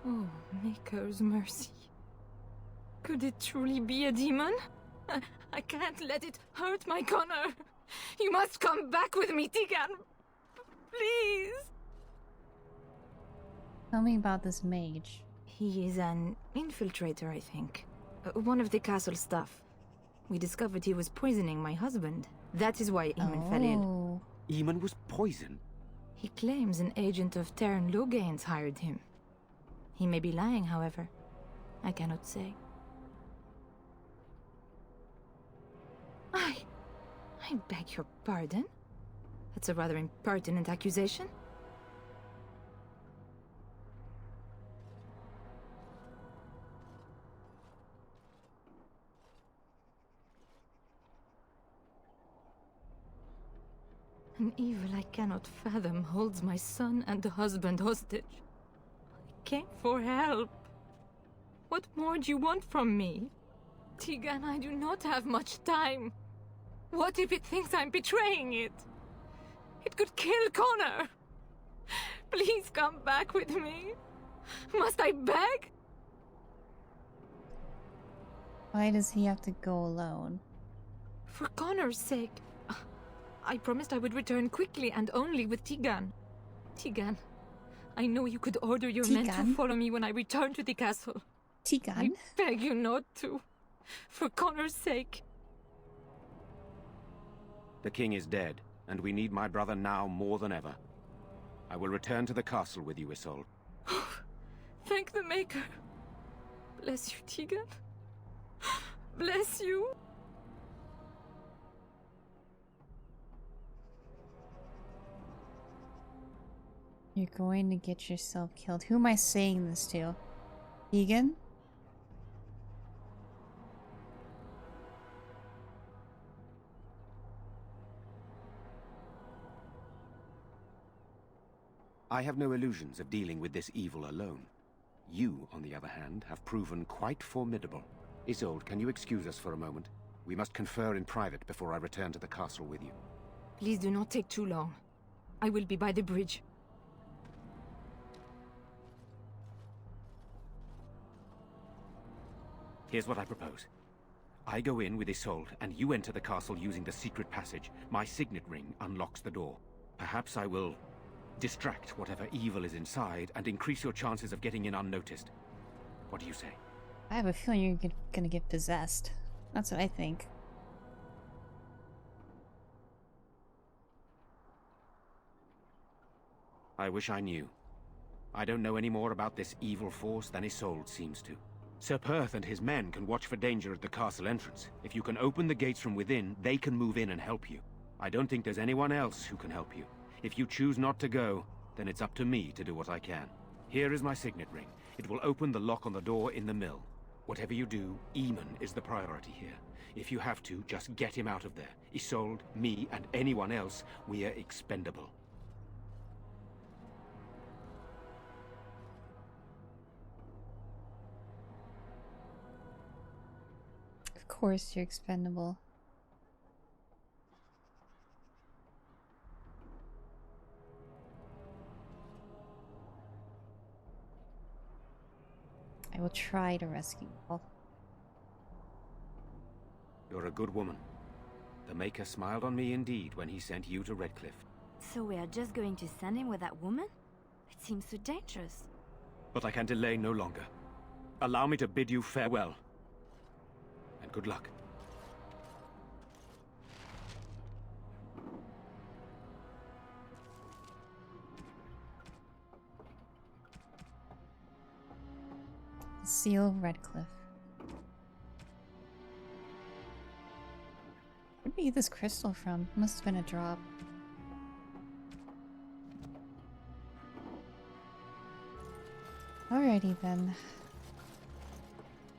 Oh, Maker's mercy. Could it truly be a demon? I can't let it hurt my Connor. You must come back with me, Tigan. Please. Tell me about this mage. He is an infiltrator, I think. One of the castle staff. We discovered he was poisoning my husband. That is why Eamon fell ill. Eamon was poisoned? He claims an agent of Terran Logain's hired him. He may be lying, however. I cannot say. I beg your pardon? That's a rather impertinent accusation. An evil I cannot fathom holds my son and husband hostage. I came for help. What more do you want from me? Tigan, I do not have much time. What if it thinks I'm betraying it? It could kill Connor. Please come back with me. Must I beg? Why does he have to go alone? For Connor's sake. I promised I would return quickly and only with Tigan. Tigan, I know you could order your men to follow me when I return to the castle. Tigan? I beg you not to. For Connor's sake. The king is dead, and we need my brother now more than ever. I will return to the castle with you, Isolde. Thank the Maker. Bless you, Tigan. Bless you. You're going to get yourself killed. Who am I saying this to? Egan? I have no illusions of dealing with this evil alone. You, on the other hand, have proven quite formidable. Isolde, can you excuse us for a moment? We must confer in private before I return to the castle with you. Please do not take too long. I will be by the bridge. Here's what I propose. I go in with Isolde, and you enter the castle using the secret passage. My signet ring unlocks the door. Perhaps I will distract whatever evil is inside and increase your chances of getting in unnoticed. What do you say? I have a feeling you're gonna get possessed. That's what I think. I wish I knew. I don't know any more about this evil force than Isolde seems to. Sir Perth and his men can watch for danger at the castle entrance. If you can open the gates from within, they can move in and help you. I don't think there's anyone else who can help you. If you choose not to go, then it's up to me to do what I can. Here is my signet ring. It will open the lock on the door in the mill. Whatever you do, Eamon is the priority here. If you have to, just get him out of there. Isolde, me, and anyone else, we are expendable. Of course you're expendable. I will try to rescue you all. You're a good woman. The Maker smiled on me indeed when he sent you to Redcliffe. So we are just going to send him with that woman? It seems so dangerous. But I can delay no longer. Allow me to bid you farewell. And good luck. Seal of Redcliffe. Where'd we get this crystal from? Must have been a drop. Alrighty then.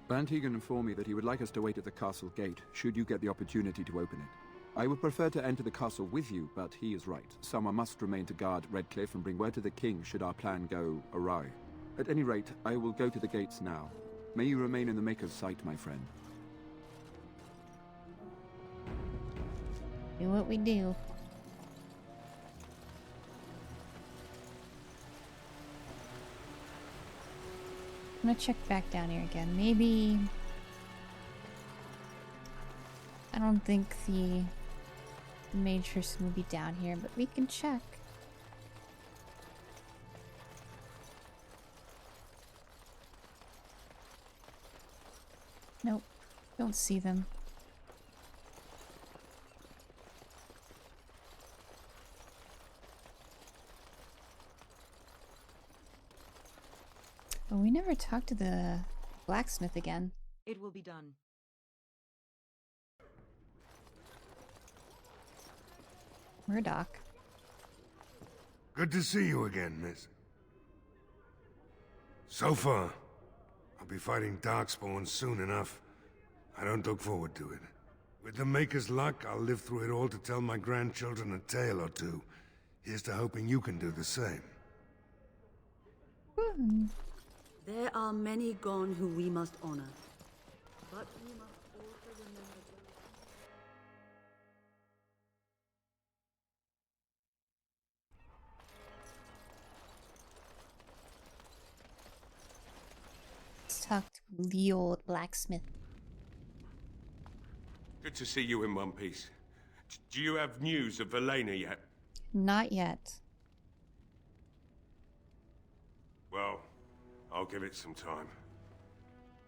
Van Tegan informed me that he would like us to wait at the castle gate, should you get the opportunity to open it. I would prefer to enter the castle with you, but he is right. Someone must remain to guard Redcliffe and bring word to the king should our plan go awry. At any rate, I will go to the gates now. May you remain in the Maker's sight, my friend. Do what we do. I'm gonna check back down here again. Maybe... I don't think the Matrix will be down here, but we can check. Nope. Don't see them. Oh, we never talked to the blacksmith again. It will be done. Murdoch. Good to see you again, miss. So far, I'll be fighting Darkspawn soon enough. I don't look forward to it. With the Maker's luck, I'll live through it all to tell my grandchildren a tale or two. Here's to hoping you can do the same. There are many gone who we must honor. But we must also remember... Let's talk to the old blacksmith. Good to see you in one piece. Do you have news of Velena yet? Not yet. Well, I'll give it some time.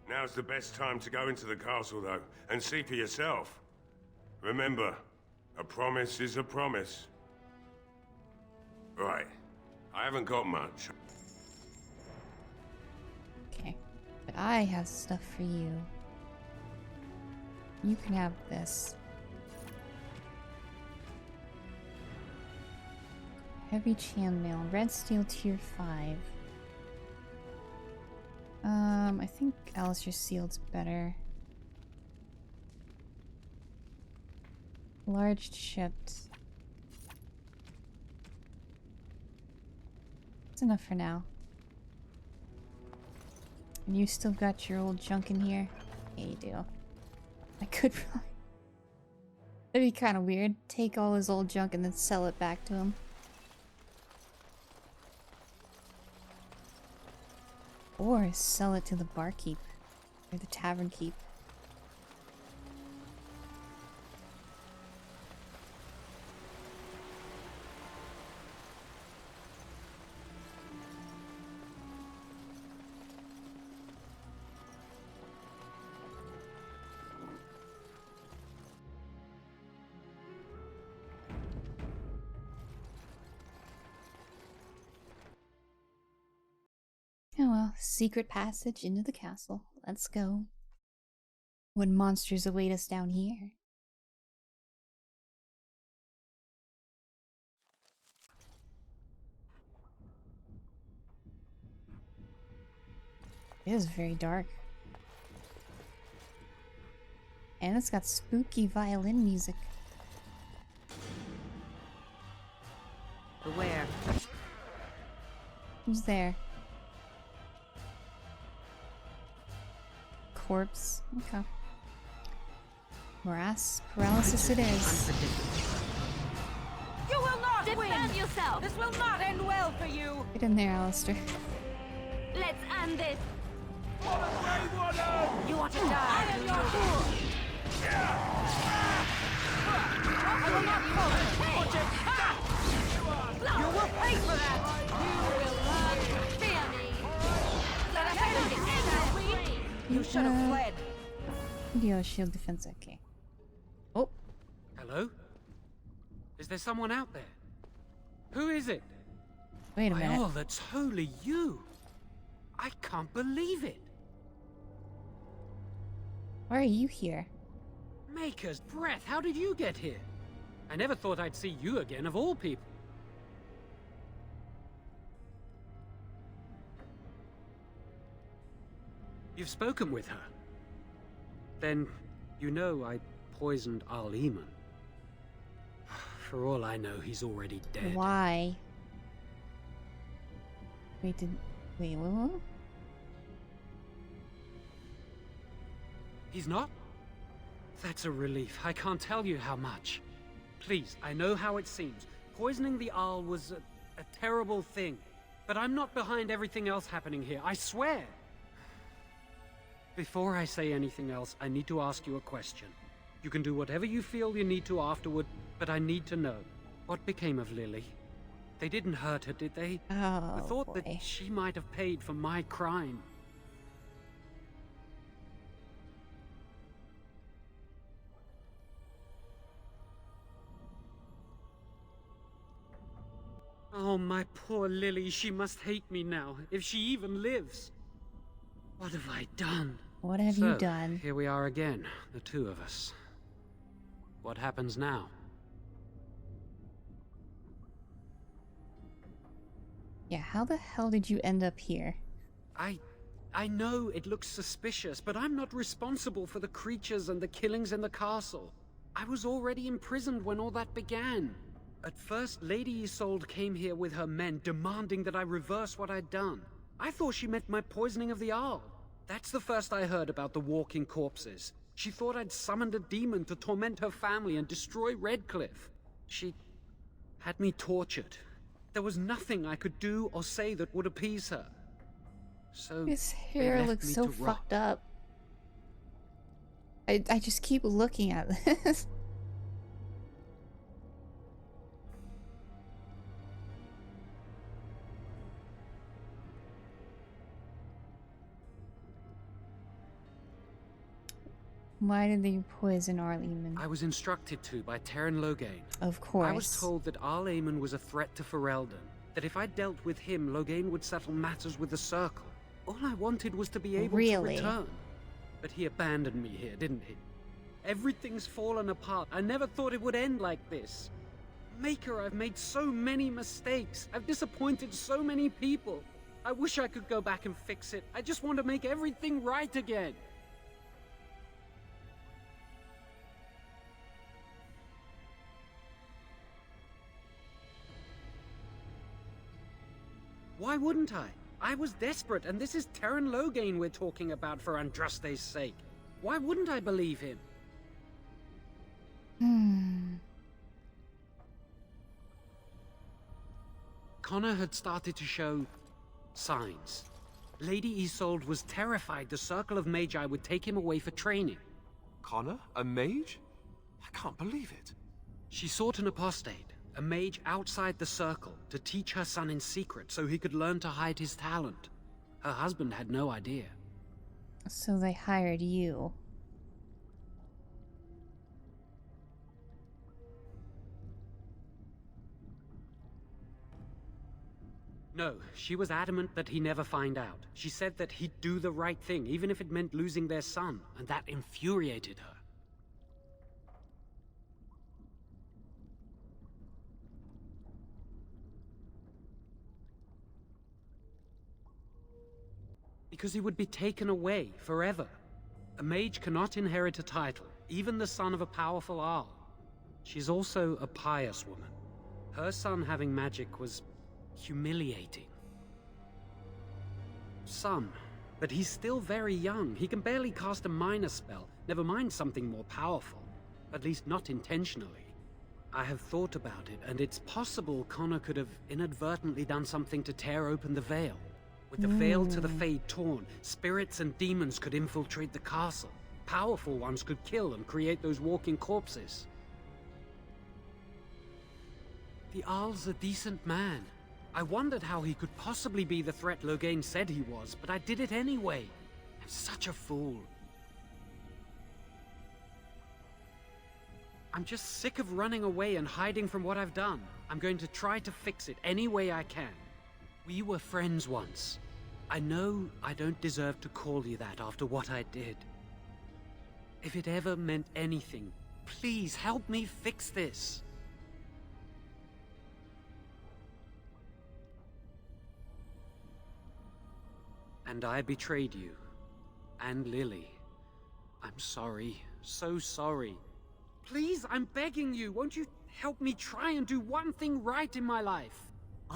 Now's the best time to go into the castle, though, and see for yourself. Remember, a promise is a promise. Right. I haven't got much. Okay. But I have stuff for you. You can have this. Heavy chainmail, red steel tier 5. I think Alistair Sealed's better. Large shipped. enough for now. And you still got your old junk in here? Yeah, you do. I could probably... That'd be kind of weird. Take all his old junk and then sell it back to him. Or sell it to the barkeep. Or the tavern keep. Oh well, secret passage into the castle. Let's go. What monsters await us down here? It is very dark. And it's got spooky violin music. Beware. Who's there? Corpse. Okay. Morass paralysis it is. You will not defend yourself. This will not end well for you. Get in there, Alistair. Let's end this. You want to die? I am your fool. I will not fall. You will pay for that. You will learn to fear me. Let us end this. You should have fled. Yo, shield defense, okay. Oh. Hello? Is there someone out there? Who is it? Wait a minute. Oh, that's wholly you. I can't believe it. Why are you here? Maker's breath, how did you get here? I never thought I'd see you again, of all people. You've spoken with her. Then, you know I poisoned Al-Eamon. For all I know, he's already dead. Why? Wait, what? He's not? That's a relief. I can't tell you how much. Please, I know how it seems. Poisoning the Arl was a terrible thing. But I'm not behind everything else happening here, I swear. Before I say anything else, I need to ask you a question. You can do whatever you feel you need to afterward, but I need to know. What became of Lily? They didn't hurt her, did they? Oh, I thought boy. that she might have paid for my crime. Oh, my poor Lily, she must hate me now, if she even lives. What have I done? What have you done? Here we are again, the two of us. What happens now? Yeah, how the hell did you end up here? I know it looks suspicious, but I'm not responsible for the creatures and the killings in the castle. I was already imprisoned when all that began. At first, Lady Isolde came here with her men, demanding that I reverse what I'd done. I thought she meant my poisoning of the Arl. That's the first I heard about the walking corpses. She thought I'd summoned a demon to torment her family and destroy Redcliffe. She had me tortured. There was nothing I could do or say that would appease her. So his hair looks so fucked up. I just keep looking at this. Why did they poison Al-Eamon? I was instructed to by Terran Loghain. Of course. I was told that Al-Eamon was a threat to Ferelden, that if I dealt with him, Loghain would settle matters with the Circle. All I wanted was to be able to return. But he abandoned me here, didn't he? Everything's fallen apart. I never thought it would end like this. Maker, I've made so many mistakes. I've disappointed so many people. I wish I could go back and fix it. I just want to make everything right again. Why wouldn't I? I was desperate, and this is Terran Loghain we're talking about for Andraste's sake. Why wouldn't I believe him? Connor had started to show signs. Lady Isolde was terrified the Circle of Magi would take him away for training. Connor? A mage? I can't believe it. She sought an apostate, a mage outside the Circle, to teach her son in secret so he could learn to hide his talent. Her husband had no idea. So they hired you. No, she was adamant that he never find out. She said that he'd do the right thing, even if it meant losing their son, and that infuriated her. Because he would be taken away forever. A mage cannot inherit a title, even the son of a powerful Arl. She's also a pious woman. Her son having magic was humiliating. Some, but he's still very young. He can barely cast a minor spell, never mind something more powerful. At least not intentionally. I have thought about it, and it's possible Connor could have inadvertently done something to tear open the veil. With the veil to the Fade torn, spirits and demons could infiltrate the castle. Powerful ones could kill and create those walking corpses. The Arl's a decent man. I wondered how he could possibly be the threat Loghain said he was, but I did it anyway. I'm such a fool. I'm just sick of running away and hiding from what I've done. I'm going to try to fix it any way I can. We were friends once. I know I don't deserve to call you that after what I did. If it ever meant anything, please help me fix this. And I betrayed you. And Lily. I'm sorry. So sorry. Please, I'm begging you, won't you help me try and do one thing right in my life?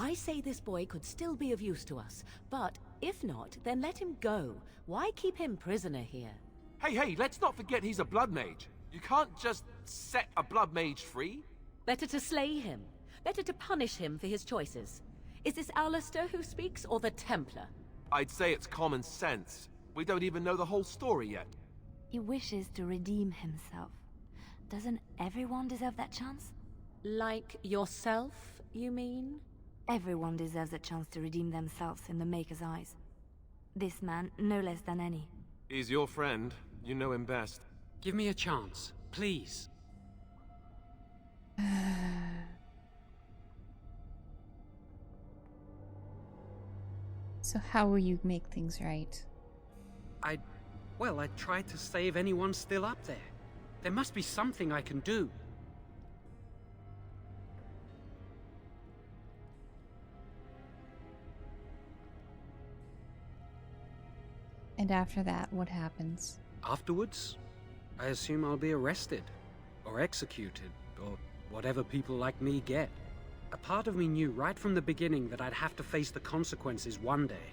I say this boy could still be of use to us, but if not, then let him go. Why keep him prisoner here? Hey, let's not forget he's a blood mage. You can't just set a blood mage free. Better to slay him. Better to punish him for his choices. Is this Alistair who speaks, or the Templar? I'd say it's common sense. We don't even know the whole story yet. He wishes to redeem himself. Doesn't everyone deserve that chance? Like yourself, you mean? Everyone deserves a chance to redeem themselves in the Maker's eyes. This man, no less than any. He's your friend. You know him best. Give me a chance, please. So how will you make things right? I tried to save anyone still up there. There must be something I can do. And after that, what happens? Afterwards, I assume I'll be arrested, or executed, or whatever people like me get. A part of me knew right from the beginning that I'd have to face the consequences one day.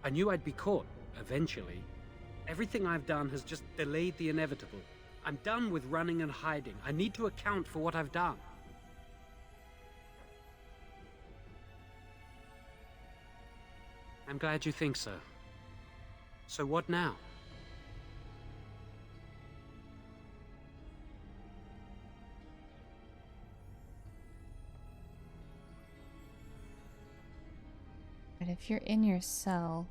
I knew I'd be caught, eventually. Everything I've done has just delayed the inevitable. I'm done with running and hiding. I need to account for what I've done. I'm glad you think so. So what now? But if you're in your cell,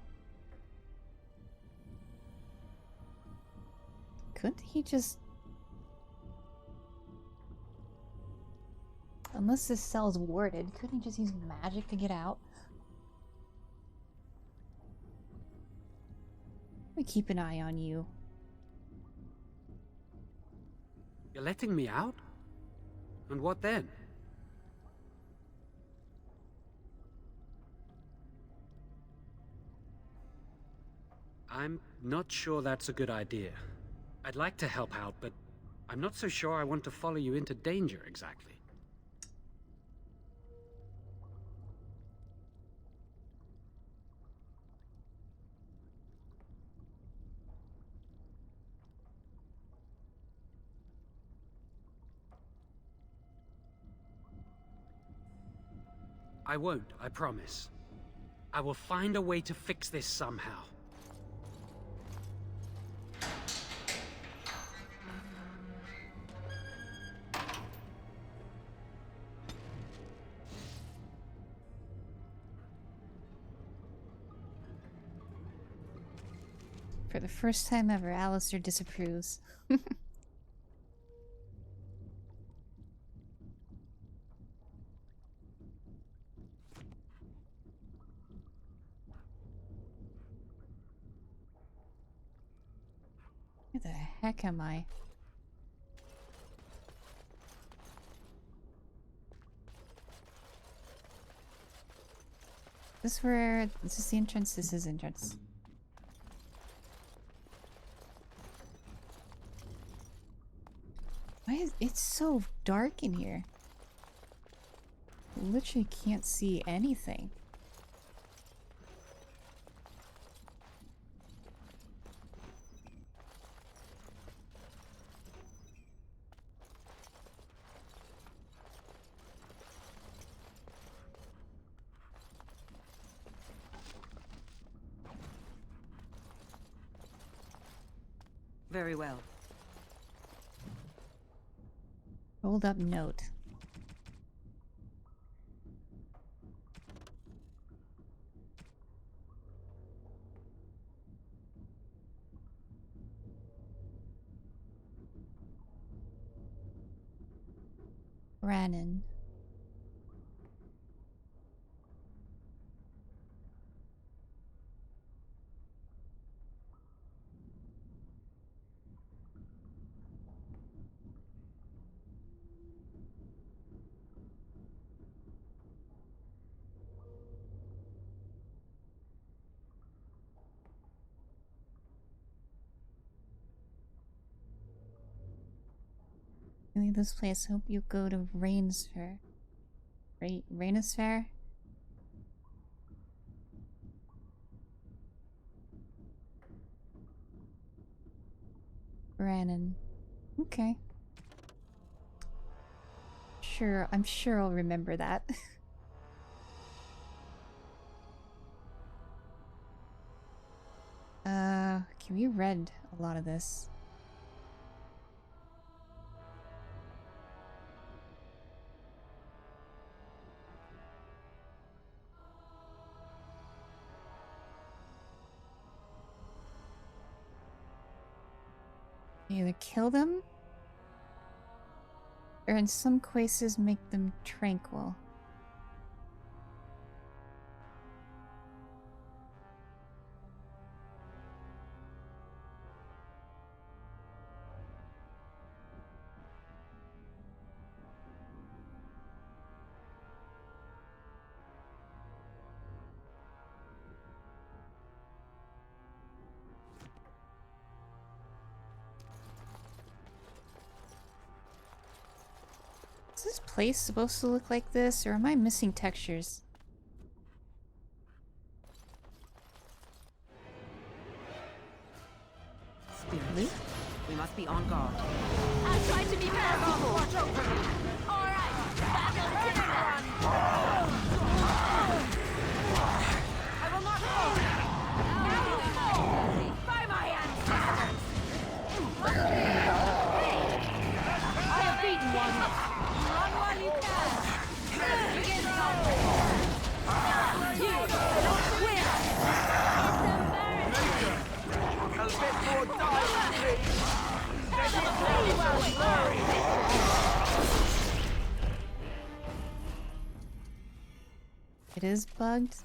couldn't he just... Unless this cell's warded, couldn't he just use magic to get out? We keep an eye on you. You're letting me out? And what then? I'm not sure that's a good idea. I'd like to help out, but I'm not so sure I want to follow you into danger exactly. I won't, I promise. I will find a way to fix this somehow. For the first time ever, Alistair disapproves. Where the heck am I? This where... This is the entrance, this is entrance. Why is it's so dark in here? I literally can't see anything. Very well. Hold up note. Brannon. Leave this place. Hope you go to Rain's Fair. Rain's Fair? Brannon. Okay. Sure, I'm sure I'll remember that. Okay, we read a lot of this. Either kill them, or in some cases make them tranquil. Is this place supposed to look like this, or am I missing textures? Spirits. We must be on guard. I tried to be merciful. Watch out for me. All right, battle everyone. I will not fall. By my ancestors. I have beaten one. Run while you can. Begin something. You don't win. It's embarrassing. A bit more time, please. It is bugged.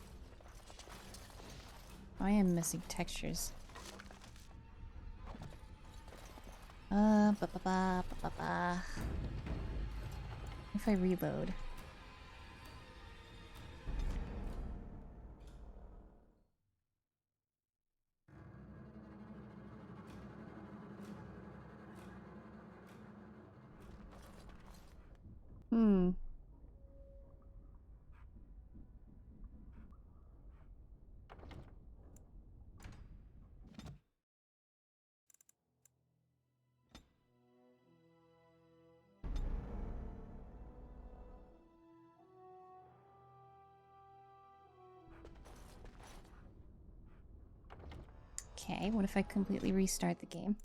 I am missing textures. If I reload. Hmm. Okay, what if I completely restart the game?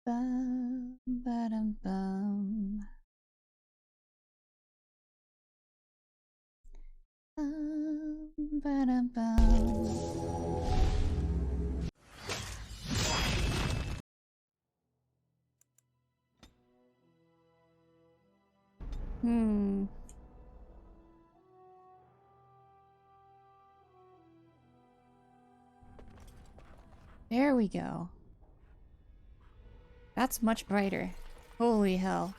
Bum, ba-dum, bum. Ba-dum, bum. There we go. That's much brighter. Holy hell.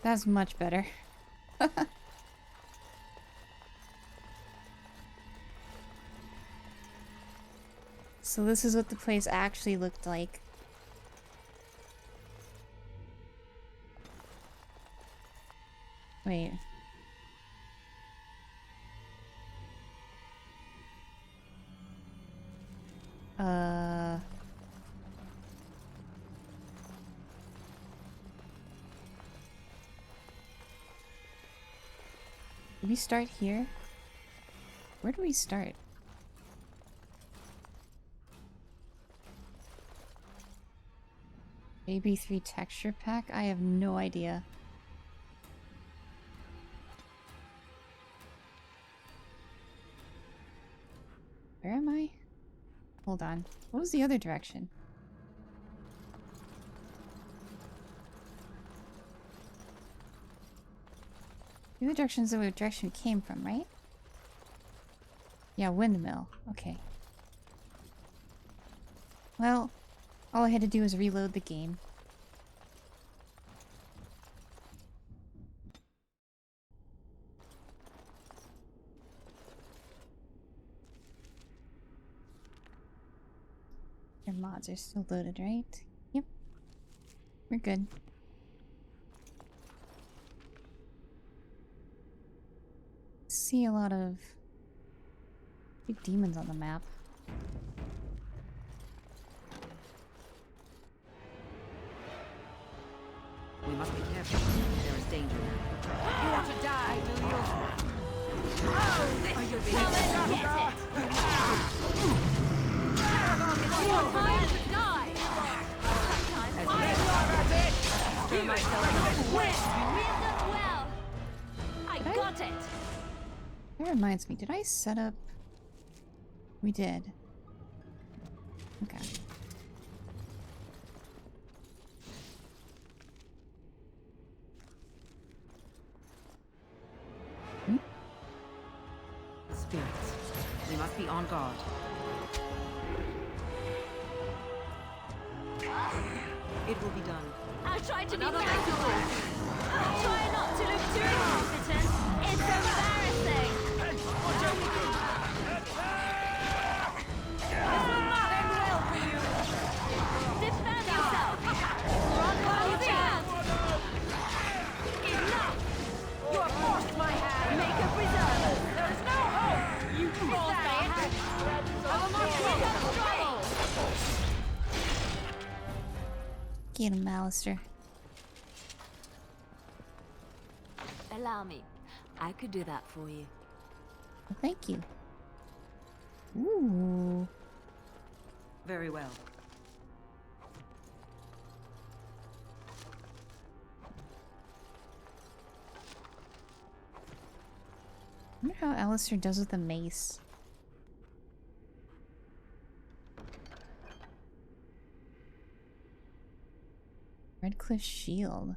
That's much better. So this is what the place actually looked like. Wait. Do we start here? Where do we start? AB3 texture pack? I have no idea. Where am I? Hold on. What was the other direction? The other direction's the direction it came from, right? Yeah, windmill. Okay. Well, all I had to do was reload the game. Your mods are still loaded, right? Yep. We're good. See a lot of big demons on the map. We must be careful. There is danger now. You want to die, do you? Oh, this is coming! Get it! You want to die! Sometimes I Turn myself win! Reeled them well! I got it! That reminds me, did I set up... We did. Okay. Spirits. We must be on guard. It will be done. I'll try to be flexible. Try not to look too incompetent. It's embarrassing. This will not end well for you. Defend yourself. Run while you can. Enough. You have forced my hand. Make a preserve. There is no hope. You fall back. I will not take up trouble. Get him, Alistair. Allow me. I could do that for you. Well, thank you. Ooh. Very well. I wonder how Alistair does with the mace. Redcliffe shield.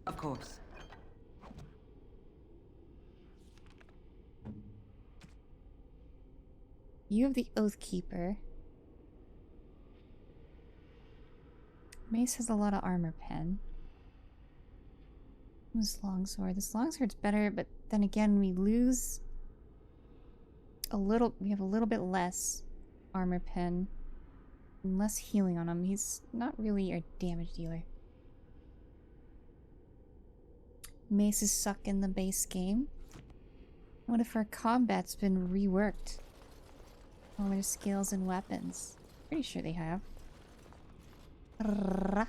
Of course. You have the Oathkeeper. Mace has a lot of armor pen. This longsword. This longsword's better, but Then again, we lose a little. We have a little bit less armor pen and less healing on him. He's not really our damage dealer. Maces suck in the base game. What if our combat's been reworked? All their skills and weapons. Pretty sure they have. We're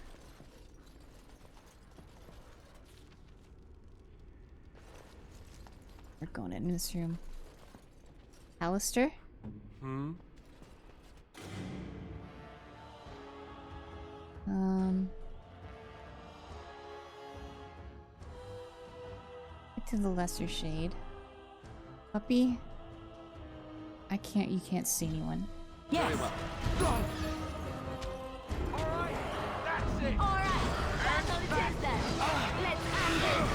going in this room. Alistair? Hmm? Get to the lesser shade. Puppy? You can't see anyone. Yes! Alright, that's it! Alright, that's all it is then. Let's end it.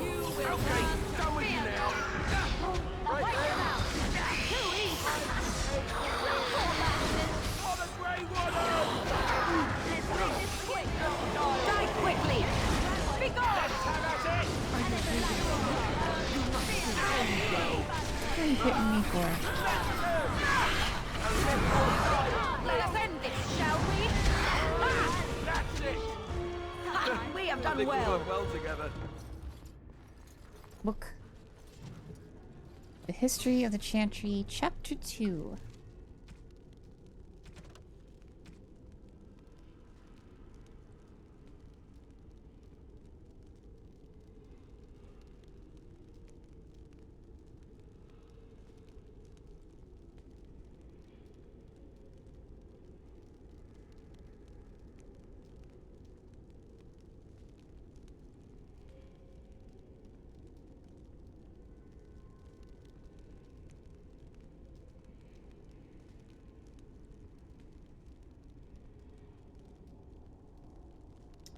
You will Okay, done with you now. Right there. Too easy. Poor bastard. For the Grey Warden! Let's make this quick. Die quickly. Be gone. What are you hitting me for? Let us end this, shall we? That's it! We have I done think we well. work well together. Book. The History of the Chantry, Chapter 2.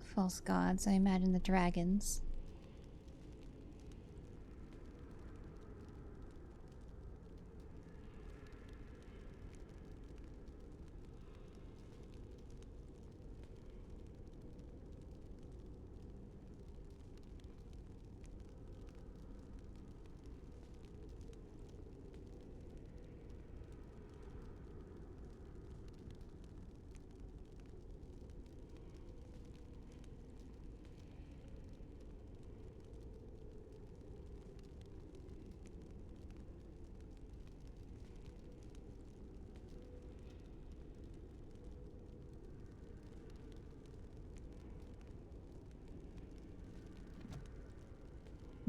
False gods, I imagine the dragons.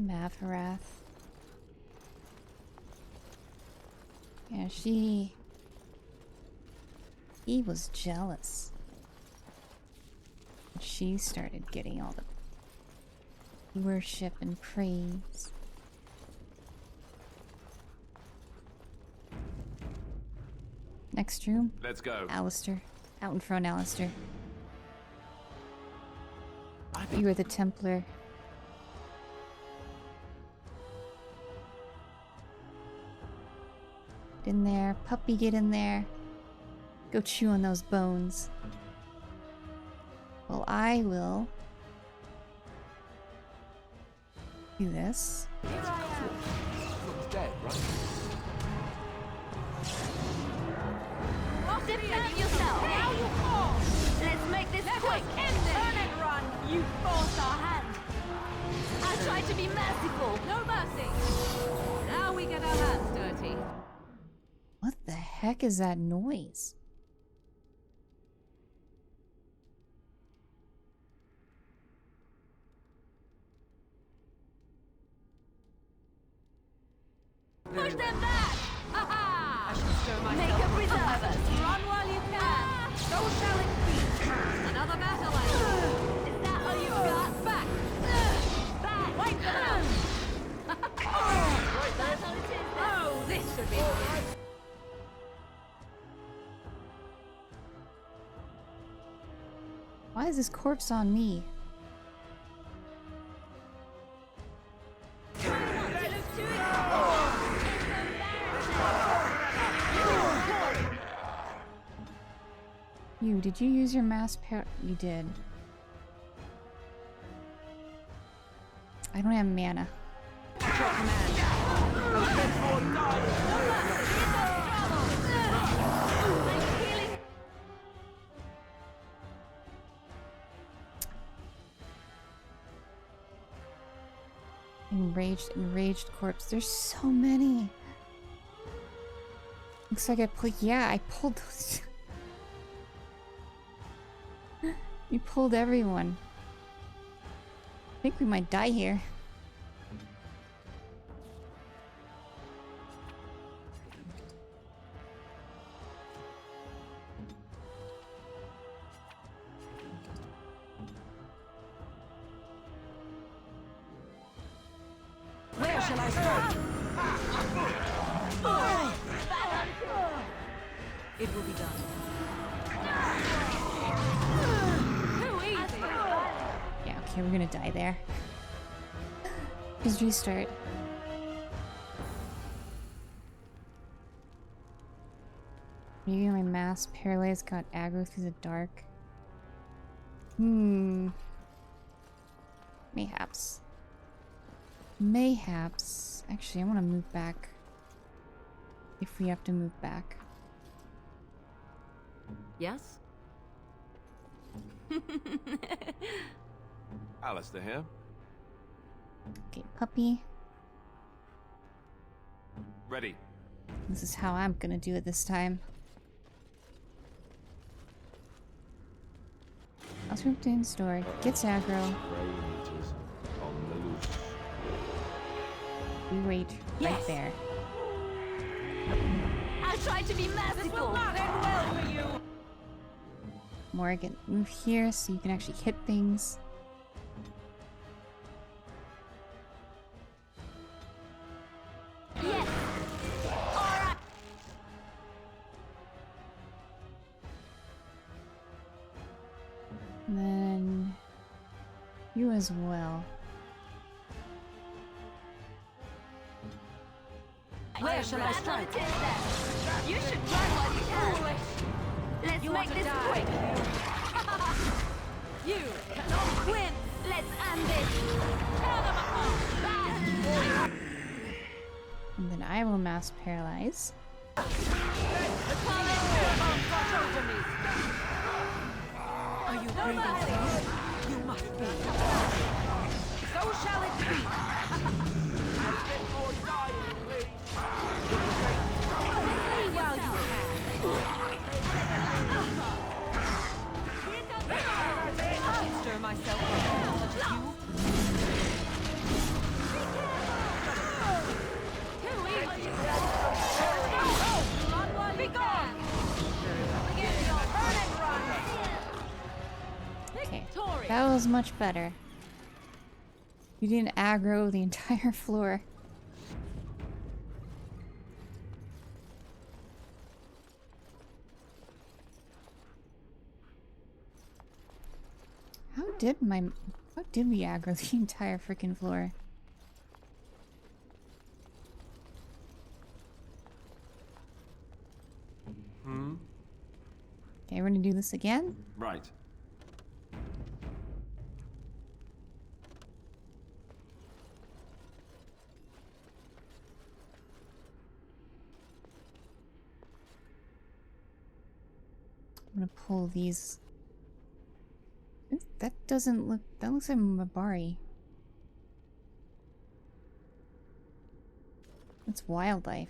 Mavarath. Yeah, he was jealous. She started getting all the worship and praise. Next room. Let's go. Alistair. Out in front, Alistair. You are the Templar. Get in there. Puppy, get in there. Go chew on those bones. Well, I will do this. Someone's dead, right? Defend yourself. Now you fall. Let's make this quick. End it. Turn and run. You forced our hand. I tried to be merciful. No mercy. Now we get our hands dirty. What the heck is that noise? Push them back. Ha-ha. I should show myself. Make a preserve us. Run while you can. So shall it be. Another battle axe. Is that all you got? Back. Back. Wait for them. That's all it is. Oh, this should be good. Why is this corpse on me? You, did you use your mass power? You did. I don't have mana. Enraged corpse. There's so many. Looks like I pulled those. You pulled everyone. I think we might die here. Where shall I start? It will be done. Yeah, okay, we're gonna die there. Just restart. Maybe my mass paralyzed got aggro through the dark. Mayhaps. Mayhaps. Actually, I want to move back. If we have to move back. Yes? Alistair here. Okay, puppy. Ready. This is how I'm gonna do it this time. I'll swoop in store, gets aggro. Prey eaters on the loose. We wait right there. I'll try to be merciful. This will not end well for you. Morgan, move here so you can actually hit things. Yes. All right. And then you as well. Where shall I strike? You should run while you can. Let's make this quick. You cannot win. Let's end this. Tear them apart. And then I will mass paralyze. Are you breathing so? You must be. So shall it be. While you can. Stir myself up such as you. Be gone. Okay, that was much better. You didn't aggro the entire floor. How did we aggro the entire freaking floor? Okay, we're gonna do this again. Right. I'm gonna pull these. That doesn't look. That looks like Mabari. That's wildlife.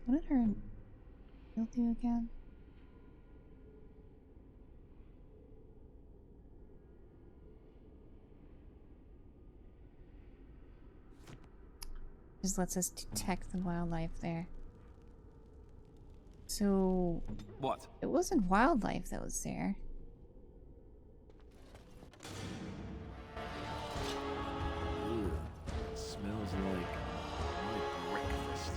What did her skill do again? Just lets us detect the wildlife there. So... What? It wasn't wildlife that was there. Ew, it smells like my breakfast.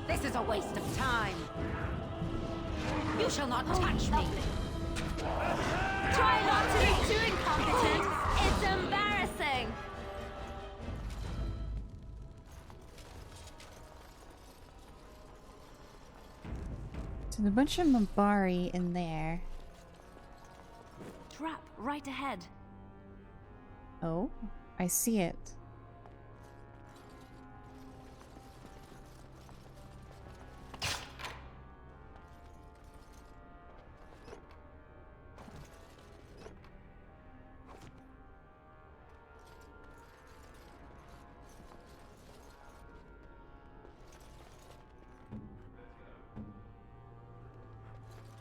This is a waste of time. You shall not touch me. Try not to be too incompetent. It's embarrassing. So there's a bunch of Mabari in there. trap right ahead. Oh, I see it.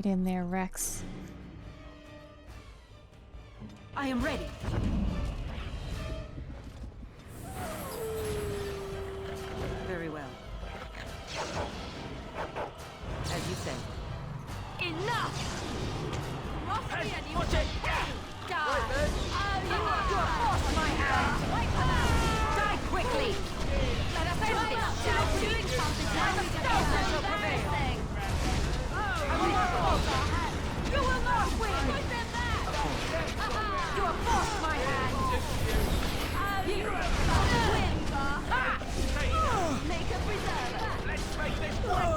Get in there, Rex. I am ready. Very well. As you say. Enough! Lost me and you watch it! Die! You have forced my hand! Die quickly! Let us end this! Doing something! Let us go! You will not win! Put them back! You have forced my hand! You will not win! Make a preserver! Let's make this quick!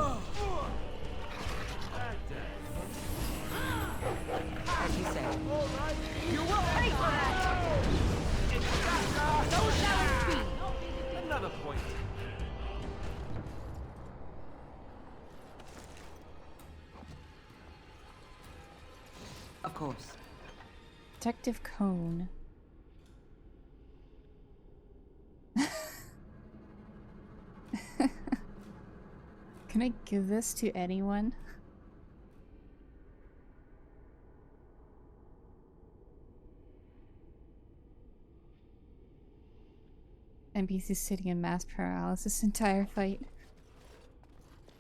As you say. You will pay for that! So shall it be! Another point. Of course. Detective Cone. Can I give this to anyone? NPC sitting in mass paralysis entire fight.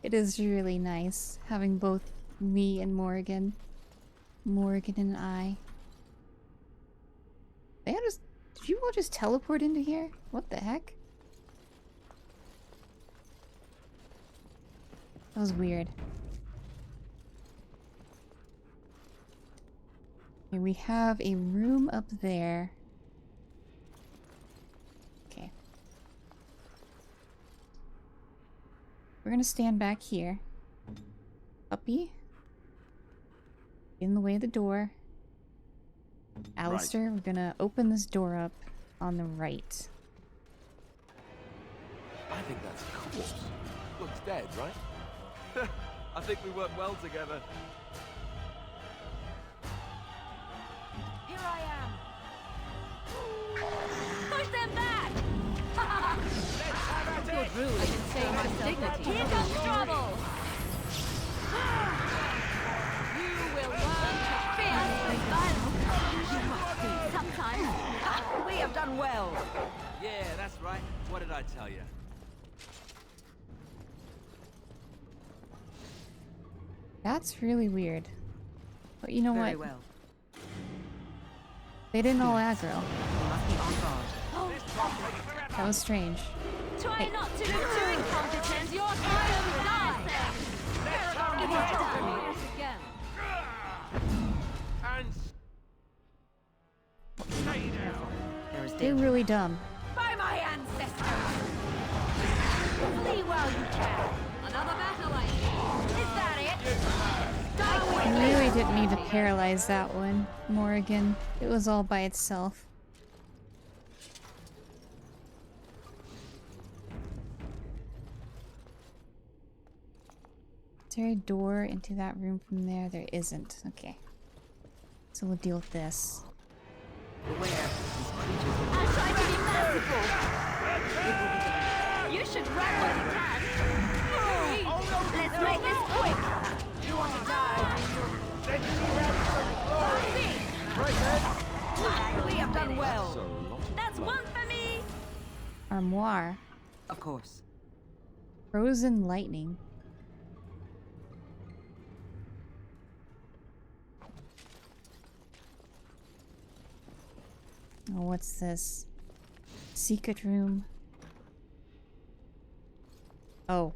It is really nice having both me and Morgan. Morgan and I. Did you all just teleport into here? What the heck? That was weird. Okay, we have a room up there. Okay. We're gonna stand back here. Puppy. In the way of the door. Alistair, we're gonna open this door up on the right. I think that's a corpse. Looks dead, right? I think we work well together. Here I am! Push them back! Good rule against saying my dignity. Here comes trouble! You will learn to fear violence! Sometimes We have done well. Yeah, that's right. What did I tell you? That's really weird. But you know Very what? well. They didn't all aggro. You must be on guard. That was strange. try not to look too incompetent. Your time is dancing. Again. And stay down. They're really dumb. By my ancestors! Flee while you can. Another battle, I see. Is that it? Die I really didn't need to paralyze that one, Morrigan. It was all by itself. Is there a door into that room from there? There isn't. Okay. So we'll deal with this. I'll try to be merciful. You should run when you can. Let's make this quick. You want to die? We have done well. That's one for me. Armoire. Of course. Frozen lightning. Oh, what's this? Secret room. Oh.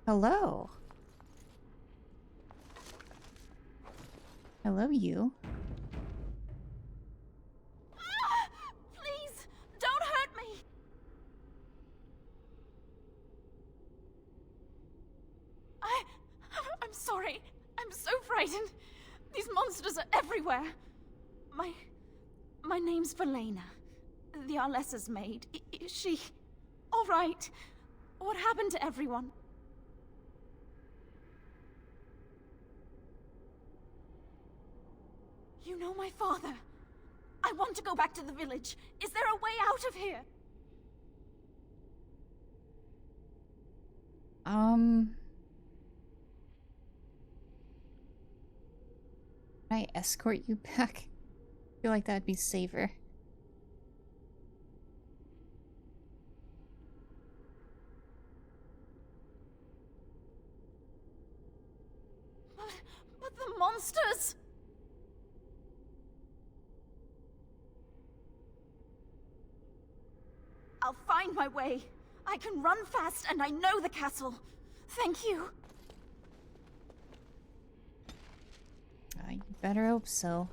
Hello. Hello, you. Please, don't hurt me. I'm sorry. I'm so frightened. These monsters are everywhere. My name's Valena. The Arlessa's maid. Is she... all right? What happened to everyone? You know my father. I want to go back to the village. Is there a way out of here? Can I escort you back? I feel like that'd be safer. But the monsters! I'll find my way. I can run fast and I know the castle. Thank you. You better hope so.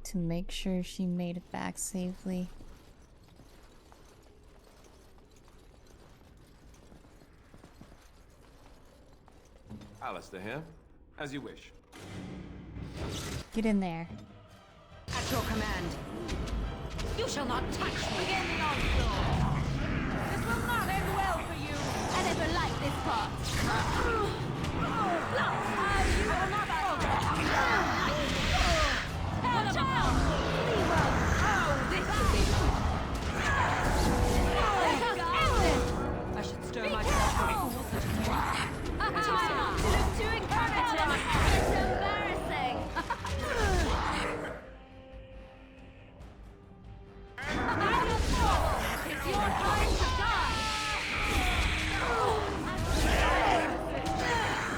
To make sure she made it back safely. Alistair here. As you wish. Get in there. At your command. You shall not touch me. Begin the onslaught. This will not end well for you. I never liked this part. You will not watch out! Oh, this is it. Let us end this! I should stir myself before such a thing. Try not to look too incompetent. It's embarrassing. It's your time to die.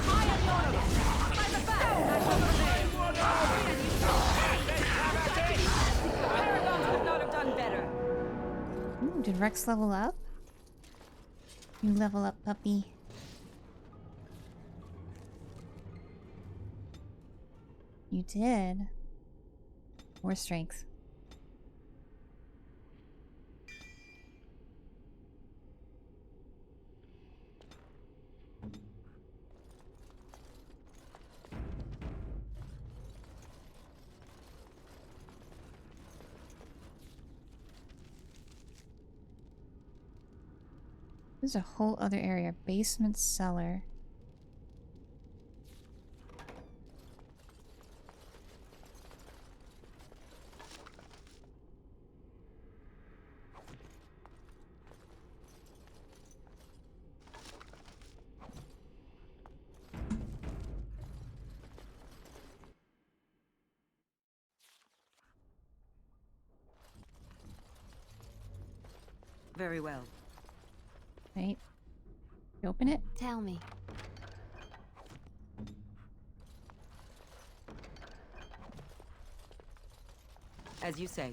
I am not by the back. Paragon could not have done better. Ooh, did Rex level up? You level up, puppy. You did. More strength. There's a whole other area. Basement cellar. Very well. Right. You open it? Tell me. As you say.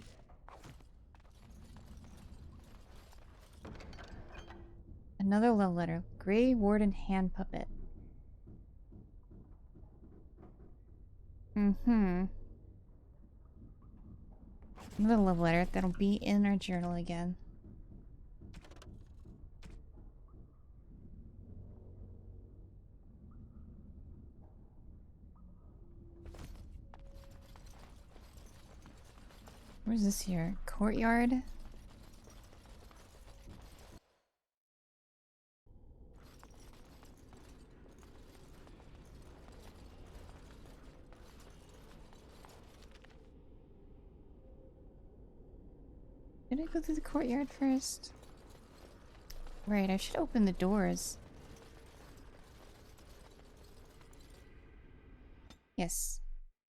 Another love letter. Grey Warden hand puppet. Another love letter that'll be in our journal again. Where's this here? Courtyard? Did I go through the courtyard first? Right, I should open the doors. Yes.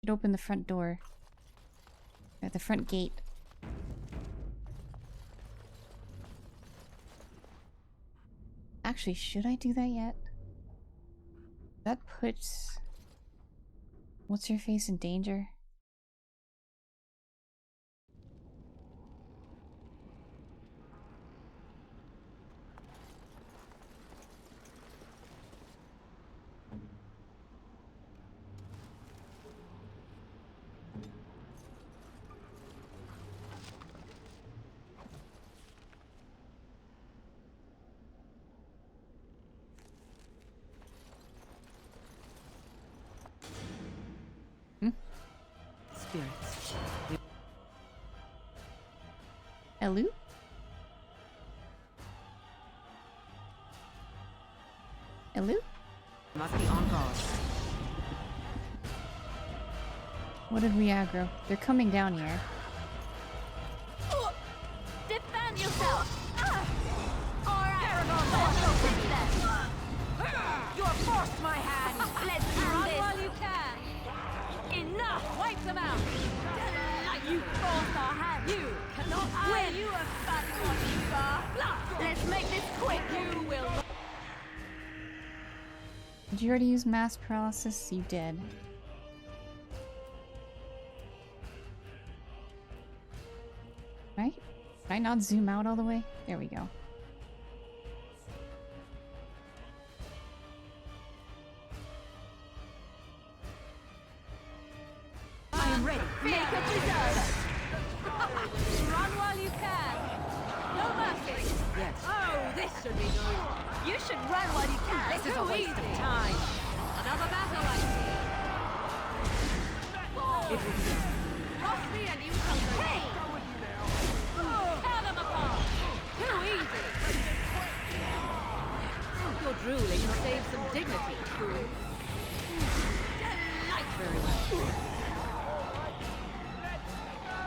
Should open the front door. At the front gate. Actually, should I do that yet? That puts... What's her face in danger? spirits. Elu? Elu? Must be on guard. What did we aggro? They're coming down here. Defend yourself! Alright, let's go fix them! You have forced my hand! Let's run this! While you can! Enough! Wipe them out! You forced our hand! You cannot win! You have fat what you are! Let's make this quick! You will... Did you already use mass paralysis? You did. Right? Did I not zoom out all the way? There we go. I am ready. Make a preserve. Run while you can. No mercy. Yes. Oh, this should be good. You should run while you can. This is a waste of time. Another battle, I see. It will be. Cross me and you shall go. Hey! Tear them apart. Too easy. Your drooling will save some dignity, fool. Very well.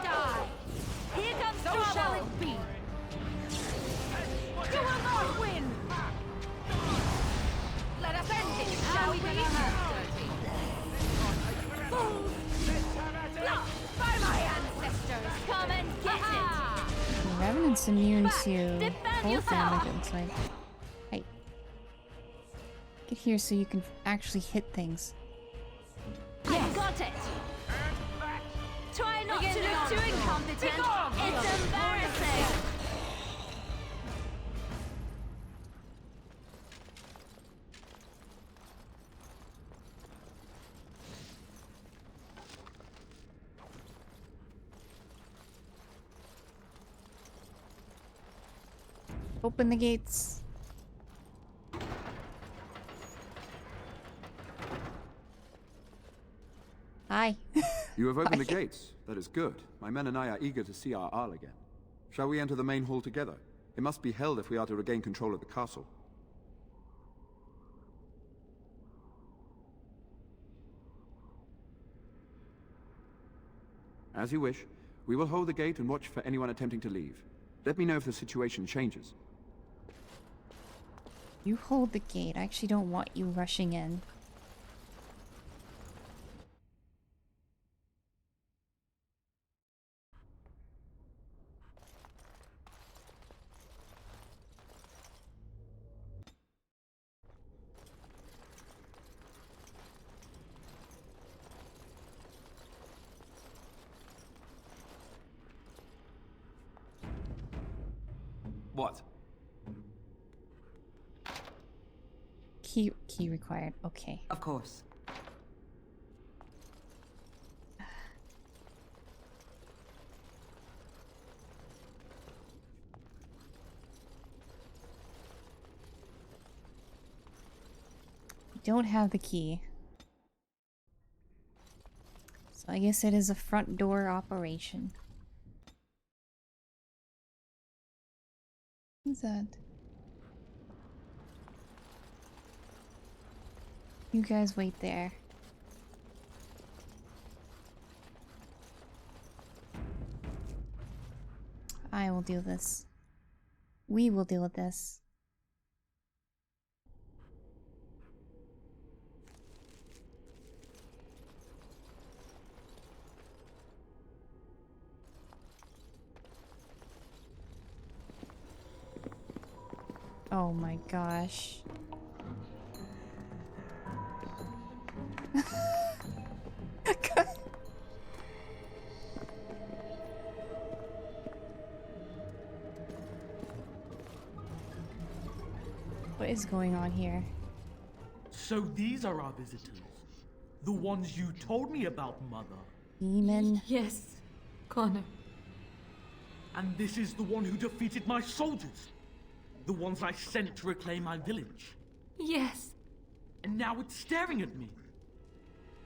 Die. Here comes So trouble. shall it be. You will not win. Let us end it, shall we? Fools! Blocked by my ancestors. Come and get it. The Revenant's immune to Defend cold yourself. damage, it looks like. Hey. Get here so you can actually hit things. I got it. Try not to look too incompetent. It's embarrassing. Open the gates. Hi. You have opened the Hi. gates. That is good. My men and I are eager to see our Arl again. Shall we enter the main hall together? It must be held if we are to regain control of the castle. As you wish. We will hold the gate and watch for anyone attempting to leave. Let me know if the situation changes. You hold the gate. I actually don't want you rushing in. What? Key required. Okay. Of course. Don't have the key. So I guess it is a front door operation. Who's that? You guys wait there. I will do this. We will deal with this. Oh my gosh. What is going on here? So these are our visitors. The ones you told me about, Mother. Demon. Yes, Connor. And this is the one who defeated my soldiers. The ones I sent to reclaim my village. Yes. And now it's staring at me.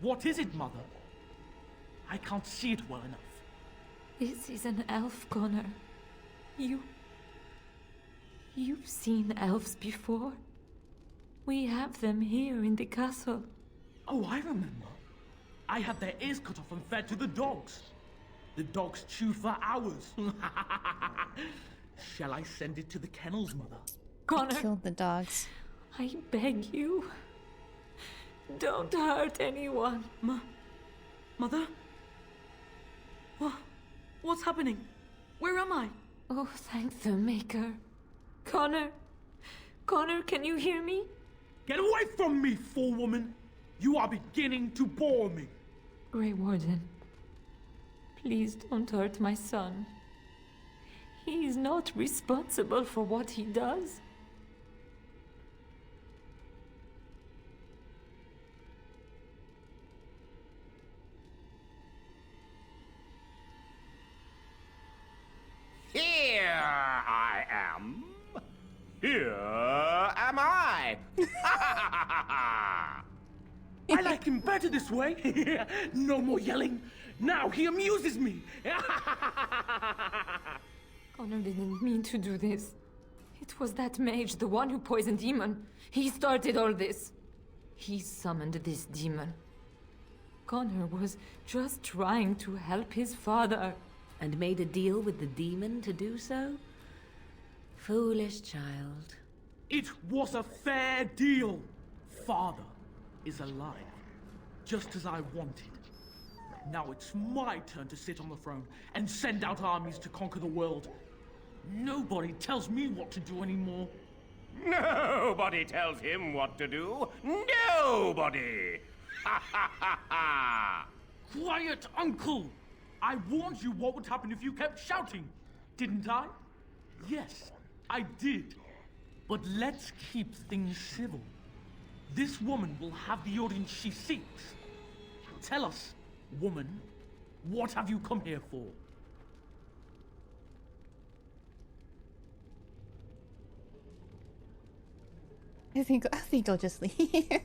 What is it, Mother? I can't see it well enough. This is an elf, Connor. You've seen elves before? We have them here in the castle. Oh, I remember. I had their ears cut off and fed to the dogs. The dogs chewed for hours. Shall I send it to the kennels, Mother? Connor, Killed the dogs. I beg you. Don't hurt anyone. Mother? What's happening? Where am I? Oh, thank the Maker. Connor, can you hear me? Get away from me, fool woman! You are beginning to bore me. Grey Warden, please don't hurt my son. He is not responsible for what he does. Here I am. Here am I. I like him better this way. No more yelling. Now he amuses me. Connor didn't mean to do this. It was that mage, the one who poisoned Demon. He started all this. He summoned this demon. Connor was just trying to help his father. And made a deal with the demon to do so? Foolish child. It was a fair deal. Father is alive, just as I wanted. Now it's my turn to sit on the throne and send out armies to conquer the world. Nobody tells me what to do anymore. Nobody tells him what to do. Nobody. Ha ha ha ha. Quiet, Uncle! I warned you what would happen if you kept shouting, didn't I? Yes, I did. But let's keep things civil. This woman will have the audience she seeks. Tell us, woman, what have you come here for? I think I'll just leave.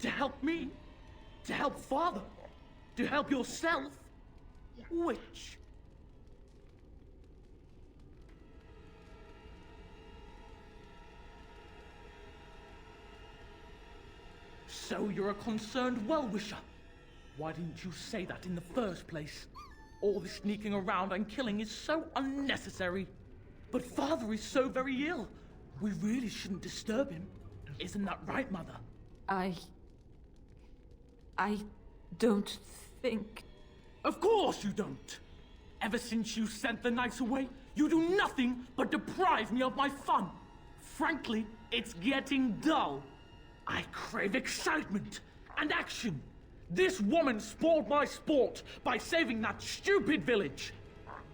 To help me? To help Father? To help yourself? Which? So you're a concerned well-wisher. Why didn't you say that in the first place? All this sneaking around and killing is so unnecessary. But Father is so very ill. We really shouldn't disturb him. Isn't that right, Mother? I don't think... Of course you don't! Ever since you sent the knights away, you do nothing but deprive me of my fun. Frankly, it's getting dull. I crave excitement and action. This woman spoiled my sport by saving that stupid village.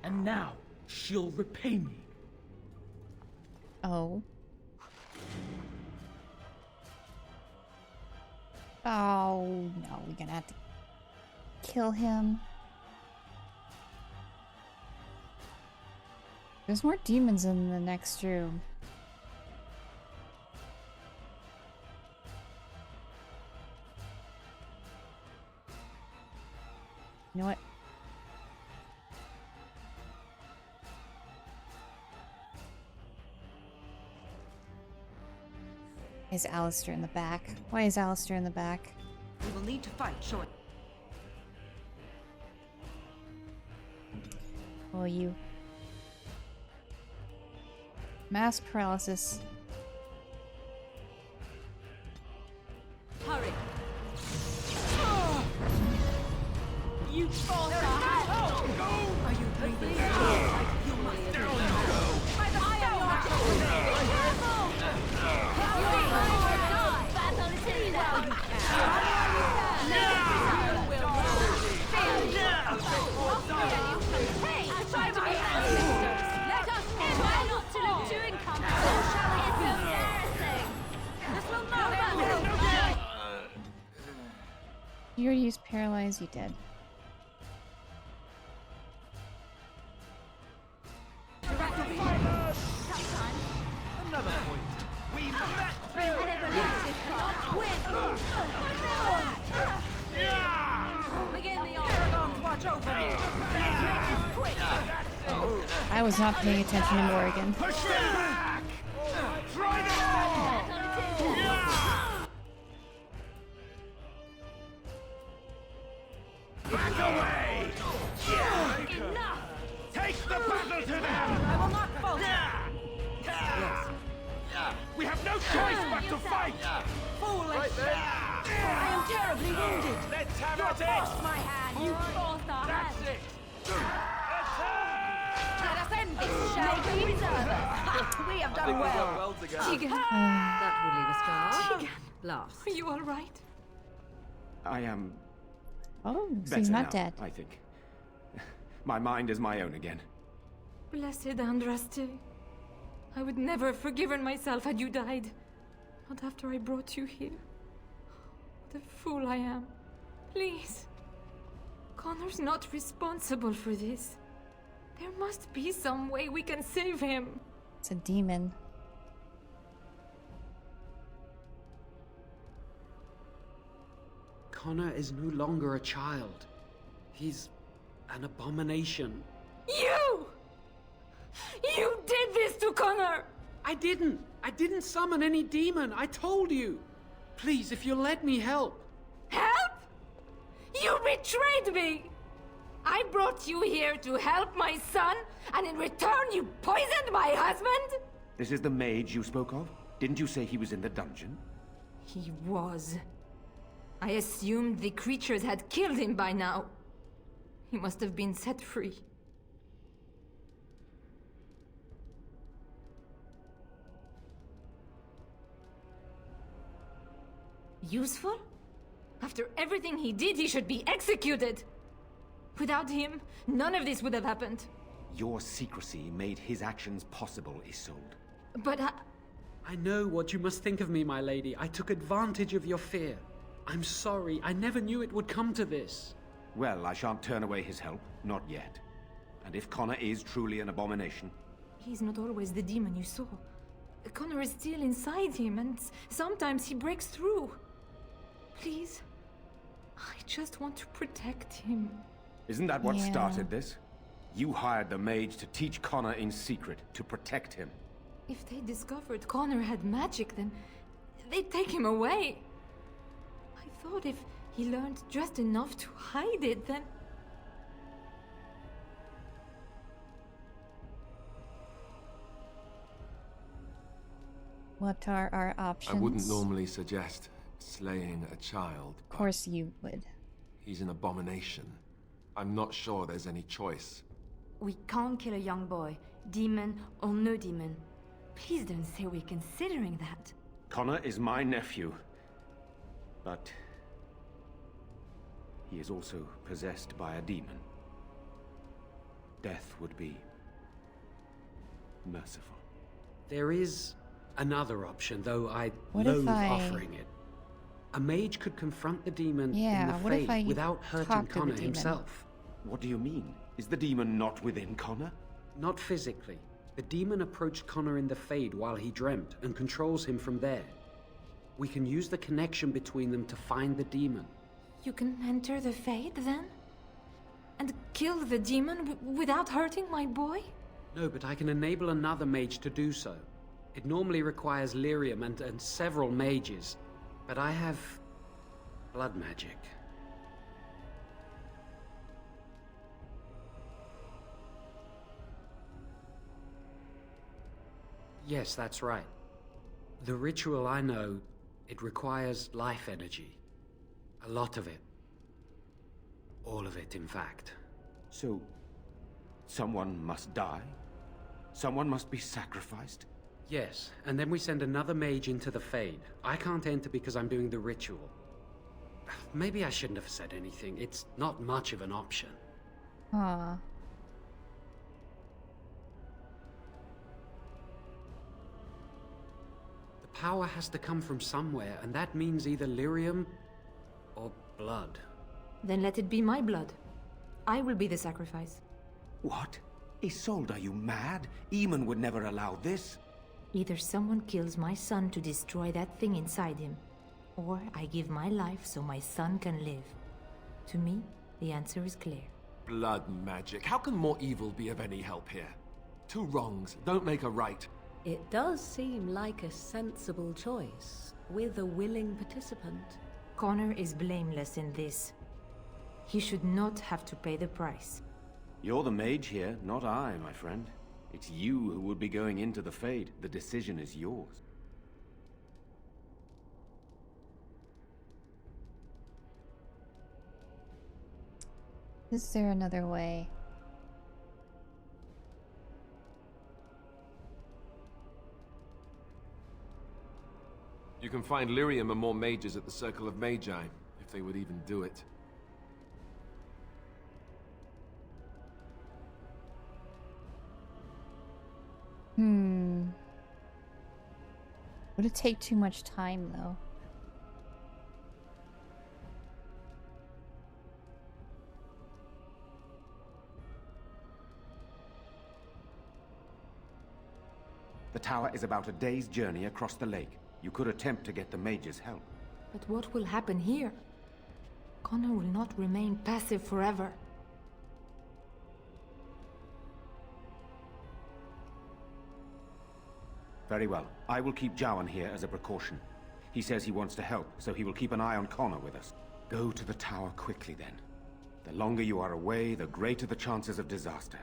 And now, she'll repay me. Oh. Oh, no, we're gonna have to kill him. There's more demons in the next room. You know what? Is Alistair in the back? Why is Alistair in the back? We will need to fight short. Oh, you. Mass paralysis. Hurry! You fall back! Are you breathing? You must down! By the stone! Be careful! Battle is in well you Hey! Try to be let us try not to look too incompetent, shall we? It's embarrassing! This will not end! You already used paralyze, you did. Another point. We Watch over me. Let's make this quick. I was not paying attention to Morrigan. Push them back! Try them all! Back away! Enough! Take the battle to them! I will not falter. Yes. We have no choice but to fight! Foolish! Right there. I am terribly wounded. Let's have You at it! forced my hand. You forced our hand. That's it! Let us end this, shall we? Ha! We have done well. Tegan. That will leave a scar. Tegan. Blast. Are you all right? I am Oh, so better he's not now, dead. I think. My mind is my own again. Blessed Andraste. I would never have forgiven myself had you died. Not after I brought you here. What a fool I am. Please. Connor's not responsible for this. There must be some way we can save him. It's a demon. Connor is no longer a child. He's an abomination. You! You did this to Connor! I didn't. I didn't summon any demon. I told you. Please, if you'll let me help. Help? You betrayed me! I brought you here to help my son, and in return you poisoned my husband? This is the mage you spoke of? Didn't you say he was in the dungeon? He was. I assumed the creatures had killed him by now. He must have been set free. Useful? After everything he did, he should be executed! Without him, none of this would have happened. Your secrecy made his actions possible, Isolde. But I know what you must think of me, my lady. I took advantage of your fear. I'm sorry. I never knew it would come to this. Well, I shan't turn away his help. Not yet. And if Connor is truly an abomination... He's not always the demon you saw. Connor is still inside him, and sometimes he breaks through. Please, I just want to protect him. Isn't that what started this? You hired the mage to teach Connor in secret, to protect him. If they discovered Connor had magic, then they'd take him away. I thought if he learned just enough to hide it, then... What are our options? I wouldn't normally suggest slaying a child. Of course you would. He's an abomination. I'm not sure there's any choice. We can't kill a young boy, demon or no demon. Please don't say we're considering that. Connor is my nephew. But... he is also possessed by a demon. Death would be... merciful. There is another option, though I What loathe if I- offering it. A mage could confront the demon Yeah, in the what if I Fade without hurting talk to the Connor demon? himself. What do you mean? Is the demon not within Connor? Not physically. The demon approached Connor in the Fade while he dreamt and controls him from there. We can use the connection between them to find the demon. You can enter the Fade, then? And kill the demon without hurting my boy? No, but I can enable another mage to do so. It normally requires lyrium and several mages. But I have... blood magic. Yes, that's right. The ritual I know, it requires life energy. A lot of it. All of it, in fact. So, someone must die? Someone must be sacrificed? Yes, and then we send another mage into the Fade. I can't enter because I'm doing the ritual. Maybe I shouldn't have said anything. It's not much of an option. Aw. The power has to come from somewhere, and that means either lyrium or blood. Then let it be my blood. I will be the sacrifice. What? Isolde, are you mad? Eamon would never allow this. Either someone kills my son to destroy that thing inside him, or I give my life so my son can live. To me, the answer is clear. Blood magic. How can more evil be of any help here? Two wrongs don't make a right. It does seem like a sensible choice, with a willing participant. Connor is blameless in this. He should not have to pay the price. You're the mage here, not I, my friend. It's you who would be going into the Fade. The decision is yours. Is there another way? You can find lyrium and more mages at the Circle of Magi, if they would even do it. Would it take too much time, though? The tower is about a day's journey across the lake. You could attempt to get the mage's help. But what will happen here? Connor will not remain passive forever. Very well. I will keep Jowan here as a precaution. He says he wants to help, so he will keep an eye on Connor with us. Go to the tower quickly, then. The longer you are away, the greater the chances of disaster.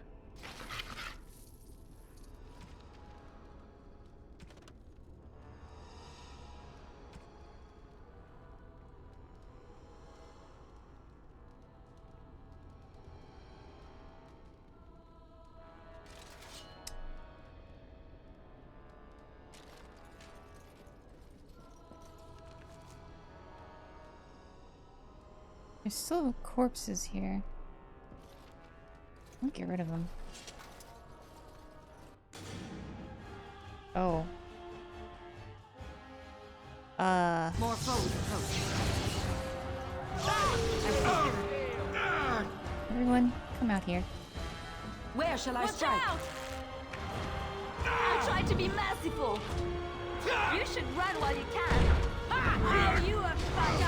There's still corpses here. I'll get rid of them. Oh. More foes approach. Everyone, come out here. Where shall I Watch strike? out! I'll try to be merciful. You should run while you can. Oh, you are fine.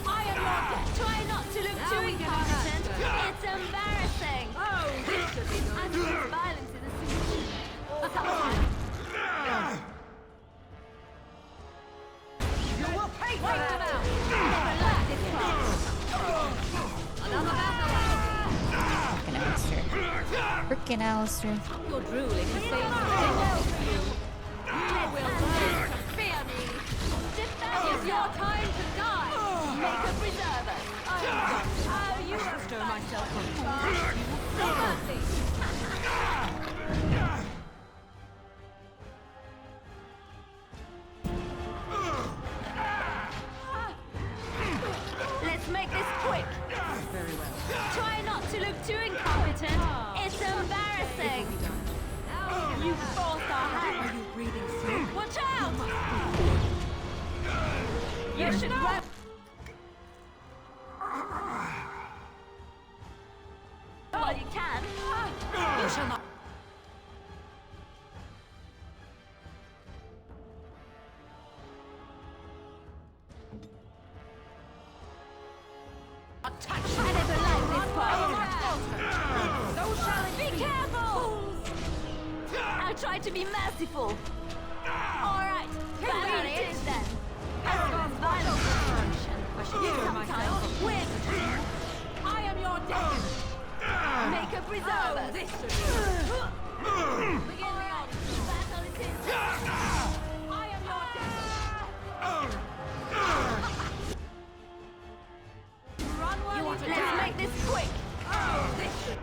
I am not. Try not to look too incompetent. It's embarrassing. Oh, this should be And use violence is a solution. Sometimes. You will pay for Wipe them that! out. Never like this one. Another battle. Frickin' Alistair. Frickin' Alistair. You're drooling the same Well thing. for you. You will learn to fear me. Defend yourself. It's your time to die. Make a preserver. I am done. Oh, you have Stir myself from Let's make this quick. Very well. Try not to look too incompetent. It's embarrassing. You forced our hand. Are you breathing smoke? Watch out! You should run. While you can. You shall not. I never liked this part. So shall it Be careful! I'll try to be merciful. Alright, battle it is then. Everyone's violent solution. I should hear myself. Sometimes win. I am your death. Make a preserver. Oh, this Begin the on. Battle it is. I am your death. Run while you want to Let's make this quick. Oh, this should...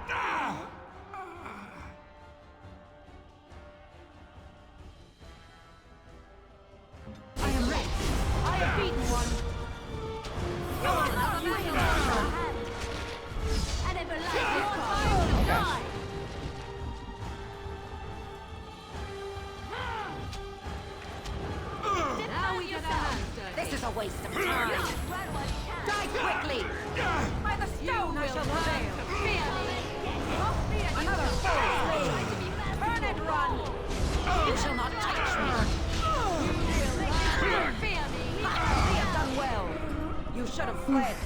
I am ready. I have beaten one. You can hold your hand. I never liked your time to die. Now we get our hands dirty. This is a waste of time. Run while you can. Die quickly! By the stone I shall prevail. Another fool! Turn and run! You shall not touch me! Fear me. We have done well. You should have fled.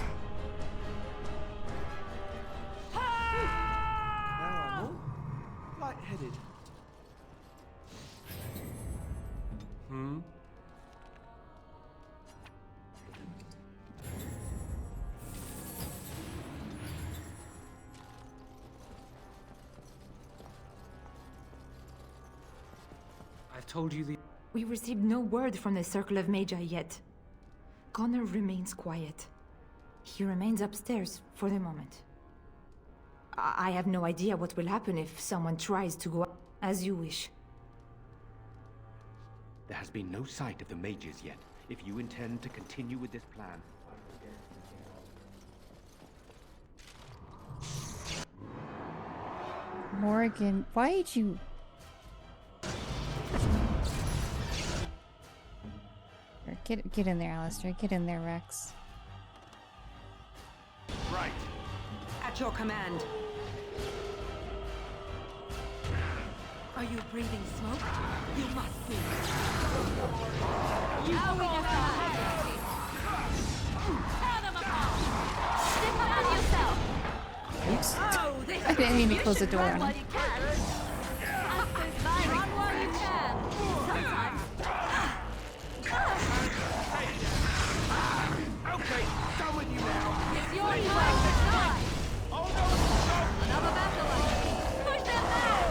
I've told you the... We received no word from the Circle of Magi yet. Connor remains quiet. He remains upstairs for the moment. I have no idea what will happen if someone tries to go as you wish. There has been no sight of the mages yet. If you intend to continue with this plan... Morgan, why did you... Get in there, Alistair. Get in there, Rex. Right. At your command. Are you breathing smoke? You must be. You are weak. Tear them apart. Defend yourself. Oops. Oh, this I didn't mean to close the door run on while him. you can. Run while you can. Sometimes. Okay, done with you now. It's your time to die. Another battle. Push them back.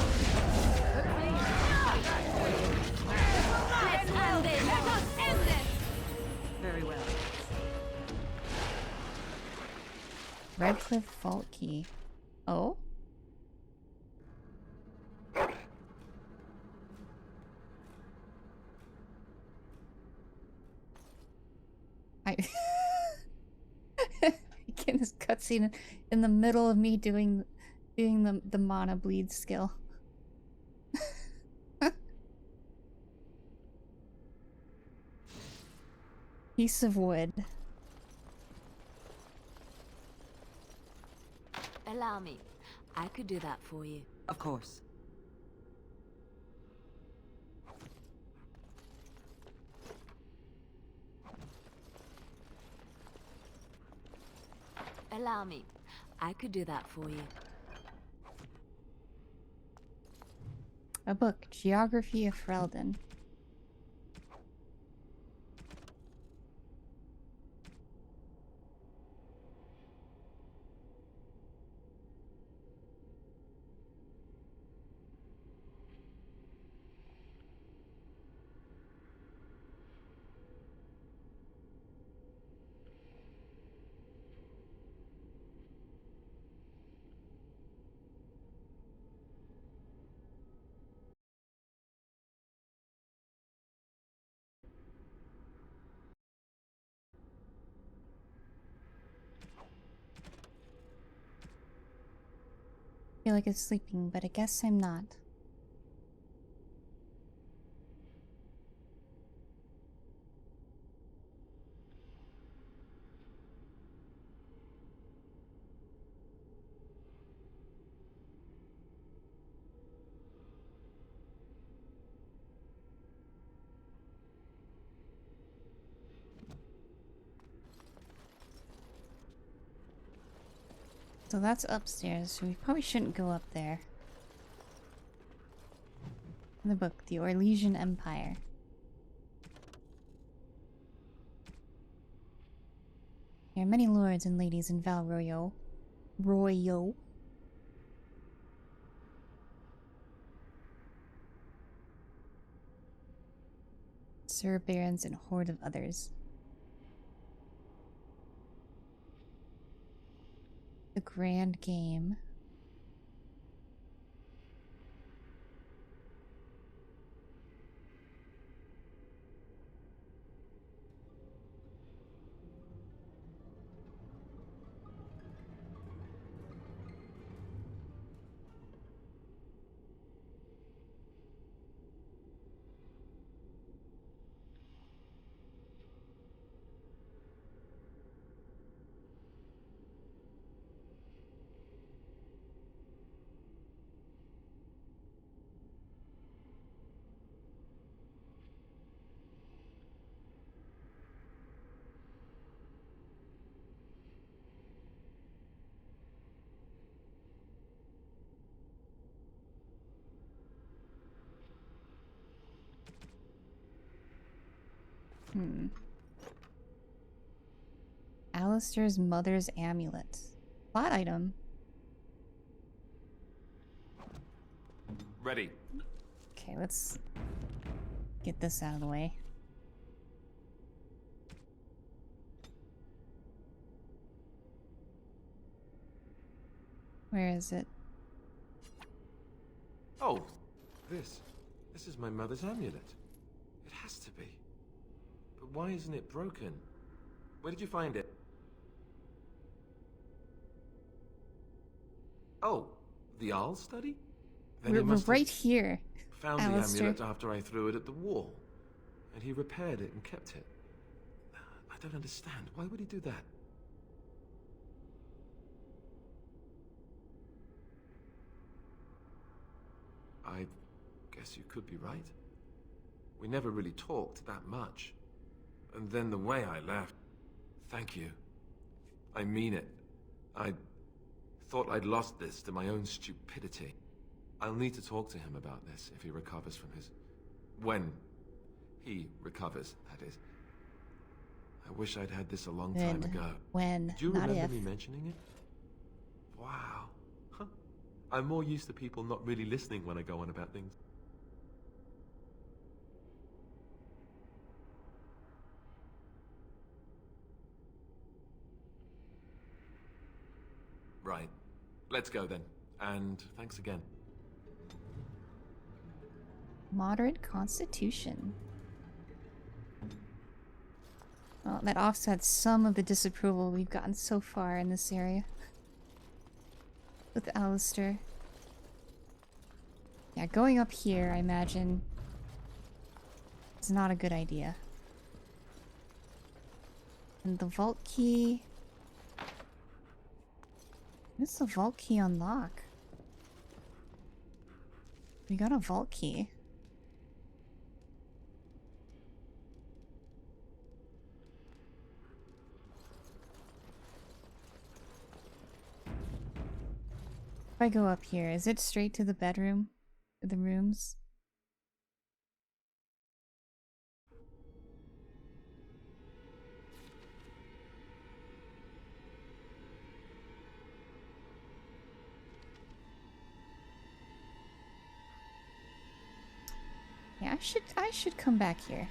Let's end this. Let us end this. Very well. Redcliffe Vault Key. Oh? I getting this cutscene in the middle of me doing the mana bleed skill. Piece of wood. Allow me. I could do that for you. Of course. Allow me. I could do that for you. A book, Geography of Freldon. I feel like I'm sleeping, but I guess I'm not. So that's upstairs, so we probably shouldn't go up there. In the book, The Orlesian Empire. There are many lords and ladies in Val Royeaux. Sir Barons and a horde of others. The Grand Game. Alistair's mother's amulet. Plot item. Ready. Okay, let's Get this out of the way. Where is it? Oh, this. This is my mother's amulet. It has to be. But why isn't it broken? Where did you find it? Oh, the owl study? Then We're right here, found Alistair. the amulet after I threw it at the wall. And he repaired it and kept it. I don't understand. Why would he do that? I guess you could be right. We never really talked that much. And then the way I left... Thank you. I mean it. I thought I'd lost this to my own stupidity. I'll need to talk to him about this if he recovers from his... When he recovers, that is. I wish I'd had this a long time ago. When, Do you not remember if. me mentioning it? Wow. Huh. I'm more used to people not really listening when I go on about things. Right. Let's go then. And thanks again. Moderate constitution. Well, that offsets some of the disapproval we've gotten so far in this area. With Alistair. Yeah, going up here, I imagine, is not a good idea. And the vault key... What does the vault key unlock? We got a vault key. If I go up here, is it straight to the bedroom? The rooms? Yeah, I should come back here.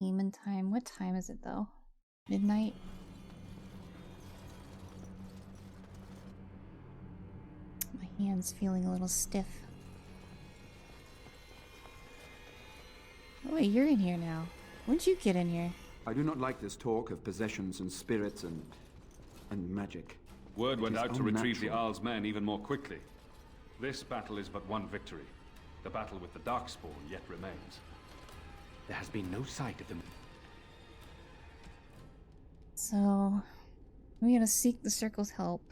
Demon time. What time is it though? Midnight? My hand's feeling a little stiff. Oh wait, you're in here now. When'd you get in here? I do not like this talk of possessions and spirits and magic. Word went It is out to retrieve the unnatural. Owl's men even more quickly. This battle is but one victory. The battle with the Darkspawn yet remains. There has been no sight of them. So, we gotta seek the Circle's help.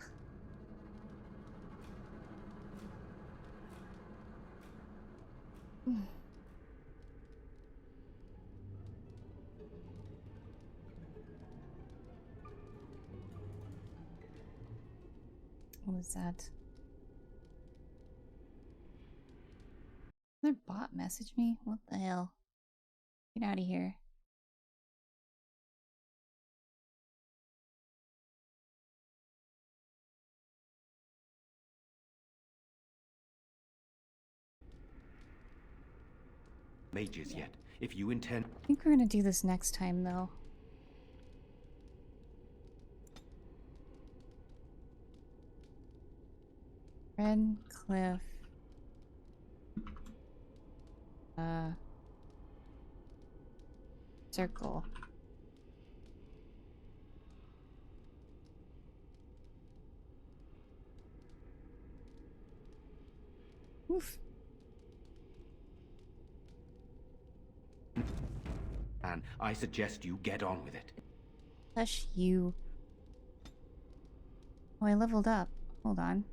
What was that? Another bot message me? What the hell? Get out of here. Mages yet. If you intend... I think we're gonna do this next time, though. Red Cliff. Circle. Oof. And I suggest you get on with it. Hush you. Oh, I leveled up. Hold on.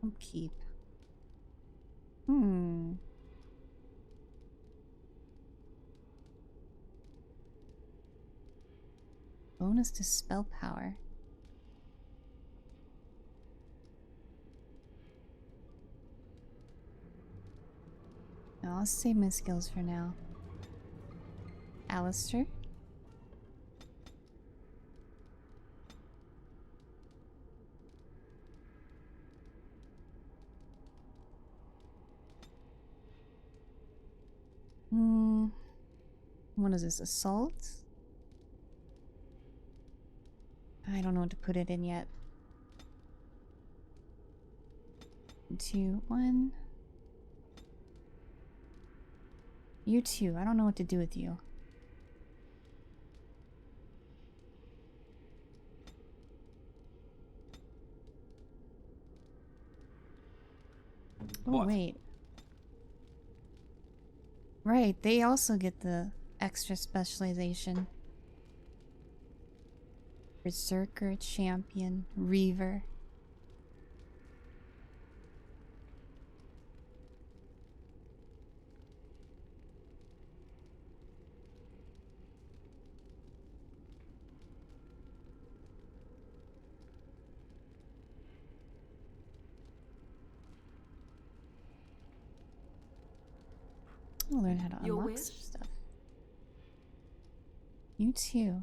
Upkeep. Hmm. Bonus to spell power. No, I'll save my skills for now. Alistair? What is this? Assault? I don't know what to put it in yet. 2, 1. You too. I don't know what to do with you. Oh, wait. Right, they also get the extra specialization. Berserker, Champion, Reaver. I'll learn how to Your unlock wish? some stuff. You too.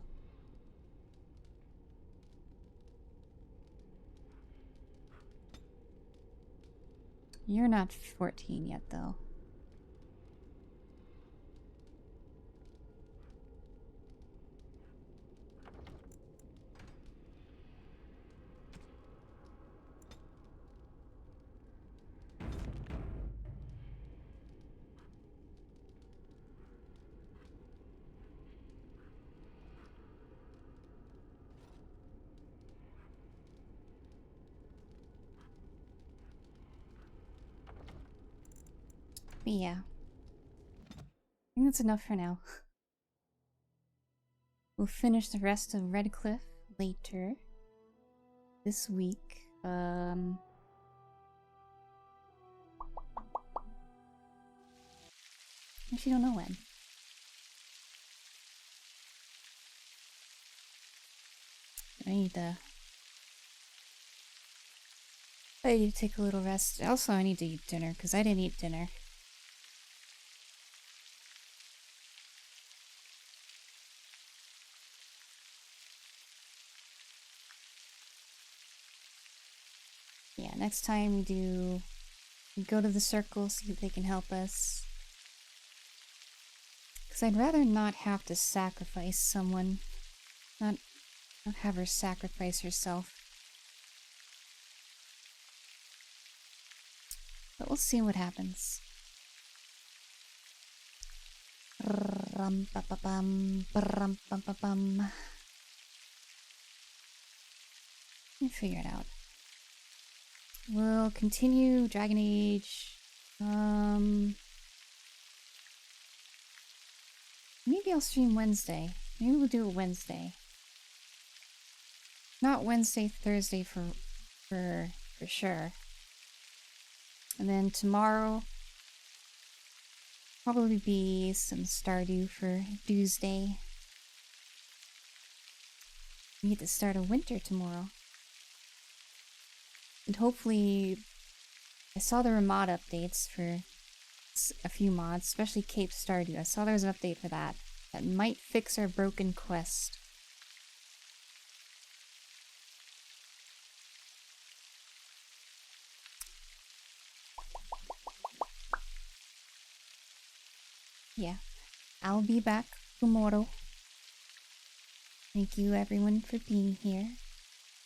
You're not 14 yet, though. But yeah. I think that's enough for now. We'll finish the rest of Redcliffe later this week. Actually, don't know when. I need to take a little rest. Also, I need to eat dinner because I didn't eat dinner. Yeah, next time we go to the circle, see if they can help us. Because I'd rather not have to sacrifice someone. Not have her sacrifice herself. But we'll see what happens. Let me figure it out. We'll continue Dragon Age. Maybe I'll stream Wednesday. Maybe we'll do it Wednesday. Not Wednesday, Thursday for sure. And then tomorrow probably be some Stardew for Tuesday. We get to start a winter tomorrow. And hopefully, I saw there were mod updates for a few mods, especially Cape Stardew. I saw there was an update for that. That might fix our broken quest. Yeah, I'll be back tomorrow. Thank you everyone for being here,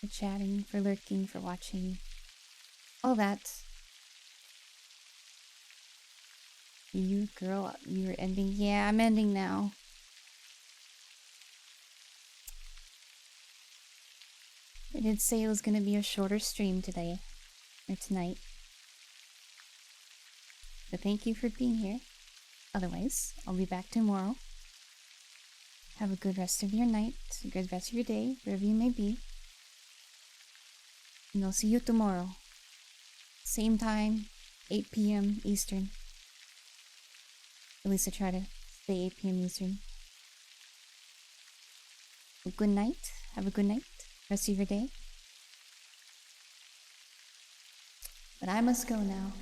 for chatting, for lurking, for watching. All that. You girl, you're ending. Yeah, I'm ending now. I did say it was gonna be a shorter stream today, or tonight. But thank you for being here. Otherwise, I'll be back tomorrow. Have a good rest of your night, a good rest of your day, wherever you may be. And I'll see you tomorrow. same time, 8 p.m. Eastern. At least I try to stay 8 p.m. Eastern. Well, good night. Have a good night. Rest of your day. But I must go now.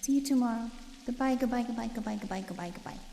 See you tomorrow. Goodbye, goodbye, goodbye, goodbye, goodbye, goodbye, goodbye.